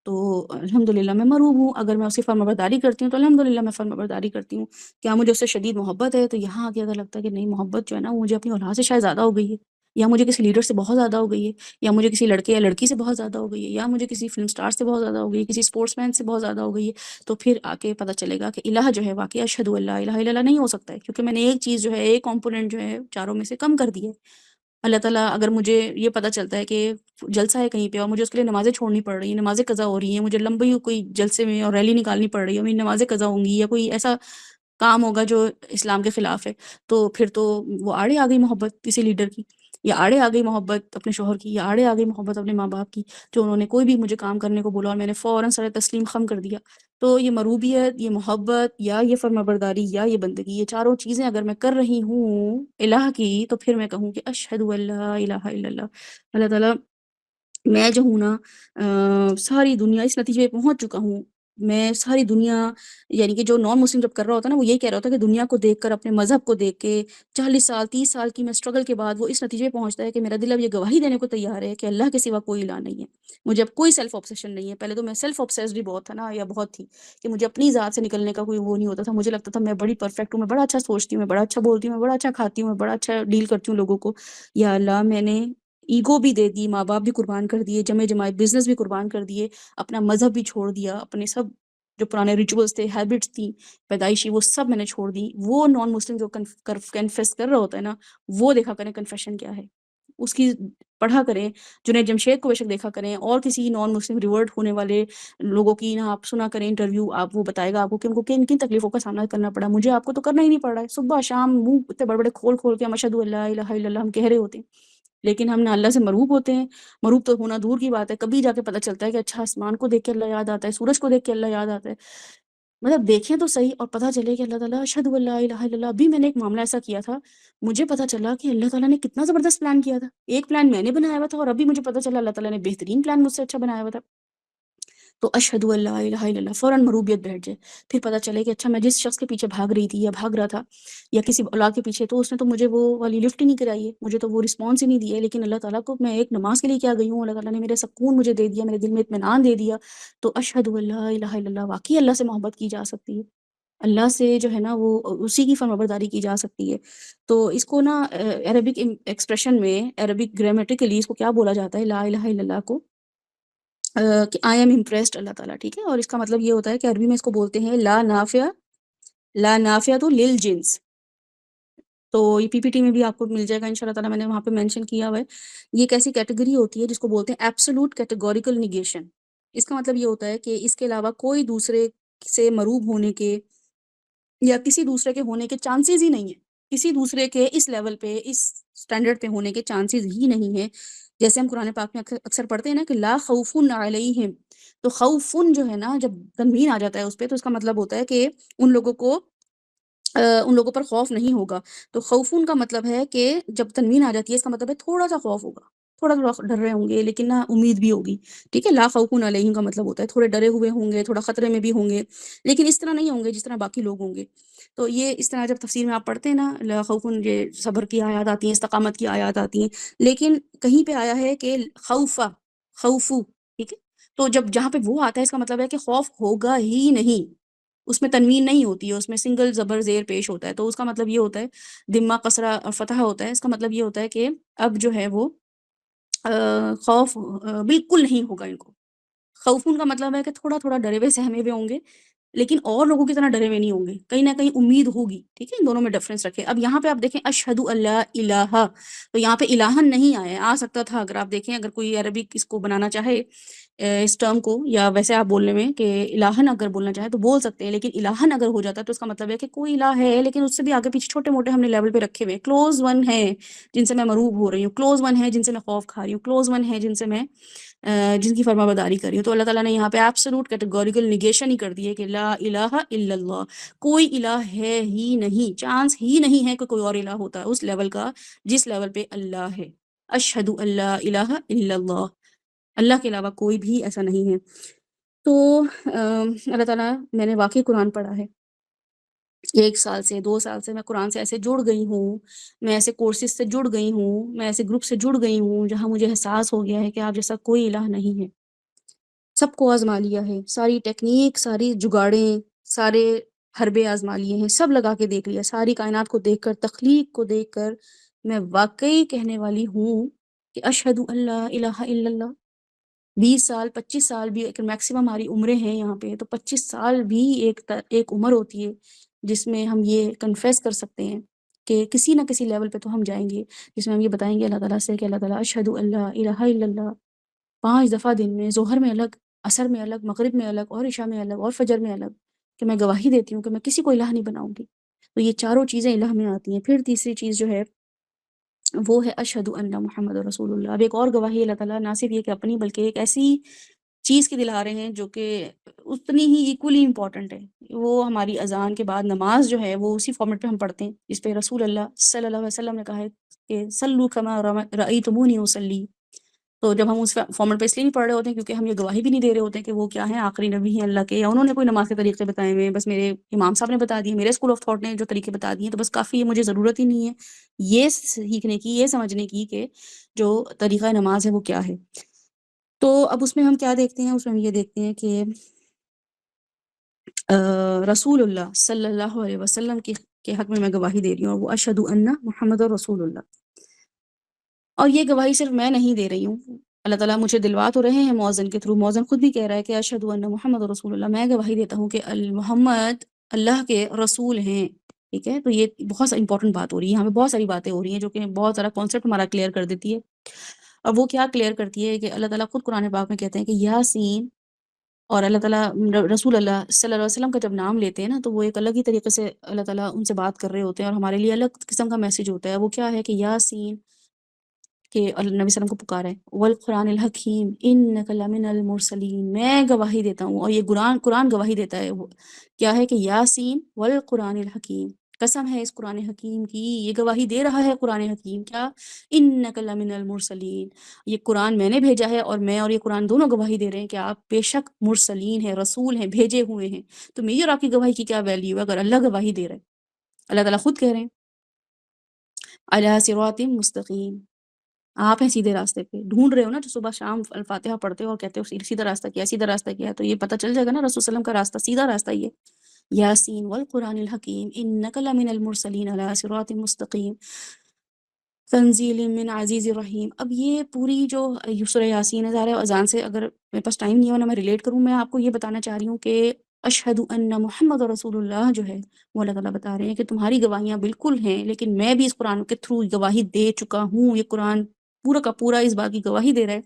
تو الحمدللہ میں مروب ہوں، اگر میں اس کی فرما برداری کرتی ہوں تو الحمدللہ میں فرما برداری کرتی ہوں، کیا مجھے اس سے شدید محبت ہے، تو یہاں آ کے اگر لگتا ہے کہ نہیں محبت جو ہے نا وہ مجھے اپنی اولاد سے شاید زیادہ ہو گئی ہے، یا مجھے کسی لیڈر سے بہت زیادہ ہو گئی ہے، یا مجھے کسی لڑکے یا لڑکی سے بہت زیادہ ہو گئی ہے، یا مجھے کسی فلم اسٹار سے بہت زیادہ ہو گئی ہے، کسی اسپورٹس مین سے بہت زیادہ ہو گئی ہے، تو پھر آ کے پتہ چلے گا کہ الہ جو ہے واقعی اشہد اللہ الہ الا اللہ نہیں ہو سکتا ہے، کیونکہ میں نے ایک چیز جو ہے، ایک کمپوننٹ جو ہے چاروں میں سے کم کر دی ہے۔ اللہ تعالیٰ اگر مجھے یہ پتہ چلتا ہے کہ جلسہ ہے کہیں پہ اور مجھے اس کے لیے نمازیں چھوڑنی پڑ رہی ہیں، نمازیں قضا ہو رہی ہیں، مجھے لمبی کوئی جلسے میں اور ریلی نکالنی پڑ رہی ہے، میری نمازیں قضا ہوں گی، یا کوئی ایسا کام ہوگا جو اسلام کے خلاف ہے، تو پھر تو وہ آڑے آ گئی محبت کسی لیڈر کی، یا آڑے آ گئی محبت اپنے شوہر کی، یا آڑے آ گئی محبت اپنے ماں باپ کی، جو انہوں نے کوئی بھی مجھے کام کرنے کو بولا اور میں نے فوراً سر تسلیم خم کر دیا۔ تو یہ مروبیت، یہ محبت، یا یہ فرمانبرداری، یا یہ بندگی، یہ چاروں چیزیں اگر میں کر رہی ہوں الہ کی، تو پھر میں کہوں کہ اشہد ان لا الہ الا اللہ۔ اللہ تعالیٰ، میں جو ہوں نا، ساری دنیا اس نتیجے پہ پہنچ چکا ہوں، میں ساری دنیا، یعنی کہ جو نان مسلم جب کر رہا ہوتا ہے نا، وہ یہی کہہ رہا ہوتا ہے کہ دنیا کو دیکھ کر، اپنے مذہب کو دیکھ کے، 40 سال 30 سال کی میں اسٹرگل کے بعد وہ اس نتیجے پہ پہنچتا ہے کہ میرا دل اب یہ گواہی دینے کو تیار ہے کہ اللہ کے سوا کوئی الہ نہیں ہے، مجھے اب کوئی سیلف آبسیشن نہیں ہے۔ پہلے تو میں سیلف آبسیسڈ بھی بہت تھا نا، یا بہت تھی، کہ مجھے اپنی ذات سے نکلنے کا کوئی وہ نہیں ہوتا تھا، مجھے لگتا تھا میں بڑی پرفیکٹ ہوں، میں بڑا اچھا سوچتی ہوں، میں بڑا اچھا بولتی ہوں، میں بڑا اچھا کھاتی ہوں، میں بڑا اچھا ڈیل کرتی ہوں لوگوں کو۔ یا اللہ، میں نے ایگو بھی دے دی، ماں باپ بھی قربان کر دیے، جمع جماعت بزنس بھی قربان کر دیے، اپنا مذہب بھی چھوڑ دیا، اپنے سب جو پرانے ریچولز تھے، ہیبٹس تھیں پیدائشی، وہ سب میں نے چھوڑ دی۔ وہ نان مسلم جو کنفیس کر رہا ہوتا ہے نا، وہ دیکھا کریں کنفیشن کیا ہے، اس کی پڑھا کریں، جنید جمشید کو بے شک دیکھا کریں، اور کسی نان مسلم ریورٹ ہونے والے لوگوں کی نا آپ سنا کریں انٹرویو، آپ وہ بتائے گا آپ کو کہ ان کو کن کن تکلیفوں کا سامنا کرنا پڑا۔ مجھے آپ کو تو کرنا ہی نہیں پڑ رہا ہے، صبح شام منہ اتنے بڑے بڑے کھول کھول کے ہم اشہد ان لا الہ الا اللہ ہم کہہ رہے ہوتے ہیں، لیکن ہم نہ اللہ سے مروب ہوتے ہیں، مروب تو ہونا دور کی بات ہے، کبھی جا کے پتہ چلتا ہے کہ اچھا آسمان کو دیکھ کے اللہ یاد آتا ہے، سورج کو دیکھ کے اللہ یاد آتا ہے، مطلب دیکھیں تو صحیح اور پتہ چلے کہ اللہ تعالیٰ اشہد ان لا الہ الا اللہ۔ ابھی میں نے ایک معاملہ ایسا کیا تھا، مجھے پتہ چلا کہ اللہ تعالیٰ نے کتنا زبردست پلان کیا تھا، ایک پلان میں نے بنایا ہوا تھا، اور ابھی مجھے پتہ چلا اللہ تعالیٰ نے بہترین پلان مجھ سے اچھا بنایا ہوا تھا۔ تو اشہد ان لا الہ الا اللہ، فوراً مروبیت بیٹھ جائے، پھر پتہ چلے کہ اچھا میں جس شخص کے پیچھے بھاگ رہی تھی یا بھاگ رہا تھا، یا کسی اولاد کے پیچھے، تو اس نے تو مجھے وہ والی لفٹ ہی نہیں کرائی ہے، مجھے تو وہ رسپانس ہی نہیں دیا ہے، لیکن اللہ تعالیٰ کو میں ایک نماز کے لیے کیا گئی ہوں، اللہ تعالیٰ نے میرے سکون مجھے دے دیا، میرے دل میں اطمینان دے دیا۔ تو اشہد ان لا الہ الا اللہ، واقعی اللہ سے محبت کی جا سکتی ہے، اللہ سے جو ہے نا وہ اسی کی فرمانبرداری کی جا سکتی ہے۔ تو اس کو نا عربک ایکسپریشن میں، عربک گرامیٹیکلی اس کو کیا بولا جاتا ہے، لا الہ الا اللہ کو، کہ آئی ایم امپریسڈ اللہ تعالیٰ، ٹھیک ہے، اور اس کا مطلب یہ ہوتا ہے کہ عربی میں اس کو بولتے ہیں لا نافیہ، لا نافیہ تو لیل جنس۔ تو یہ پی پی ٹی میں بھی آپ کو مل جائے گا ان شاء اللہ تعالیٰ، میں نے وہاں پہ مینشن کیا ہوا ہے۔ یہ ایک ایسی کیٹیگری ہوتی ہے جس کو بولتے ہیں ایبسولوٹ کیٹیگوریکل نیگیشن۔ اس کا مطلب یہ ہوتا ہے کہ اس کے علاوہ کوئی دوسرے سے مروب ہونے کے یا کسی دوسرے کے ہونے کے چانسز ہی نہیں ہیں، کسی دوسرے کے اس لیول پہ، اس سٹینڈرڈ پہ ہونے کے چانسز ہی نہیں ہیں۔ جیسے ہم قرآن پاک میں اکثر پڑھتے ہیں نا کہ لا خوف علیہم، تو خوفن جو ہے نا، جب تنوین آ جاتا ہے اس پہ، تو اس کا مطلب ہوتا ہے کہ ان لوگوں کو ان لوگوں پر خوف نہیں ہوگا۔ تو خوفن کا مطلب ہے کہ جب تنوین آ جاتی ہے، اس کا مطلب ہے تھوڑا سا خوف ہوگا، تھوڑا تھوڑا ڈر رہے ہوں گے، لیکن نہ امید بھی ہوگی، ٹھیک ہے۔ لا خوف علیہم کا مطلب ہوتا ہے تھوڑے ڈرے ہوئے ہوں گے، تھوڑا خطرے میں بھی ہوں گے، لیکن اس طرح نہیں ہوں گے جس طرح باقی لوگ ہوں گے۔ تو یہ اس طرح جب تفسیر میں آپ پڑھتے ہیں نا، لا خوف، یہ صبر کی آیات آتی ہیں، استقامت کی آیات آتی ہیں، لیکن کہیں پہ آیا ہے کہ خوفا، خوفو، ٹھیک ہے۔ تو جب جہاں پہ وہ آتا ہے، اس کا مطلب ہے کہ خوف ہوگا ہی نہیں، اس میں تنوین نہیں ہوتی ہے، اس میں سنگل زبر زیر پیش ہوتا ہے، تو اس کا مطلب یہ ہوتا ہے، دمہ کسرہ فتح ہوتا ہے، اس کا مطلب یہ ہوتا ہے کہ اب جو ہے وہ خوف بالکل نہیں ہوگا ان کو۔ خوفن کا مطلب ہے کہ تھوڑا تھوڑا ڈرے ہوئے سہمے ہوئے ہوں گے، لیکن اور لوگوں کی طرح ڈرے ہوئے نہیں ہوں گے، کہیں نہ کہیں امید ہوگی، ٹھیک ہے۔ ان دونوں میں ڈفرنس رکھے۔ اب یہاں پہ آپ دیکھیں اشہد اللہ الہ، تو یہاں پہ الہن نہیں آیا ہے، آ سکتا تھا، اگر آپ دیکھیں، اگر کوئی عربک اس کو بنانا چاہے اس ٹرم کو، یا ویسے آپ بولنے میں کہ الہن اگر بولنا چاہے تو بول سکتے ہیں، لیکن الہن اگر ہو جاتا ہے تو اس کا مطلب ہے کہ کوئی الہ ہے، لیکن اس سے بھی آگے پیچھے چھوٹے موٹے ہم نے لیول پہ رکھے ہوئے، کلوز ون ہے جن سے میں مروب ہو رہی ہوں، کلوز ون ہے جن سے میں خوف کھا رہی ہوں، کلوز ون ہے جن سے میں جن کی فرما برداری کر رہی ہوں۔ تو اللہ تعالیٰ نے یہاں پہ ایبسولوٹ کیٹیگوریکل نیگیشن ہی کر دی ہے کہ لا الہ الا اللہ، کوئی الہ ہے ہی نہیں، چانس ہی نہیں ہے کہ کوئی اور الہ ہوتا ہے اس لیول کا جس لیول پہ اللہ ہے۔ اشہد اللہ الہ الا اللہ، اللہ کے علاوہ کوئی بھی ایسا نہیں ہے۔ تو اللہ تعالیٰ، میں نے واقعی قرآن پڑھا ہے، 1 سال سے 2 سال سے میں قرآن سے ایسے جڑ گئی ہوں، میں ایسے کورسز سے جڑ گئی ہوں، میں ایسے گروپ سے جڑ گئی ہوں جہاں مجھے احساس ہو گیا ہے کہ آپ جیسا کوئی الہ نہیں ہے۔ سب کو آزما لیا ہے، ساری ٹیکنیک، ساری جگاڑیں، سارے حربے آزما لیے ہیں، سب لگا کے دیکھ لیا، ساری کائنات کو دیکھ کر، تخلیق کو دیکھ کر، میں واقعی کہنے والی ہوں کہ اشہد ان لا الہ الا اللہ. 20 سال 25 سال بھی ایک میکسیمم ہماری عمریں ہیں یہاں پہ، تو 25 سال بھی ایک عمر ہوتی ہے جس میں ہم یہ کنفیس کر سکتے ہیں کہ کسی نہ کسی لیول پہ تو ہم جائیں گے، جس میں ہم یہ بتائیں گے اللہ تعالیٰ سے کہ اللہ تعالیٰ اشہد ان لا الہ الا اللہ 5 دفعہ دن میں، ظہر میں الگ، عصر میں الگ، مغرب میں الگ، اور عشاء میں الگ، اور فجر میں الگ، کہ میں گواہی دیتی ہوں کہ میں کسی کو الہ نہیں بناؤں گی. تو یہ چاروں چیزیں الہ میں آتی ہیں. پھر تیسری چیز جو ہے وہ ہے اشہد ان محمد رسول اللہ. اب ایک اور گواہی اللہ تعالیٰ نہ صرف یہ کہ اپنی بلکہ ایک ایسی چیز کی دلا رہے ہیں جو کہ اتنی ہی ایکولی امپورٹنٹ ہے. وہ ہماری اذان کے بعد نماز جو ہے وہ اسی فارمیٹ پہ ہم پڑھتے ہیں جس پہ رسول اللہ صلی اللہ علیہ وسلم نے کہا ہے کہ صلو کما رأیتمونی اصلی. تو جب ہم اس فارمیٹ پہ اس لیے نہیں پڑھ رہے ہوتے ہیں کیونکہ ہم یہ گواہی بھی نہیں دے رہے ہوتے ہیں کہ وہ کیا ہیں، آخری نبی ہیں اللہ کے، یا انہوں نے کوئی نماز کے طریقے بتائے ہوئے ہیں، بس میرے امام صاحب نے بتا دیے، میرے اسکول آف تھاٹ نے جو طریقے بتا دیے تو بس کافی ہے، مجھے ضرورت ہی نہیں ہے یہ سیکھنے کی، یہ سمجھنے کی کہ جو طریقہ نماز ہے وہ کیا ہے. تو اب اس میں ہم کیا دیکھتے ہیں، اس میں ہم یہ دیکھتے ہیں کہ رسول اللہ صلی اللہ علیہ وسلم کے حق میں میں گواہی دے رہی ہوں، اور وہ اشہد ان محمد رسول اللہ. اور یہ گواہی صرف میں نہیں دے رہی ہوں، اللہ تعالیٰ مجھے دلوا تو رہے ہیں مؤذن کے تھرو. مؤذن خود بھی کہہ رہا ہے کہ اشہد ان محمد رسول اللہ. میں گواہی دیتا ہوں کہ محمد اللہ کے رسول ہیں. ٹھیک ہے، تو یہ بہت سا امپورٹنٹ بات ہو رہی ہے یہاں پہ، بہت ساری باتیں ہو رہی ہیں جو کہ بہت سارا کانسیپٹ ہمارا کلیئر کر دیتی ہے. اور وہ کیا کلیئر کرتی ہے کہ اللہ تعالیٰ خود قرآن پاک میں کہتے ہیں کہ یاسین، اور اللہ تعالیٰ رسول اللہ صلی اللہ علیہ وسلم کا جب نام لیتے ہیں نا تو وہ ایک الگ ہی طریقے سے اللہ تعالیٰ ان سے بات کر رہے ہوتے ہیں، اور ہمارے لیے الگ قسم کا میسج ہوتا ہے. وہ کیا ہے کہ یاسین، کہ نبی صلی اللہ علیہ وسلم کو پکارا ہے، والقرآن الحکیم انک لمن المرسلین. میں گواہی دیتا ہوں، اور یہ قرآن گواہی دیتا ہے، وہ کیا ہے کہ یاسین والقرآن الحکیم، قسم ہے اس قرآن حکیم کی، یہ گواہی دے رہا ہے قرآن حکیم کیا، انک لمن المرسلین، یہ قرآن میں نے بھیجا ہے، اور میں اور یہ قرآن دونوں گواہی دے رہے ہیں کہ آپ بے شک مرسلین ہیں، رسول ہیں، بھیجے ہوئے ہیں. تو میری اور آپ کی گواہی کی کیا ویلیو ہے اگر اللہ گواہی دے رہے ہیں؟ اللہ تعالیٰ خود کہہ رہے ہیں علی صراط مستقیم، آپ ہیں سیدھے راستے پہ. ڈھونڈ رہے ہو نا، جو صبح شام الفاتحہ پڑھتے ہو اور کہتے ہو سیدھا راستہ کیا، سیدھا راستہ کیا ہے، تو یہ پتہ چل جائے گا نا رسول صلی اللہ علیہ وسلم کا راستہ، سیدھا راستہ یہ یاسین والقرآن الحکیم انک لمن المرسلین علی صراط مستقیم تنزیل من عزیز الرحیم. اب یہ پوری جو سورہ یاسین ہے، ظاہر ہے اذان سے اگر میرے پاس ٹائم نہیں ہونا میں ریلیٹ کروں، میں آپ کو یہ بتانا چاہ رہی ہوں کہ اشہد ان محمد رسول اللہ جو ہے وہ اللہ تعالیٰ بتا رہے ہیں کہ تمہاری گواہیاں بالکل ہیں، لیکن میں بھی اس قرآن کے تھرو گواہی دے چکا ہوں. یہ قرآن پورا کا پورا اس بات کی گواہی دے رہا ہے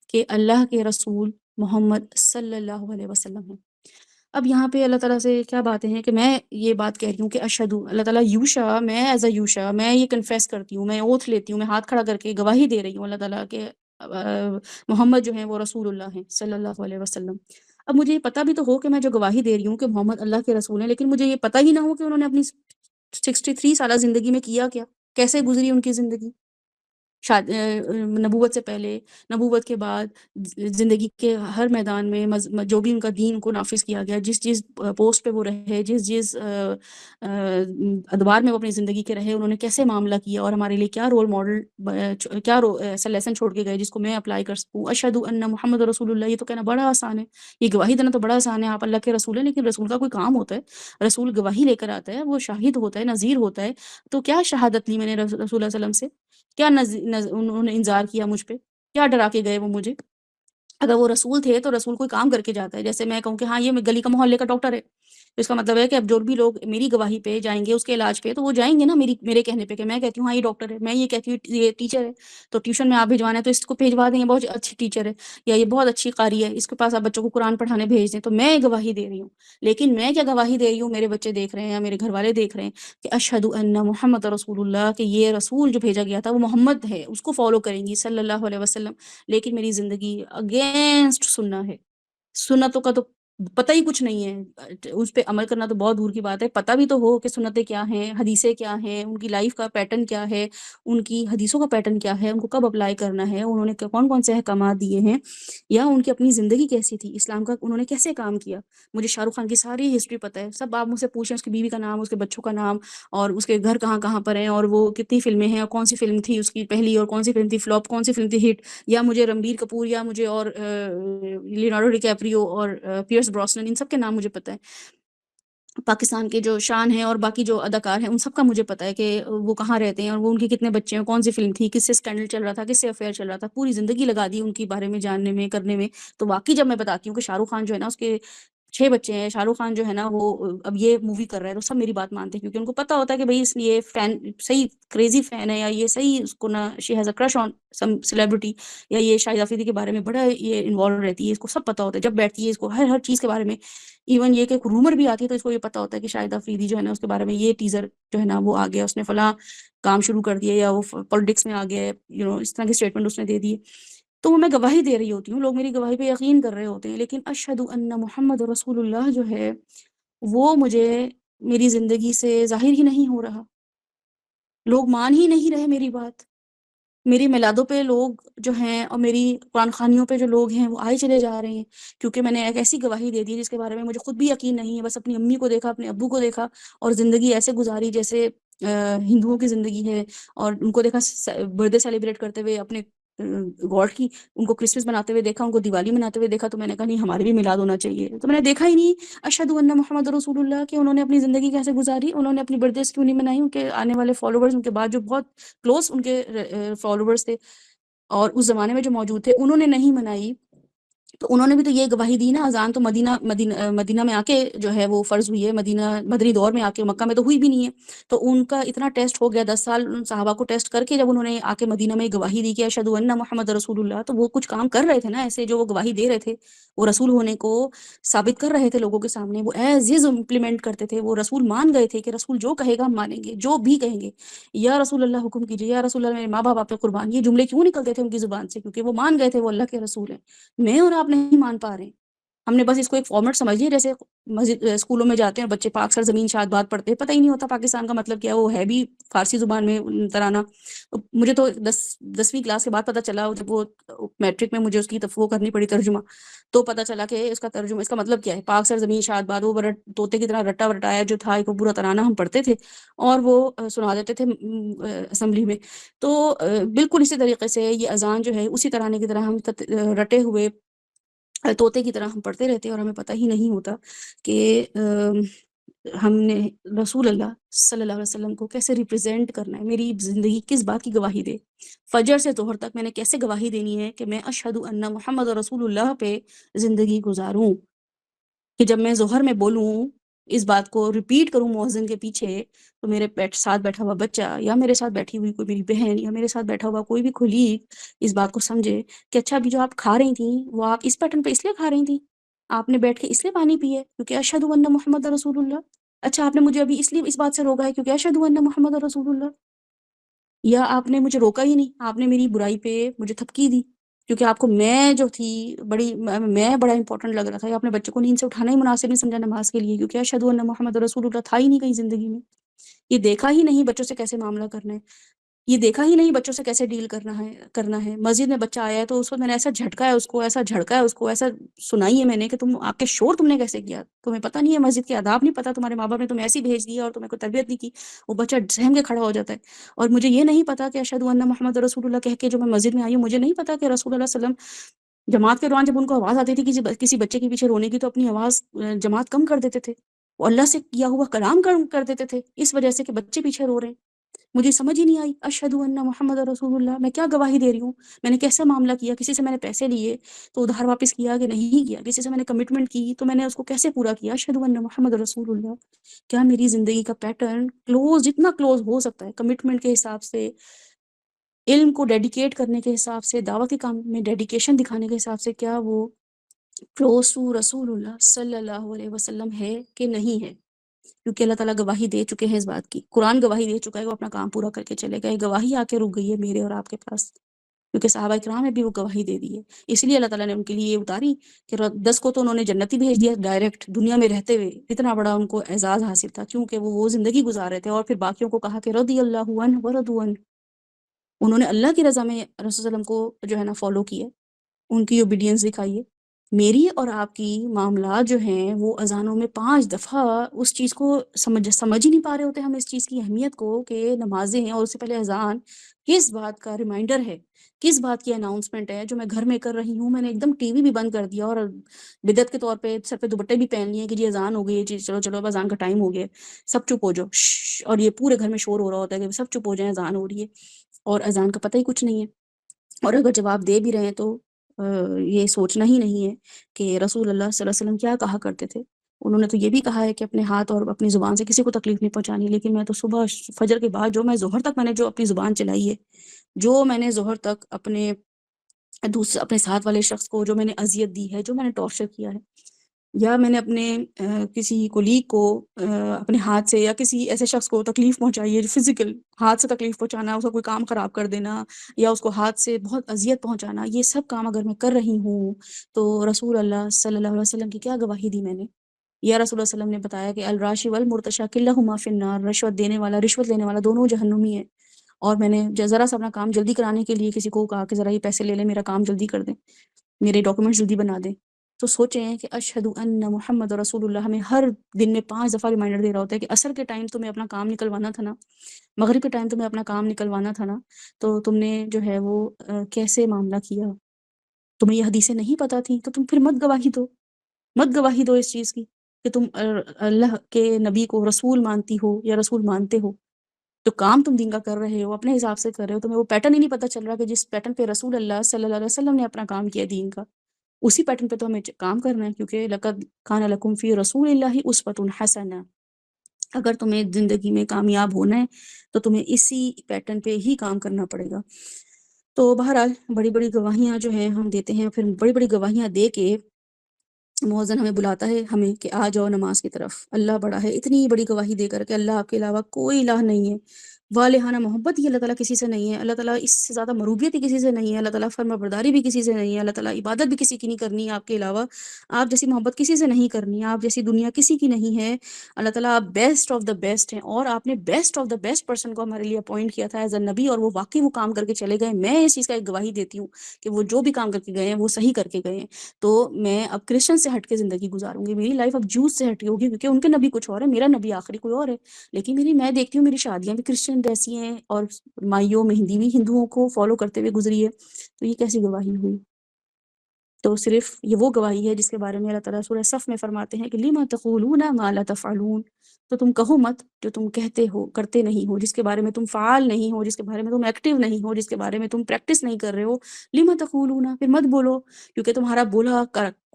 کہ اللہ کے رسول محمد صلی اللہ علیہ وسلم ہیں. اب یہاں پہ اللہ تعالیٰ سے کیا باتیں ہیں کہ میں یہ بات کہہ رہی ہوں کہ اشہد اللہ تعالیٰ یوشا، میں ایز اے یوشا میں یہ کنفیس کرتی ہوں، میں اوتھ لیتی ہوں، میں ہاتھ کھڑا کر کے گواہی دے رہی ہوں اللہ تعالیٰ کہ محمد جو ہیں وہ رسول اللہ ہیں صلی اللہ علیہ وسلم. اب مجھے یہ پتہ بھی تو ہو کہ میں جو گواہی دے رہی ہوں کہ محمد اللہ کے رسول ہیں، لیکن مجھے یہ پتہ ہی نہ ہو کہ انہوں نے اپنی 63 سالہ زندگی میں کیا کیا، کیسے گزری ان کی زندگی، نبوت سے پہلے، نبوت کے بعد، زندگی کے ہر میدان میں جو بھی ان کا دین کو نافذ کیا گیا، جس پوسٹ پہ وہ رہے، جس ادوار میں وہ اپنی زندگی کے رہے، انہوں نے کیسے معاملہ کیا، اور ہمارے لیے کیا رول ماڈل، کیا ایسا لیسن چھوڑ کے گئے جس کو میں اپلائی کر سکوں. اشہد ان محمد رسول اللہ، یہ تو کہنا بڑا آسان ہے، یہ گواہی دینا تو بڑا آسان ہے، آپ اللہ کے رسول ہیں، لیکن رسول کا کوئی کام ہوتا ہے، رسول گواہی لے کر آتا ہے، وہ شاہد ہوتا ہے، نذیر ہوتا ہے. تو کیا شہادت لی میں نے رسول اللہ صلی اللہ علیہ وسلم سے، کیا انہوں نے انذار کیا مجھ پہ، کیا ڈرا کے گئے وہ مجھے. اگر وہ رسول تھے تو رسول کوئی کام کر کے جاتا ہے، جیسے میں کہوں کہ ہاں یہ گلی کا محلے کا ڈاکٹر ہے، تو اس کا مطلب ہے کہ اب جو بھی لوگ میری گواہی پہ جائیں گے اس کے علاج پہ، تو وہ جائیں گے نا میرے کہنے پہ، کہ میں کہتی ہوں ہاں یہ ڈاکٹر ہے، میں یہ کہتی ہوں یہ ٹیچر ہے، تو ٹیوشن میں آپ بھیجوانا ہے تو اس کو بھیجوا دیں، یہ بہت اچھی ٹیچر ہے، یا یہ بہت اچھی قاری ہے، اس کے پاس آپ بچوں کو قرآن پڑھانے بھیج دیں. تو میں گواہی دے رہی ہوں، لیکن میں کیا گواہی دے رہی ہوں، میرے بچے دیکھ رہے ہیں یا میرے گھر والے دیکھ رہے ہیں کہ اشہد ان محمد رسول اللہ، کہ یہ رسول جو بھیجا گیا تھا وہ محمد ہے، اس کو فالو کریں گی صلی اللہ علیہ وسلم. لیکن میری زندگی اگینسٹ سننا ہے، سنتوں کا تو پتہ ہی کچھ نہیں ہے، اس پہ عمل کرنا تو بہت دور کی بات ہے. پتہ بھی تو ہو کہ سنتیں کیا ہیں، حدیثیں کیا ہیں، ان کی لائف کا پیٹرن کیا ہے، ان کی حدیثوں کا پیٹرن کیا ہے، ان کو کب اپلائی کرنا ہے، انہوں نے کون کون سے احکامات دیے ہیں، یا ان کی اپنی زندگی کیسی تھی، اسلام کا انہوں نے کیسے کام کیا. مجھے شاہ رخ خان کی ساری ہسٹری پتہ ہے، سب آپ مجھ سے پوچھیں، اس کی بیوی کا نام، اس کے بچوں کا نام، اور اس کے گھر کہاں کہاں پر ہیں، اور وہ کتنی فلمیں ہیں، اور کون سی فلم تھی اس کی پہلی، اور کون سی فلم تھی فلاپ، کون سی فلم تھی ہٹ، یا مجھے رنبیر کپور، یا مجھے اور لیونارڈو ڈی کیپریو اور پیئرس براسنن، ان سب کے نام مجھے پتہ ہے. پاکستان کے جو شان ہیں اور باقی جو اداکار ہیں ان سب کا مجھے پتا ہے کہ وہ کہاں رہتے ہیں اور وہ ان کے کتنے بچے ہیں، کون سی فلم تھی، کس سے اسکینڈل چل رہا تھا، کس سے افیئر چل رہا تھا، پوری زندگی لگا دی ان کے بارے میں جاننے میں کرنے میں۔ تو واقعی جب میں بتاتی ہوں کہ شاہ رخ خان جو ہے نا اس کے 6 بچے ہیں، شاہ رخ خان جو ہے نا وہ اب یہ مووی کر رہا ہے، تو سب میری بات مانتے ہیں کیونکہ ان کو پتا ہوتا ہے کہ بھائی اس لیے فین صحیح کریزی فین ہے، یا یہ صحیح اس کو نا she has a crush on some celebrity, یا یہ شاہد آفریدی کے بارے میں بڑا یہ انوالو رہتی ہے، اس کو سب پتا ہوتا ہے جب بیٹھتی ہے، اس کو ہر چیز کے بارے میں، ایون یہ کہ رومر بھی آتی ہے تو اس کو یہ پتا ہوتا ہے کہ شاہد آفریدی جو ہے نا اس کے بارے میں یہ ٹیزر جو ہے نا وہ آ گیا، اس نے فلاں کام شروع کر دیا، یا وہ پالیٹکس میں آ گیا ہے، اس طرح کی اسٹیٹمنٹ اس نے دے دی۔ تو وہ میں گواہی دے رہی ہوتی ہوں، لوگ میری گواہی پہ یقین کر رہے ہوتے ہیں، لیکن اشہد ان محمد رسول اللہ جو ہے وہ مجھے میری زندگی سے ظاہر ہی نہیں ہو رہا، لوگ مان ہی نہیں رہے میری بات۔ میری میلادوں پہ لوگ جو ہیں اور میری قرآن خوانیوں پہ جو لوگ ہیں وہ آئے چلے جا رہے ہیں، کیونکہ میں نے ایک ایسی گواہی دے دی جس کے بارے میں مجھے خود بھی یقین نہیں ہے، بس اپنی امی کو دیکھا، اپنے ابو کو دیکھا اور زندگی ایسے گزاری جیسے ہندوؤں کی زندگی ہے، اور ان کو دیکھا برتھ ڈے سیلیبریٹ کرتے ہوئے اپنے گاڈ کی، ان کو کرسمس مناتے ہوئے دیکھا، ان کو دیوالی مناتے ہوئے دیکھا، تو میں نے کہا نہیں ہمارے بھی میلاد ہونا چاہیے، تو میں نے دیکھا ہی نہیں اشہد ان محمد رسول اللہ کہ انہوں نے اپنی زندگی کیسے گزاری، انہوں نے اپنی برتھ ڈیز کیوں نہیں منائی، ان کے آنے والے فالوورز ان کے بعد جو بہت کلوز ان کے فالوورز تھے اور اس زمانے میں جو موجود تھے انہوں نے نہیں منائی، تو انہوں نے بھی تو یہ گواہی دی نا، اذان تو مدینہ میں آ کے جو ہے وہ فرض ہوئی ہے، مدنی دور میں آ کے، مکہ میں تو ہوئی بھی نہیں ہے، تو ان کا اتنا ٹیسٹ ہو گیا 10 سال ان صحابہ کو ٹیسٹ کر کے جب انہوں نے آ کے مدینہ میں گواہی دی کہ اشہد ان محمد رسول اللہ، تو وہ کچھ کام کر رہے تھے نا ایسے جو وہ گواہی دے رہے تھے، وہ رسول ہونے کو ثابت کر رہے تھے لوگوں کے سامنے، وہ ایز از امپلیمنٹ کرتے تھے، وہ رسول مان گئے تھے کہ رسول جو کہے گا ہم مانیں گے، جو بھی کہیں گے، یا رسول اللہ حکم کیجیے، یا رسول اللہ میرے ماں باپ آپ پہ قربان، یہ جملے کیوں نکلتے تھے ان کی زبان سے؟ کیونکہ وہ مان گئے تھے وہ اللہ کے رسول ہیں۔ میں اور آپ نہیں مان پا رہے ہیں، ہم نے بس اس کو ایک فارمیٹ سمجھ لیا، جیسے مسجد اسکولوں میں جاتے ہیں بچے پاک سر زمین شاد بات پڑھتے ہیں، پتہ ہی نہیں ہوتا پاکستان کا مطلب کیا ہے، وہ ہے بھی فارسی زبان میں ترانہ۔ مجھے تو 10ویں کلاس کے بعد پتہ چلا، جب وہ میٹرک میں مجھے اس کی وہ کرنی پڑی ترجمہ، تو پتہ چلا کہ اس کا ترجمہ، اس کا مطلب کیا ہے، پاک سر زمین شاد بات، وہ طوطے کی طرح رٹا رٹایا جو تھا ایک پورا ترانہ ہم پڑھتے تھے اور وہ سنا دیتے تھے اسمبلی میں۔ تو بالکل اسی طریقے سے یہ اذان جو ہے اسی ترانے کی طرح ہم رٹے ہوئے طوطے کی طرح ہم پڑھتے رہتے ہیں، اور ہمیں پتہ ہی نہیں ہوتا کہ ہم نے رسول اللہ صلی اللہ علیہ وسلم کو کیسے ریپرزینٹ کرنا ہے، میری زندگی کس بات کی گواہی دے، فجر سے ظہر تک میں نے کیسے گواہی دینی ہے کہ میں اشہد ان محمد رسول اللہ پہ زندگی گزاروں، کہ جب میں ظہر میں بولوں اس بات کو ریپیٹ کروں مؤذن کے پیچھے، تو میرے ساتھ بیٹھا ہوا بچہ، یا میرے ساتھ بیٹھی ہوئی کوئی میری بہن، یا میرے ساتھ بیٹھا ہوا کوئی بھی کولیگ اس بات کو سمجھے کہ اچھا ابھی جو آپ کھا رہی تھیں وہ آپ اس پیٹرن پہ اس لیے کھا رہی تھیں، آپ نے بیٹھ کے اس لیے پانی پی ہے کیونکہ اشہد ان محمد رسول اللہ، اچھا آپ نے مجھے ابھی اس لیے اس بات سے روکا ہے کیونکہ اشہد ان محمد رسول اللہ، یا آپ نے مجھے روکا ہی نہیں، آپ نے میری برائی پہ مجھے تھپکی دی کیونکہ آپ کو میں جو تھی بڑی، میں بڑا امپورٹنٹ لگ رہا تھا، یا اپنے بچے کو نیند سے اٹھانا ہی مناسب نہیں سمجھا نماز کے لیے کیونکہ اشہد ان محمد رسول اللہ تھا ہی نہیں کہیں زندگی میں، یہ دیکھا ہی نہیں بچوں سے کیسے معاملہ کرنا ہے، یہ دیکھا ہی نہیں بچوں سے کیسے ڈیل کرنا ہے۔ مسجد میں بچہ آیا ہے تو اس وقت میں نے ایسا جھٹکا ہے اس کو، ایسا جھڑکا ہے اس کو، ایسا سنائی ہے میں نے کہ تم آپ کے شور تم نے کیسے کیا، تمہیں پتہ نہیں ہے مسجد کے آداب نہیں پتہ، تمہارے ماں باپ نے تمہیں ایسی بھیج دیا اور تمہیں کوئی تربیت نہیں کی، وہ بچہ سہم کے کھڑا ہو جاتا ہے، اور مجھے یہ نہیں پتا کہ اشہد ان محمد رسول اللہ کہہ کے جو میں مسجد میں آئی ہوں، مجھے نہیں پتا کہ رسول اللہ صلی اللہ علیہ وسلم جماعت کے دوران جب ان کو آواز آتی تھی کسی بچے کے پیچھے رونے کی تو اپنی آواز جماعت کم کر دیتے تھے، وہ اللہ سے کیا ہوا کلام کر دیتے تھے اس وجہ سے کہ بچے پیچھے رو رہے ہیں۔ مجھے سمجھ ہی نہیں آئی اشہد ان محمد رسول اللہ میں کیا گواہی دے رہی ہوں، میں نے کیسے معاملہ کیا، کسی سے میں نے پیسے لیے تو ادھار واپس کیا کہ نہیں کیا، کسی سے میں نے کمٹمنٹ کی تو میں نے اس کو کیسے پورا کیا، اشہد ان محمد رسول اللہ۔ کیا میری زندگی کا پیٹرن کلوز، جتنا کلوز ہو سکتا ہے کمٹمنٹ کے حساب سے، علم کو ڈیڈیکیٹ کرنے کے حساب سے، دعوت کے کام میں ڈیڈیکیشن دکھانے کے حساب سے، کیا وہ کلوز ٹو رسول اللہ صلی اللہ علیہ وسلم ہے کہ نہیں ہے؟ کیونکہ اللہ تعالیٰ گواہی دے چکے ہیں اس بات کی، قرآن گواہی دے چکا ہے، وہ اپنا کام پورا کر کے چلے گا، یہ گواہی آ کے رک گئی ہے میرے اور آپ کے پاس، کیونکہ صحابہ کرام نے بھی وہ گواہی دے دی ہے، اس لیے اللہ تعالیٰ نے ان کے لیے یہ اتاری کہ 10 کو تو انہوں نے جنتی بھیج دیا ڈائریکٹ دنیا میں رہتے ہوئے، اتنا بڑا ان کو اعزاز حاصل تھا کیونکہ وہ زندگی گزار رہے تھے، اور پھر باقیوں کو کہا کہ رضی اللہ عنہ ورضوا عنہ، انہوں نے اللہ کی رضا میں رسول صلی اللہ علیہ وسلم کو جو ہے نا فالو کیا، ان کی اوبیڈینس دکھائی ہے۔ میری اور آپ کی معاملات جو ہیں وہ اذانوں میں 5 دفعہ اس چیز کو سمجھ ہی نہیں پا رہے ہوتے ہم اس چیز کی اہمیت کو کہ نمازیں ہیں اور اس سے پہلے اذان کس بات کا ریمائنڈر ہے، کس بات کی اناؤنسمنٹ ہے جو میں گھر میں کر رہی ہوں۔ میں نے ایک دم ٹی وی بھی بند کر دیا اور بدعت کے طور پہ سر پہ دوپٹے بھی پہن لیے کہ جی اذان ہو گئی ہے، جی چلو چلو اب اذان کا ٹائم ہو گیا ہے، سب چپ ہو جاؤ شش، اور یہ پورے گھر میں شور ہو رہا ہوتا ہے کہ سب چپ ہو جائیں اذان ہو رہی ہے، اور اذان کا پتہ ہی کچھ نہیں ہے۔ اور اگر جواب دے بھی رہے ہیں تو یہ سوچنا ہی نہیں ہے کہ رسول اللہ صلی اللہ علیہ وسلم کیا کہا کرتے تھے۔ انہوں نے تو یہ بھی کہا ہے کہ اپنے ہاتھ اور اپنی زبان سے کسی کو تکلیف نہیں پہنچانی، لیکن میں تو صبح فجر کے بعد جو میں ظہر تک میں نے جو اپنی زبان چلائی ہے، جو میں نے ظہر تک اپنے ساتھ والے شخص کو جو میں نے اذیت دی ہے، جو میں نے ٹارچر کیا ہے، یا میں نے اپنے کسی کولیگ کو اپنے ہاتھ سے یا کسی ایسے شخص کو تکلیف پہنچائی ہے، جو فزیکل ہاتھ سے تکلیف پہنچانا، اس کا کوئی کام خراب کر دینا یا اس کو ہاتھ سے بہت اذیت پہنچانا، یہ سب کام اگر میں کر رہی ہوں تو رسول اللہ صلی اللہ علیہ وسلم کی کیا گواہی دی میں نے؟ یا رسول اللہ صلی اللہ علیہ وسلم نے بتایا کہ الراشی والمرتشی کلہما فی النار، رشوت دینے والا رشوت لینے والا دونوں جہنمی ہے۔ اور میں نے ذرا سا اپنا کام جلدی کرانے کے لیے کسی کو کہا کہ ذرا یہ پیسے لے لیں، میرا کام جلدی کر دیں، میرے ڈاکومنٹس جلدی بنا دیں، تو سوچیں کہ اشہد ان محمد رسول اللہ ہمیں ہر دن میں 5 دفعہ ریمائنڈر دے رہا ہوتا ہے کہ عصر کے ٹائم تمہیں اپنا کام نکلوانا تھا نا، مغرب کے ٹائم تمہیں اپنا کام نکلوانا تھا نا، تو تم نے جو ہے وہ کیسے معاملہ کیا؟ تمہیں یہ حدیثیں نہیں پتہ تھیں تو تم پھر مت گواہی دو، مت گواہی دو اس چیز کی کہ تم اللہ کے نبی کو رسول مانتی ہو یا رسول مانتے ہو۔ تو کام تم دین کا کر رہے ہو اپنے حساب سے کر رہے ہو، تمہیں وہ پیٹرن ہی نہیں پتہ چل رہا کہ جس پیٹرن پہ رسول اللہ صلی اللہ علیہ وسلم نے اپنا کام کیا دین کا، اسی پیٹرن پہ تو ہمیں کام کرنا ہے، کیونکہ لقد کان لکم فی رسول اللہ اسوۃ حسنہ۔ اگر تمہیں زندگی میں کامیاب ہونا ہے تو تمہیں اسی پیٹرن پہ ہی کام کرنا پڑے گا۔ تو بہرحال بڑی بڑی گواہیاں جو ہیں ہم دیتے ہیں، پھر بڑی بڑی گواہیاں دے کے مؤذن ہمیں بلاتا ہے ہمیں کہ آ جاؤ نماز کی طرف، اللہ بڑا ہے، اتنی بڑی گواہی دے کر کہ اللہ آپ کے علاوہ کوئی الہ نہیں ہے، والہانہ محبت ہی اللہ تعالیٰ کسی سے نہیں ہے، اللہ تعالیٰ اس سے زیادہ مروبیت ہی کسی سے نہیں ہے، اللہ تعالیٰ فرما برداری بھی کسی سے نہیں ہے، اللہ تعالیٰ عبادت بھی کسی کی نہیں کرنی ہے آپ کے علاوہ، آپ جیسی محبت کسی سے نہیں کرنی ہے، آپ جیسی دنیا کسی کی نہیں ہے، اللہ تعالیٰ آپ بیسٹ آف دا بیسٹ ہیں، اور آپ نے best of the best person کو ہمارے لیے اپوائنٹ کیا تھا ایز اے نبی، اور وہ واقعی وہ کام کر کے چلے گئے۔ میں اس چیز کا ایک گواہی دیتی ہوں کہ وہ جو بھی کام کر کے گئے ہیں وہ صحیح کر کے گئے ہیں۔ تو میں اب کرسچن سے ہٹ کے زندگی گزاروں گی، میری لائف اب جوس سے ہٹی ہوگی، کیونکہ ان کے نبی کچھ اور ہے، میرا نبی آخری کوئی اور ہے، لیکن میں دیکھتی ہوں میری شادیاں بھی کرسچن جیسی ہیں، اور مائیوں مہندی بھی ہندوؤں کو فالو کرتے ہوئے گزری ہے، تو یہ کیسی گواہی ہوئی؟ تو صرف یہ وہ گواہی ہے جس کے بارے میں اللہ تعالیٰ سورہ صف میں فرماتے ہیں کہ لِمَ تَقُولُونَ مَا لَا تَفْعَلُونَ، تو تم کہو مت جو تم کہتے ہو کرتے نہیں ہو، جس کے بارے میں تم فعال نہیں ہو، جس کے بارے میں تم ایکٹیو نہیں ہو، جس کے بارے میں تم پریکٹس نہیں کر رہے ہو، لِمَ تَقُولُونَ، پھر مت بولو، کیونکہ تمہارا بولا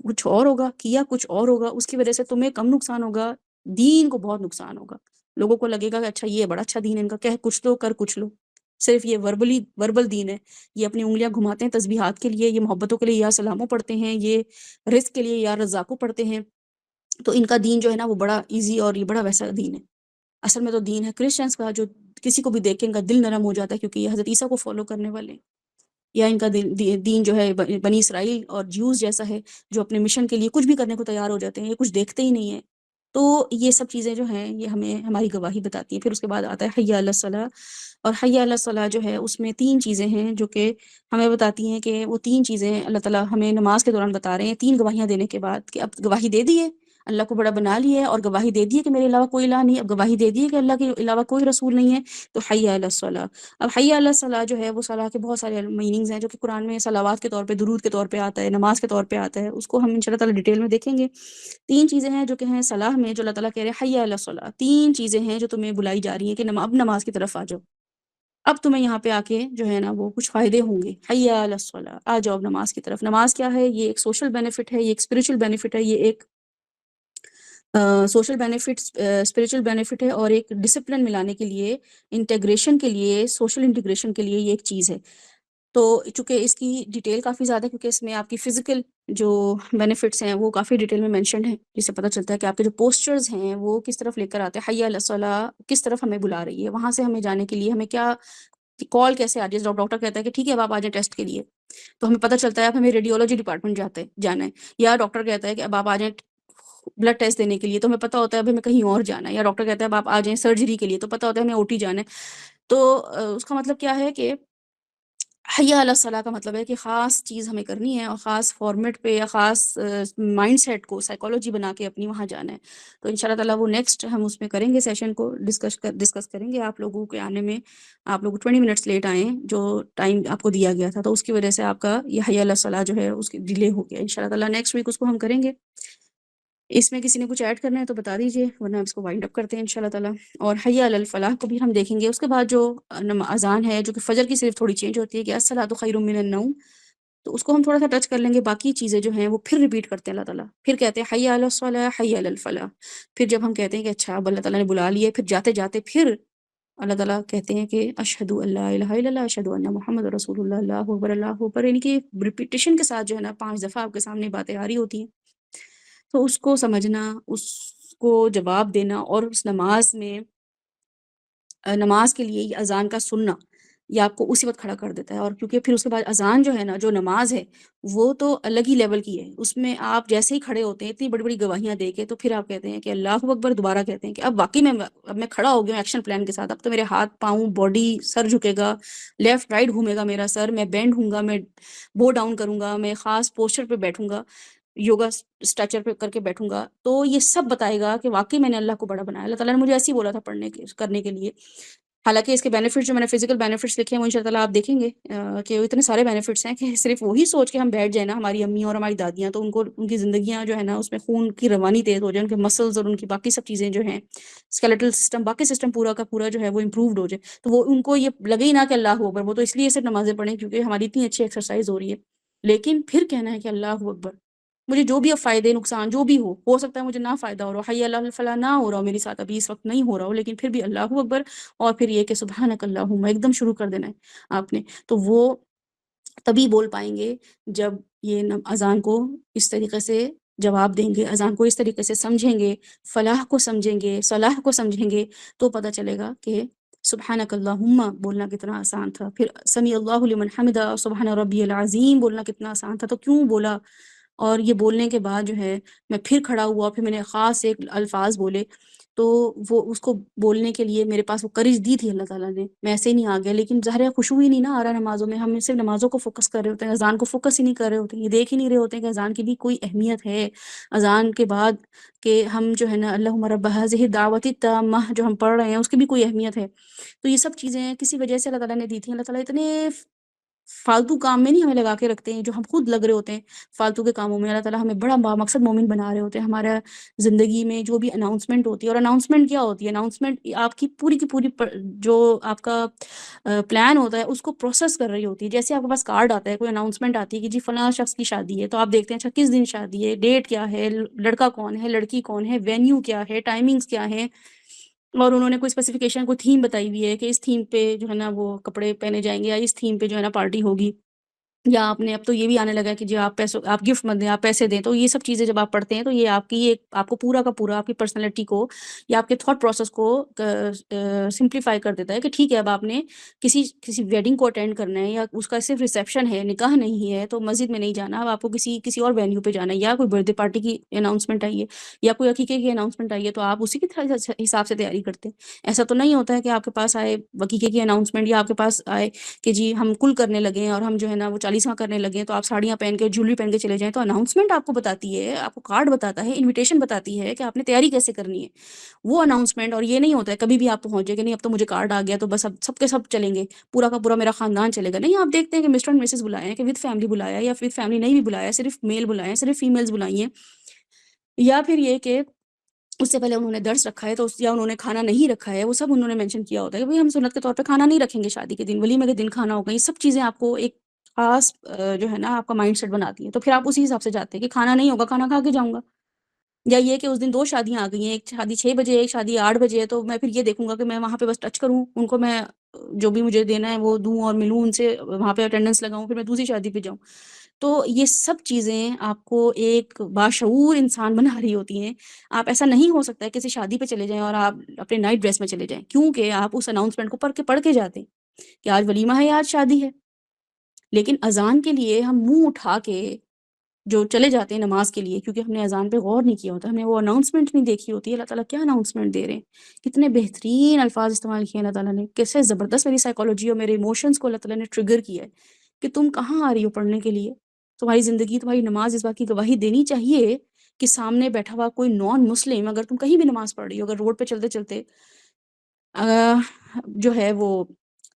کچھ اور ہوگا، کیا کچھ اور ہوگا، اس کی وجہ سے تمہیں کم نقصان ہوگا، دین کو بہت نقصان ہوگا، لوگوں کو لگے گا کہ اچھا یہ بڑا اچھا دین ہے ان کا، کہہ کچھ لو کر کچھ لو، صرف یہ وربل دین ہے، یہ اپنی انگلیاں گھماتے ہیں تسبیحات کے لیے، یہ محبتوں کے لیے یا سلاموں پڑھتے ہیں، یہ رزق کے لیے یا رزاقوں پڑھتے ہیں، تو ان کا دین جو ہے نا وہ بڑا ایزی اور یہ بڑا ویسا دین ہے۔ اصل میں تو دین ہے کرسچنس کا، جو کسی کو بھی دیکھ کے ان کا دل نرم ہو جاتا ہے، کیونکہ یہ حضرت عیسیٰ کو فالو کرنے والے ہیں، یا ان کا دین جو ہے بنی اسرائیل اور جیوز جیسا ہے، جو اپنے مشن کے لیے کچھ بھی کرنے کو تیار ہو جاتے ہیں، یہ کچھ دیکھتے ہی نہیں ہیں۔ تو یہ سب چیزیں جو ہیں یہ ہمیں ہماری گواہی بتاتی ہیں۔ پھر اس کے بعد آتا ہے حی علی الصلاۃ، اور حی علی الصلاۃ جو ہے اس میں 3 چیزیں ہیں جو کہ ہمیں بتاتی ہیں کہ وہ 3 چیزیں اللہ تعالیٰ ہمیں نماز کے دوران بتا رہے ہیں، 3 گواہیاں دینے کے بعد، کہ اب گواہی دے دی ہے، اللہ کو بڑا بنا لی ہے، اور گواہی دے دی ہے کہ میرے علاوہ کوئی الہ نہیں، اب گواہی دے دی ہے کہ اللہ کے علاوہ کوئی رسول نہیں ہے، تو حی علی الصلاۃ۔ اب حی علی الصلاۃ جو ہے وہ صلاح کے بہت سارے میننگز ہیں، جو کہ قرآن میں صلوات کے طور پہ، درود کے طور پہ آتا ہے، نماز کے طور پہ آتا ہے، اس کو ہم انشاءاللہ تعالیٰ ڈیٹیل میں دیکھیں گے۔ 3 چیزیں ہیں جو کہ ہیں صلاح میں، جو اللہ تعالیٰ کہہ رہے ہیں حی علی الصلاۃ، 3 چیزیں ہیں جو تمہیں بلائی جا رہی ہیں کہ اب نماز کی طرف آ جاؤ، اب تمہیں یہاں پہ آ کے جو ہے نا وہ کچھ فائدے ہوں گے، حی علی الصلاۃ، آ جاؤ اب نماز کی طرف۔ نماز کیا ہے؟ یہ ایک سوشل بینیفٹ ہے، یہ ایک اسپریچول بینیفٹ ہے، یہ ایک سوشل بینیفٹ، اسپریچول بینیفٹ ہے، اور ایک ڈسپلن ملانے کے لیے، انٹیگریشن کے لیے، سوشل انٹیگریشن کے لیے یہ ایک چیز ہے۔ تو چونکہ اس کی ڈیٹیل کافی زیادہ ہے، کیونکہ اس میں آپ کی فزیکل جو بینیفٹس ہیں وہ کافی ڈیٹیل میں مینشنڈ ہیں، جس سے پتہ چلتا ہے کہ آپ کے جو پوسچرز ہیں وہ کس طرف لے کر آتے ہیں، حی علی الصلاۃ کس طرف ہمیں بلا رہی ہے، وہاں سے ہمیں جانے کے لیے ہمیں کیا کال کیسے آ جائے، ڈاکٹر کہتا ہے کہ ٹھیک ہے اب آپ آ جائیں ٹیسٹ کے لیے، تو ہمیں پتہ چلتا ہے اب ہمیں ریڈیولوجی ڈپارٹمنٹ جانا ہے، یا ڈاکٹر کہتا ہے کہ اب آپ آ جائیں بلڈ ٹیسٹ دینے کے لیے، تو ہمیں پتہ ہوتا ہے اب ہمیں کہیں اور جانا ہے، یا ڈاکٹر کہتا ہے اب آپ آ جائیں سرجری کے لیے، تو پتہ ہوتا ہے ہمیں او ٹی جانا ہے۔ تو اس کا مطلب کیا ہے کہ حی علی الصلاح کا مطلب ہے کہ خاص چیز ہمیں کرنی ہے اور خاص فارمیٹ پہ یا خاص مائنڈ سیٹ کو سائیکالوجی بنا کے اپنی وہاں جانا ہے. تو ان شاء اللہ تعالیٰ وہ نیکسٹ ہم اس میں کریں گے، سیشن کو ڈسکس کریں گے. آپ لوگوں کے آنے میں آپ لوگ 20 منٹس لیٹ آئے ہیں، جو ٹائم آپ کو دیا گیا تھا، تو اس کی وجہ سے آپ کا یہ حی علی الصلاح جو ہے اس کی ڈیلے ہو گیا. ان شاء اللہ تعالیٰ نیکسٹ ویک اس کو ہم کریں گے. اس میں کسی نے کچھ ایڈ کرنا ہے تو بتا دیجیے، ورنہ ہم اس کو وائنڈ اپ کرتے ہیں انشاءاللہ تعالیٰ. اور حی علی الفلاح کو بھی ہم دیکھیں گے. اس کے بعد جو اذان ہے جو کہ فجر کی صرف تھوڑی چینج ہوتی ہے کہ الصلاۃ خیر من النوم، تو اس کو ہم تھوڑا سا ٹچ کر لیں گے. باقی چیزیں جو ہیں وہ پھر ریپیٹ کرتے ہیں اللہ تعالیٰ، پھر کہتے ہیں حی علی الصلاح حی علی الفلاح. پھر جب ہم کہتے ہیں کہ اچھا اب اللہ تعالیٰ نے بلا لیا، پھر جاتے جاتے پھر اللہ تعالیٰ کہتے ہیں کہ اشہد ان لا الہ الا اللہ اشہد ان محمد رسول اللہ، اللہ اکبر اللہ اکبر. یعنی کہ ریپیٹیشن کے ساتھ جو ہے نا 5 دفعہ آپ کے سامنے باتیں آ رہی ہوتی ہیں. تو اس کو سمجھنا، اس کو جواب دینا، اور اس نماز میں نماز کے لیے یہ اذان کا سننا یہ آپ کو اسی وقت کھڑا کر دیتا ہے. اور کیونکہ پھر اس کے بعد اذان جو ہے نا، جو نماز ہے وہ تو الگ ہی لیول کی ہے. اس میں آپ جیسے ہی کھڑے ہوتے ہیں اتنی بڑی بڑی گواہیاں دے کے، تو پھر آپ کہتے ہیں کہ اللہ اکبر، دوبارہ کہتے ہیں کہ اب واقعی اب میں کھڑا ہو گیا ہوں ایکشن پلان کے ساتھ. اب تو میرے ہاتھ پاؤں باڈی سر جھکے گا، لیفٹ رائٹ گھومے گا میرا سر، میں بینڈ ہوں گا، میں بو ڈاؤن کروں گا، میں خاص پوسچر پہ بیٹھوں گا، یوگا اسٹرچر پہ کر کے بیٹھوں گا. تو یہ سب بتائے گا کہ واقعی میں نے اللہ کو بڑا بنایا. اللہ تعالیٰ نے مجھے ایسے ہی بولا تھا پڑھنے کے کرنے کے لیے. حالانکہ اس کے بینیفٹس جو میں نے فزیکل بینیفٹس لکھے ہیں وہ ان شاء اللہ آپ دیکھیں گے کہ اتنے سارے بینیفٹس ہیں کہ صرف وہی سوچ کے ہم بیٹھ جائیں نا، ہماری امی اور ہماری دادیاں، تو ان کو ان کی زندگیاں جو ہے نا اس میں خون کی روانی تیز ہو جائے، ان کے مسلز اور ان کی باقی سب چیزیں جو ہیں اسکیلیٹل سسٹم، باقی سسٹم پورا کا پورا جو ہے وہ امپرووڈ ہو جائے. تو وہ ان کو یہ لگے ہی نہ کہ اللہ اکبر. وہ تو اس لیے صرف نمازیں پڑھیں کیونکہ ہماری اتنی اچھی ایکسرسائز ہو رہی ہے. لیکن پھر کہنا ہے کہ اللہ اکبر، مجھے جو بھی اب فائدے نقصان جو بھی ہو سکتا ہے مجھے نہ فائدہ ہو رہا ہو، حی علی الفلاح نہ ہو رہا ہو میرے ساتھ، ابھی اس وقت نہیں ہو رہا ہو، لیکن پھر بھی اللہ اکبر. اور پھر یہ کہ سبحانک اللہم ایک دم شروع کر دینا ہے آپ نے. تو وہ تبھی بول پائیں گے جب یہ اذان کو اس طریقے سے جواب دیں گے، اذان کو اس طریقے سے سمجھیں گے، فلاح کو سمجھیں گے، صلاح کو سمجھیں گے، تو پتہ چلے گا کہ سبحانک اللہم بولنا کتنا آسان تھا. پھر سمیع اللہ لمن حمدہ، سبحان ربی العظیم بولنا کتنا آسان تھا. تو کیوں بولا؟ اور یہ بولنے کے بعد جو ہے میں پھر کھڑا ہوا، پھر میں نے خاص ایک الفاظ بولے. تو وہ اس کو بولنے کے لیے میرے پاس وہ کرج دی تھی اللہ تعالیٰ نے. میں ایسے ہی نہیں آ گیا، لیکن ظاہر ہے خشوع ہی نہیں نہ آ رہا نمازوں میں. ہم صرف نمازوں کو فوکس کر رہے ہوتے ہیں، اذان کو فوکس ہی نہیں کر رہے ہوتے ہیں. یہ دیکھ ہی نہیں رہے ہوتے ہیں کہ اذان کی بھی کوئی اہمیت ہے. اذان کے بعد کہ ہم جو ہے نا اللہم رب ہذہ الدعوۃ التامہ جو ہم پڑھ رہے ہیں اس کی بھی کوئی اہمیت ہے. تو یہ سب چیزیں کسی وجہ سے اللہ تعالیٰ نے دی تھی. اللہ تعالیٰ اتنے فالتو کام میں نہیں ہمیں لگا کے رکھتے ہیں جو ہم خود لگ رہے ہوتے ہیں فالتو کے کاموں میں. اللہ تعالیٰ ہمیں بڑا مقصد مومن بنا رہے ہوتے ہیں. ہمارا زندگی میں جو بھی اناؤنسمنٹ ہوتی ہے، اور اناؤنسمنٹ کیا ہوتی ہے؟ اناؤنسمنٹ آپ کی پوری کی پوری جو آپ کا پلان ہوتا ہے اس کو پروسیس کر رہی ہوتی ہے. جیسے آپ کے پاس کارڈ آتا ہے، کوئی اناؤنسمنٹ آتی ہے کہ جی فلاں شخص کی شادی ہے، تو آپ دیکھتے ہیں اچھا کس دن شادی ہے، ڈیٹ کیا ہے، لڑکا کون ہے، لڑکی کون ہے، وینیو کیا ہے، ٹائمنگز کیا ہے. اور انہوں نے کوئی اسپیسیفکیشن، کوئی تھیم بتائی ہوئی ہے کہ اس تھیم پہ جو ہے نا وہ کپڑے پہنے جائیں گے، یا اس تھیم پہ جو ہے نا پارٹی ہوگی. یا آپ نے اب تو یہ بھی آنے لگا ہے کہ جی آپ پیسوں آپ گفٹ مت دیں، آپ پیسے دیں. تو یہ سب چیزیں جب آپ پڑھتے ہیں تو یہ آپ کی ایک آپ کو پورا کا پورا آپ کی پرسنالٹی کو یا آپ کے تھاٹ پروسیس کو سمپلیفائی کر دیتا ہے کہ ٹھیک ہے اب آپ نے کسی ویڈنگ کو اٹینڈ کرنا ہے، یا اس کا صرف ریسیپشن ہے، نکاح نہیں ہے، تو مسجد میں نہیں جانا. اب آپ کو کسی اور وینیو پہ جانا ہے، یا کوئی برتھ ڈے پارٹی کی اناؤنسمنٹ آئی ہے، یا کوئی عقیقے کی اناؤنسمنٹ آئی ہے، تو آپ اسی کے حساب سے تیاری کرتے ہیں. ایسا تو نہیں ہوتا ہے کہ آپ کے پاس آئے عقیقے کی اناؤنسمنٹ، یا آپ کے پاس آئے کہ جی ہم کل کرنے لگے ہیں اور ہم جو ہے نا وہ 40واں کرنے لگے ہیں، تو آپ ساڑیاں پہن کے جھولی پہن کے چلے جائیں. تو اناؤنسمنٹ آپ کو بتاتی ہے، آپ کو کارڈ بتاتا ہے، انویٹیشن بتاتی ہے کہ آپ نے تیاری کیسے کرنی ہے وہ اناؤنسمنٹ. اور یہ نہیں ہوتا ہے کبھی بھی آپ پہنچ جائے کہ نہیں اب تو مجھے کارڈ آ گیا تو بس اب سب کے سب چلیں گے، پورا کا پورا میرا خاندان چلے گا. نہیں، آپ دیکھتے ہیں کہ مسٹر اینڈ مسز بلائے ہیں، کہ وتھ فیملی بلایا ہے، یا وتھ فیملی نہیں بھی بلایا، صرف میل بلائے ہیں، صرف فیمیلز بلائی ہیں. یا پھر یہ کہ اس سے پہلے انہوں نے درس رکھا ہے تو یا انہوں نے کھانا نہیں رکھا ہے، وہ سب انہوں نے مینشن کیا ہوتا ہے کہ بھئی ہم سنت کے طور پہ کھانا نہیں رکھیں گے شادی کے دن، ولیمے کے دن کھانا ہوگا. یہ سب چیزیں آپ کو ایک خاص جو ہے نا آپ کا مائنڈ سیٹ بناتی ہیں. تو پھر آپ اسی حساب سے جاتے ہیں کہ کھانا نہیں ہوگا، کھانا کھا کے جاؤں گا. یا یہ کہ اس دن 2 شادیاں آ گئی ہیں، ایک شادی 6 بجے، ایک شادی 8 بجے ہے، تو میں پھر یہ دیکھوں گا کہ میں وہاں پہ بس ٹچ کروں ان کو، میں جو بھی مجھے دینا ہے وہ دوں اور ملوں ان سے، وہاں پہ اٹینڈنس لگاؤں، پھر میں دوسری شادی پہ جاؤں. تو یہ سب چیزیں آپ کو ایک باشعور انسان بنا رہی ہوتی ہیں. آپ ایسا نہیں ہو سکتا ہے کسی شادی پہ چلے جائیں اور آپ اپنے نائٹ ڈریس میں چلے جائیں، کیونکہ آپ اس اناؤنسمنٹ کو پڑھ کے جاتے ہیں کہ آج ولیمہ ہے یا آج شادی ہے. لیکن اذان کے لیے ہم منہ اٹھا کے جو چلے جاتے ہیں نماز کے لیے کیونکہ ہم نے اذان پہ غور نہیں کیا ہوتا، ہم نے وہ اناؤنسمنٹ نہیں دیکھی ہوتی ہے اللہ تعالیٰ کیا اناؤنسمنٹ دے رہے ہیں، کتنے بہترین الفاظ استعمال کیے ہیں اللہ تعالیٰ نے، کیسے زبردست میری سائیکالوجی اور میرے ایموشنس کو اللہ تعالیٰ نے ٹریگر کیا ہے کہ تم کہاں آ رہی ہو پڑھنے کے لیے، تمہاری زندگی تمہاری نماز اس بات کی گواہی دینی چاہیے کہ سامنے بیٹھا ہوا کوئی نان مسلم اگر تم کہیں بھی نماز پڑھ رہی ہو، اگر روڈ پہ چلتے چلتے جو ہے وہ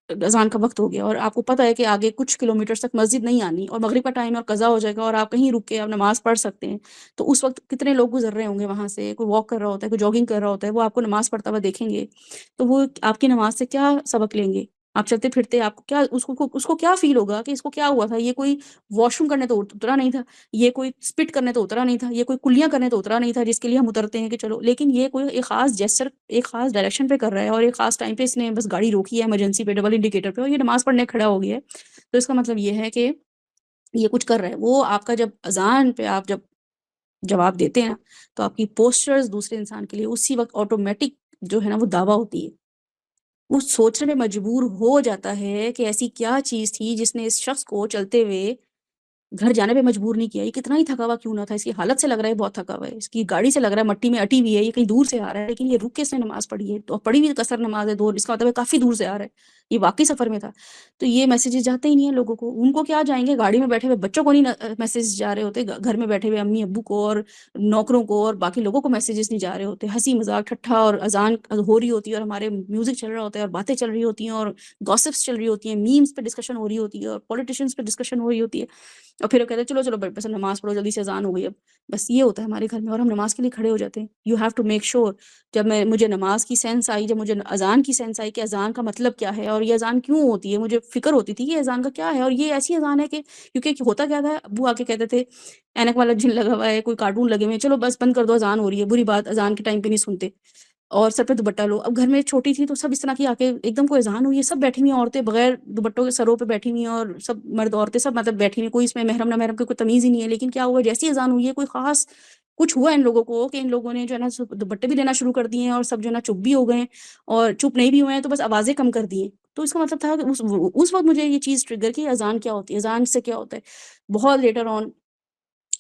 اذان کا وقت ہو گیا اور آپ کو پتہ ہے کہ آگے کچھ کلومیٹرز تک مسجد نہیں آنی اور مغرب کا ٹائم اور قضا ہو جائے گا اور آپ کہیں رک کے آپ نماز پڑھ سکتے ہیں، تو اس وقت کتنے لوگ گزر رہے ہوں گے وہاں سے، کوئی واک کر رہا ہوتا ہے، کوئی جاگنگ کر رہا ہوتا ہے، وہ آپ کو نماز پڑھتا ہوا دیکھیں گے تو وہ آپ کی نماز سے کیا سبق لیں گے؟ آپ چلتے پھرتے آپ کو کیا اس کو کیا فیل ہوگا کہ اس کو کیا ہوا تھا، یہ کوئی واش روم کرنے تو اترا نہیں تھا، یہ کوئی اسپٹ کرنے تو اترا نہیں تھا، یہ کوئی کلیاں کرنے تو اترا نہیں تھا جس کے لیے ہم اترتے ہیں کہ چلو، لیکن یہ کوئی ایک خاص جیسچر ایک خاص ڈائریکشن پہ کر رہا ہے اور ایک خاص ٹائم پہ اس نے بس گاڑی روکی ہے ایمرجنسی پہ ڈبل انڈیکیٹر پہ اور یہ نماز پڑھنے کھڑا ہو گیا ہے، تو اس کا مطلب یہ ہے کہ یہ کچھ کر رہا ہے۔ وہ آپ کا جب اذان پہ آپ جب جواب دیتے ہیں نا تو آپ کی پوسچرز دوسرے انسان کے لیے اسی وقت آٹومیٹک جو ہے نا وہ دعویٰ ہوتی ہے، وہ سوچنے میں مجبور ہو جاتا ہے کہ ایسی کیا چیز تھی جس نے اس شخص کو چلتے ہوئے گھر جانے پہ مجبور نہیں کیا، یہ کتنا ہی تھکا ہوا کیوں نہ تھا، اس کی حالت سے لگ رہا ہے بہت تھکا ہوا ہے، اس کی گاڑی سے لگ رہا ہے مٹی میں اٹی ہوئی ہے، یہ کہیں دور سے آ رہا ہے لیکن یہ رک کے اس نے نماز پڑھی ہے تو پڑھی ہوئی قصر نماز ہے دو، اس کا مطلب ہے کافی دور سے آ رہا ہے، یہ واقعی سفر میں تھا، تو یہ میسیجز جاتے ہی نہیں ہیں لوگوں کو، ان کو کیا جائیں گے، گاڑی میں بیٹھے ہوئے بچوں کو نہیں میسیج جا رہے ہوتے، گھر میں بیٹھے ہوئے امی ابو کو اور نوکروں کو اور باقی لوگوں کو میسیجز نہیں جا رہے ہوتے، ہنسی مذاق ٹھٹھا اور اذان ہو رہی ہوتی ہے اور ہمارے میوزک چل رہا ہوتا ہے اور باتیں چل رہی ہوتی ہیں اور گاسپس چل رہی ہوتی ہیں، میمز پہ ڈسکشن ہو رہی ہوتی ہے اور پولیٹیشینس پہ ڈسکشن ہو رہی ہوتی ہے، اور پھر وہ کہتے ہیں چلو چلو بس نماز پڑھو جلدی سے اذان ہو گئی اب، بس یہ ہوتا ہے ہمارے گھر میں اور ہم نماز کے لیے کھڑے ہو جاتے ہیں۔ You have to make sure, جب مجھے نماز کی سینس آئی، جب مجھے اذان کی سینس آئی کہ اذان کا مطلب کیا ہے اور یہ اذان کیوں ہوتی ہے، مجھے فکر ہوتی تھی کہ اذان کا کیا ہے، اور یہ ایسی اذان ہے کہ کیونکہ ہوتا کیا تھا، ابو آ کے کہتے تھے اینک والا جن لگا ہوا ہے، کوئی کارٹون لگے ہوئے ہیں، چلو بس بند کر دو اذان ہو رہی ہے، بری بات اذان کے ٹائم پہ نہیں سنتے، اور سر پہ دوپٹہ لو۔ اب گھر میں چھوٹی تھی تو سب اس طرح کی آ کے ایک دم کوئی اذان ہوئی ہے، سب بیٹھی ہوئی ہیں عورتیں بغیر دوپٹوں کے سروں پہ بیٹھی ہوئی ہیں اور سب مرد عورتیں سب مطلب بیٹھی ہوئی ہیں، کوئی اس میں محرم نہ محرم کی کوئی تمیز ہی نہیں ہے، لیکن کیا ہوا جیسی اذان ہوئی ہے کوئی خاص کچھ ہوا ان لوگوں کو کہ ان لوگوں نے جو ہے نا دوپٹے بھی لینا شروع کر دیے ہیں اور سب جو ہے نا چپ بھی ہو گئے ہیں اور چپ نہیں بھی ہوئے ہیں تو بس آوازیں کم کر دی ہیں، تو اس کا مطلب تھا کہ اس وقت مجھے یہ چیز ٹریگر کی اذان کیا ہوتی ہے، اذان سے کیا ہوتا ہے۔ بہت لیٹر آن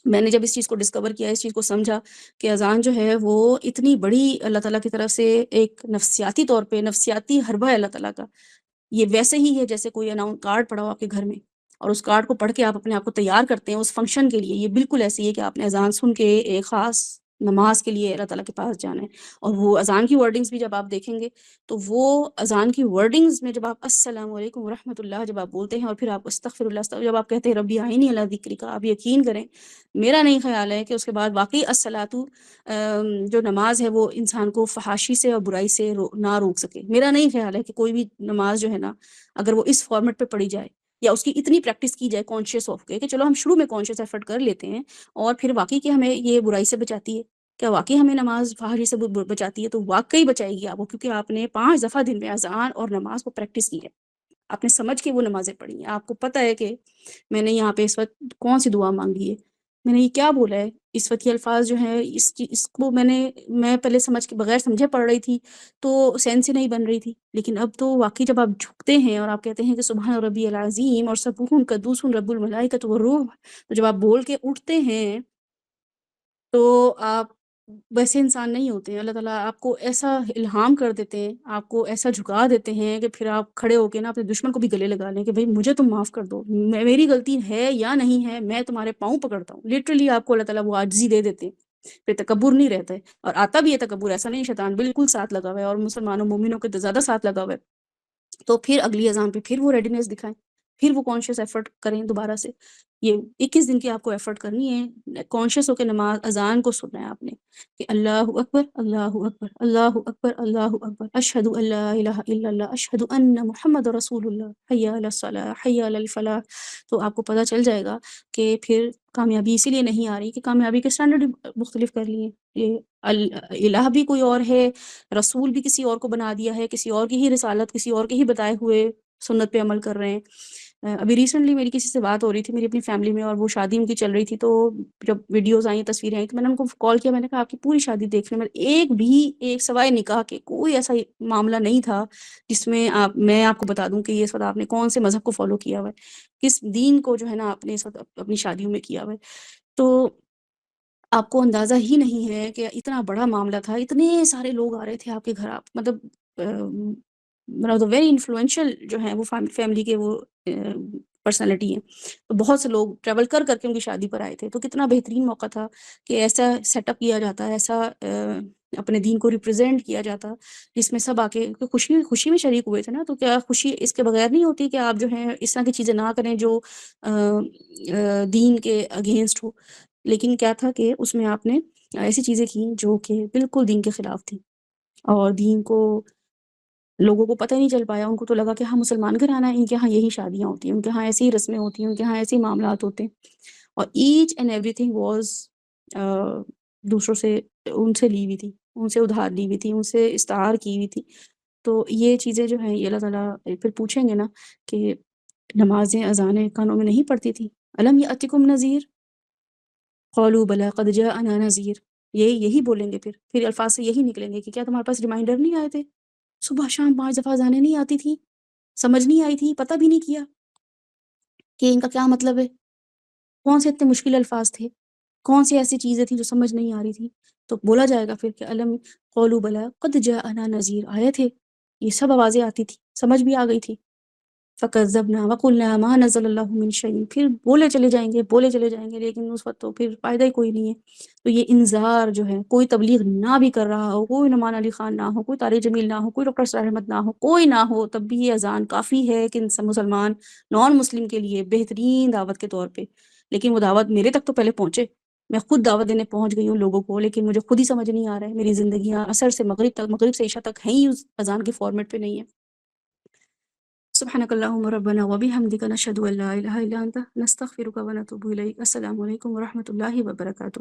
میں نے جب اس چیز کو ڈسکور کیا، اس چیز کو سمجھا کہ اذان جو ہے وہ اتنی بڑی اللہ تعالیٰ کی طرف سے ایک نفسیاتی طور پہ نفسیاتی حربہ ہے اللہ تعالیٰ کا، یہ ویسے ہی ہے جیسے کوئی اناؤنس کارڈ پڑا ہو آپ کے گھر میں اور اس کارڈ کو پڑھ کے آپ اپنے آپ کو تیار کرتے ہیں اس فنکشن کے لیے، یہ بالکل ایسے ہی ہے کہ آپ نے اذان سن کے ایک خاص نماز کے لیے اللہ تعالیٰ کے پاس جانا ہے، اور وہ اذان کی ورڈنگز بھی جب آپ دیکھیں گے تو وہ اذان کی ورڈنگز میں جب آپ السلام علیکم ورحمۃ اللہ جب آپ بولتے ہیں اور پھر آپ استغفر اللہ جب آپ کہتے ہیں ربی اعینی علی ذکرک، آپ یقین کریں میرا نہیں خیال ہے کہ اس کے بعد واقعی الصلاۃ جو نماز ہے وہ انسان کو فحاشی سے اور برائی سے نہ روک سکے، میرا نہیں خیال ہے کہ کوئی بھی نماز جو ہے نا اگر وہ اس فارمیٹ پہ پڑھی جائے یا اس کی اتنی پریکٹس کی جائے کانشیس آف کے کہ چلو ہم شروع میں کانشیس ایفرٹ کر لیتے ہیں اور پھر واقعی کہ ہمیں یہ برائی سے بچاتی ہے، کیا واقعی ہمیں نماز فحاشی سے بچاتی ہے، تو واقعی بچائے گی آپ کو، کیونکہ آپ نے 5 دفعہ دن میں اذان اور نماز کو پریکٹس کی ہے، آپ نے سمجھ کے وہ نمازیں پڑھی ہیں، آپ کو پتہ ہے کہ میں نے یہاں پہ اس وقت کون سی دعا مانگی ہے، میں نے یہ کیا بولا ہے، اس وقت یہ الفاظ جو ہیں اس کو میں پہلے سمجھ کے بغیر سمجھے پڑھ رہی تھی تو سینس ہی نہیں بن رہی تھی، لیکن اب تو واقعی جب آپ جھکتے ہیں اور آپ کہتے ہیں کہ سبحان ربی العظیم اور سبوح قدوس رب الملائکۃ والروح، تو جب آپ بول کے اٹھتے ہیں تو آپ ویسے انسان نہیں ہوتے ہیں، اللہ تعالیٰ آپ کو ایسا الہام کر دیتے ہیں، آپ کو ایسا جھکا دیتے ہیں کہ پھر آپ کھڑے ہو کے نا اپنے دشمن کو بھی گلے لگا لیں کہ بھئی مجھے تم معاف کر دو، میری غلطی ہے یا نہیں ہے، میں تمہارے پاؤں پکڑتا ہوں، لٹرلی آپ کو اللہ تعالیٰ وہ عاجزی دے دیتے ہیں، پھر تکبر نہیں رہتا ہے، اور آتا بھی ہے تکبر، ایسا نہیں شیطان بالکل ساتھ لگا ہوا ہے اور مسلمانوں مومنوں کے زیادہ ساتھ لگا ہوا ہے، تو پھر اگلی اذان پہ پھر وہ ریڈینس دکھائیں، پھر وہ کانشیس ایفرٹ کریں دوبارہ سے، یہ 21 دن کی آپ کو ایفرٹ کرنی ہے، کانشیس ہو کے نماز اذان کو سننا ہے آپ نے کہ اللہ اکبر اللہ اکبر اللہ اکبر اللہ اکبر اشہد ان لا الہ الا اللہ اشہد ان محمد رسول اللہ حی علی الصلاۃ حی علی الفلاح، تو آپ کو پتہ چل جائے گا کہ پھر کامیابی اسی لیے نہیں آ رہی کہ کامیابی کے اسٹینڈرڈ مختلف کر لیے، یہ الہ بھی کوئی اور ہے، رسول بھی کسی اور کو بنا دیا ہے، کسی اور کی ہی رسالت کسی اور کے ہی بتائے ہوئے سنت پہ عمل کر رہے ہیں۔ ابھی ریسنٹلی میری کسی سے بات ہو رہی تھی میری اپنی فیملی میں، اور وہ شادی ان کی چل رہی تھی، تو جب ویڈیوز آئیں تصویریں آئیں تو میں نے ان کو کال کیا، میں نے کہا آپ کی پوری شادی دیکھنے میں ایک سوائے نکاح کے کوئی ایسا معاملہ نہیں تھا جس میں میں آپ کو بتا دوں کہ یہ اس وقت آپ نے کون سے مذہب کو فالو کیا ہوا ہے، کس دین کو جو ہے نا آپ نے اس وقت اپنی شادیوں میں کیا ہوا ہے، تو آپ کو اندازہ ہی نہیں ہے کہ اتنا بڑا معاملہ تھا، اتنے سارے لوگ آ رہے تھے آپ کے گھر، آپ مطلب ویری انفلوئنشل جو ہیں وہ فیملی کے وہ پرسنالٹی ہیں، تو بہت سے لوگ ٹریول کر کر کے ان کی شادی پر آئے تھے، تو کتنا بہترین موقع تھا کہ ایسا سیٹ اپ کیا جاتا، ایسا اپنے دین کو ریپرزینٹ کیا جاتا، جس میں سب آ کے خوشی میں شریک ہوئے تھے نا. تو کیا خوشی اس کے بغیر نہیں ہوتی کہ آپ جو ہیں اس طرح کی چیزیں نہ کریں جو دین کے اگینسٹ ہو. لیکن کیا تھا کہ اس میں آپ نے ایسی چیزیں کی جو کہ بالکل دین کے خلاف تھی، اور دین کو لوگوں کو پتہ نہیں چل پایا. ان کو تو لگا کہ ہاں مسلمان گھر آنا ہے، ان کے ہاں یہی شادیاں ہوتی ہیں، ان کے ہاں ایسی رسمیں ہوتی ہیں، ان کے ہاں ایسے معاملات ہوتے ہیں. اور each and everything was دوسروں سے ان سے لی ہوئی تھی، ان سے ادھار لی ہوئی تھی، ان سے استعار کی ہوئی تھی. تو یہ چیزیں جو ہیں یہ اللہ تعالیٰ پھر پوچھیں گے نا کہ نمازیں اذانیں کانوں میں نہیں پڑتی تھی. الم یأتکم نذیر قالوا بلی قد جاءنا نذیر. یہی بولیں گے، پھر الفاظ سے یہی نکلیں گے کہ کیا تمہارے پاس ریمائنڈر نہیں آئے تھے؟ صبح شام 5 دفعہ اذانیں نہیں آتی تھی، سمجھ نہیں آئی تھی، پتہ بھی نہیں کیا کہ ان کا کیا مطلب ہے؟ کون سے اتنے مشکل الفاظ تھے؟ کون سی ایسی چیزیں تھیں جو سمجھ نہیں آ رہی تھی؟ تو بولا جائے گا پھر کہ الم قولوا بلا قد جاءنا نذیر، آئے تھے، یہ سب آوازیں آتی تھی، سمجھ بھی آ گئی تھی. فکذبنا وقلنا ما نزل اللہ من شیء. پھر بولے چلے جائیں گے، لیکن اس وقت تو پھر فائدہ ہی کوئی نہیں ہے. تو یہ انذار جو ہے، کوئی تبلیغ نہ بھی کر رہا ہو، کوئی نعمان علی خان نہ ہو، کوئی طارق جمیل نہ ہو، کوئی ڈاکٹر اسرار احمد نہ ہو، کوئی نہ ہو، تب بھی یہ اذان کافی ہے کہ مسلمان نان مسلم کے لیے بہترین دعوت کے طور پہ. لیکن وہ دعوت میرے تک تو پہلے پہنچے. میں خود دعوت دینے پہنچ گئی ہوں لوگوں کو، لیکن مجھے خود ہی سمجھ نہیں آ رہا ہے. میری زندگیاں عصر سے مغرب تک، مغرب سے عشاء تک ہیں ہی اس اذان کے فارمیٹ پہ نہیں ہے. سبحانک اللہم ربنا وبحمدک نشہد ان لا الہ الا انت نستغفرک ونتوب الیک. السلام علیکم ورحمۃ اللہ وبرکاتہ.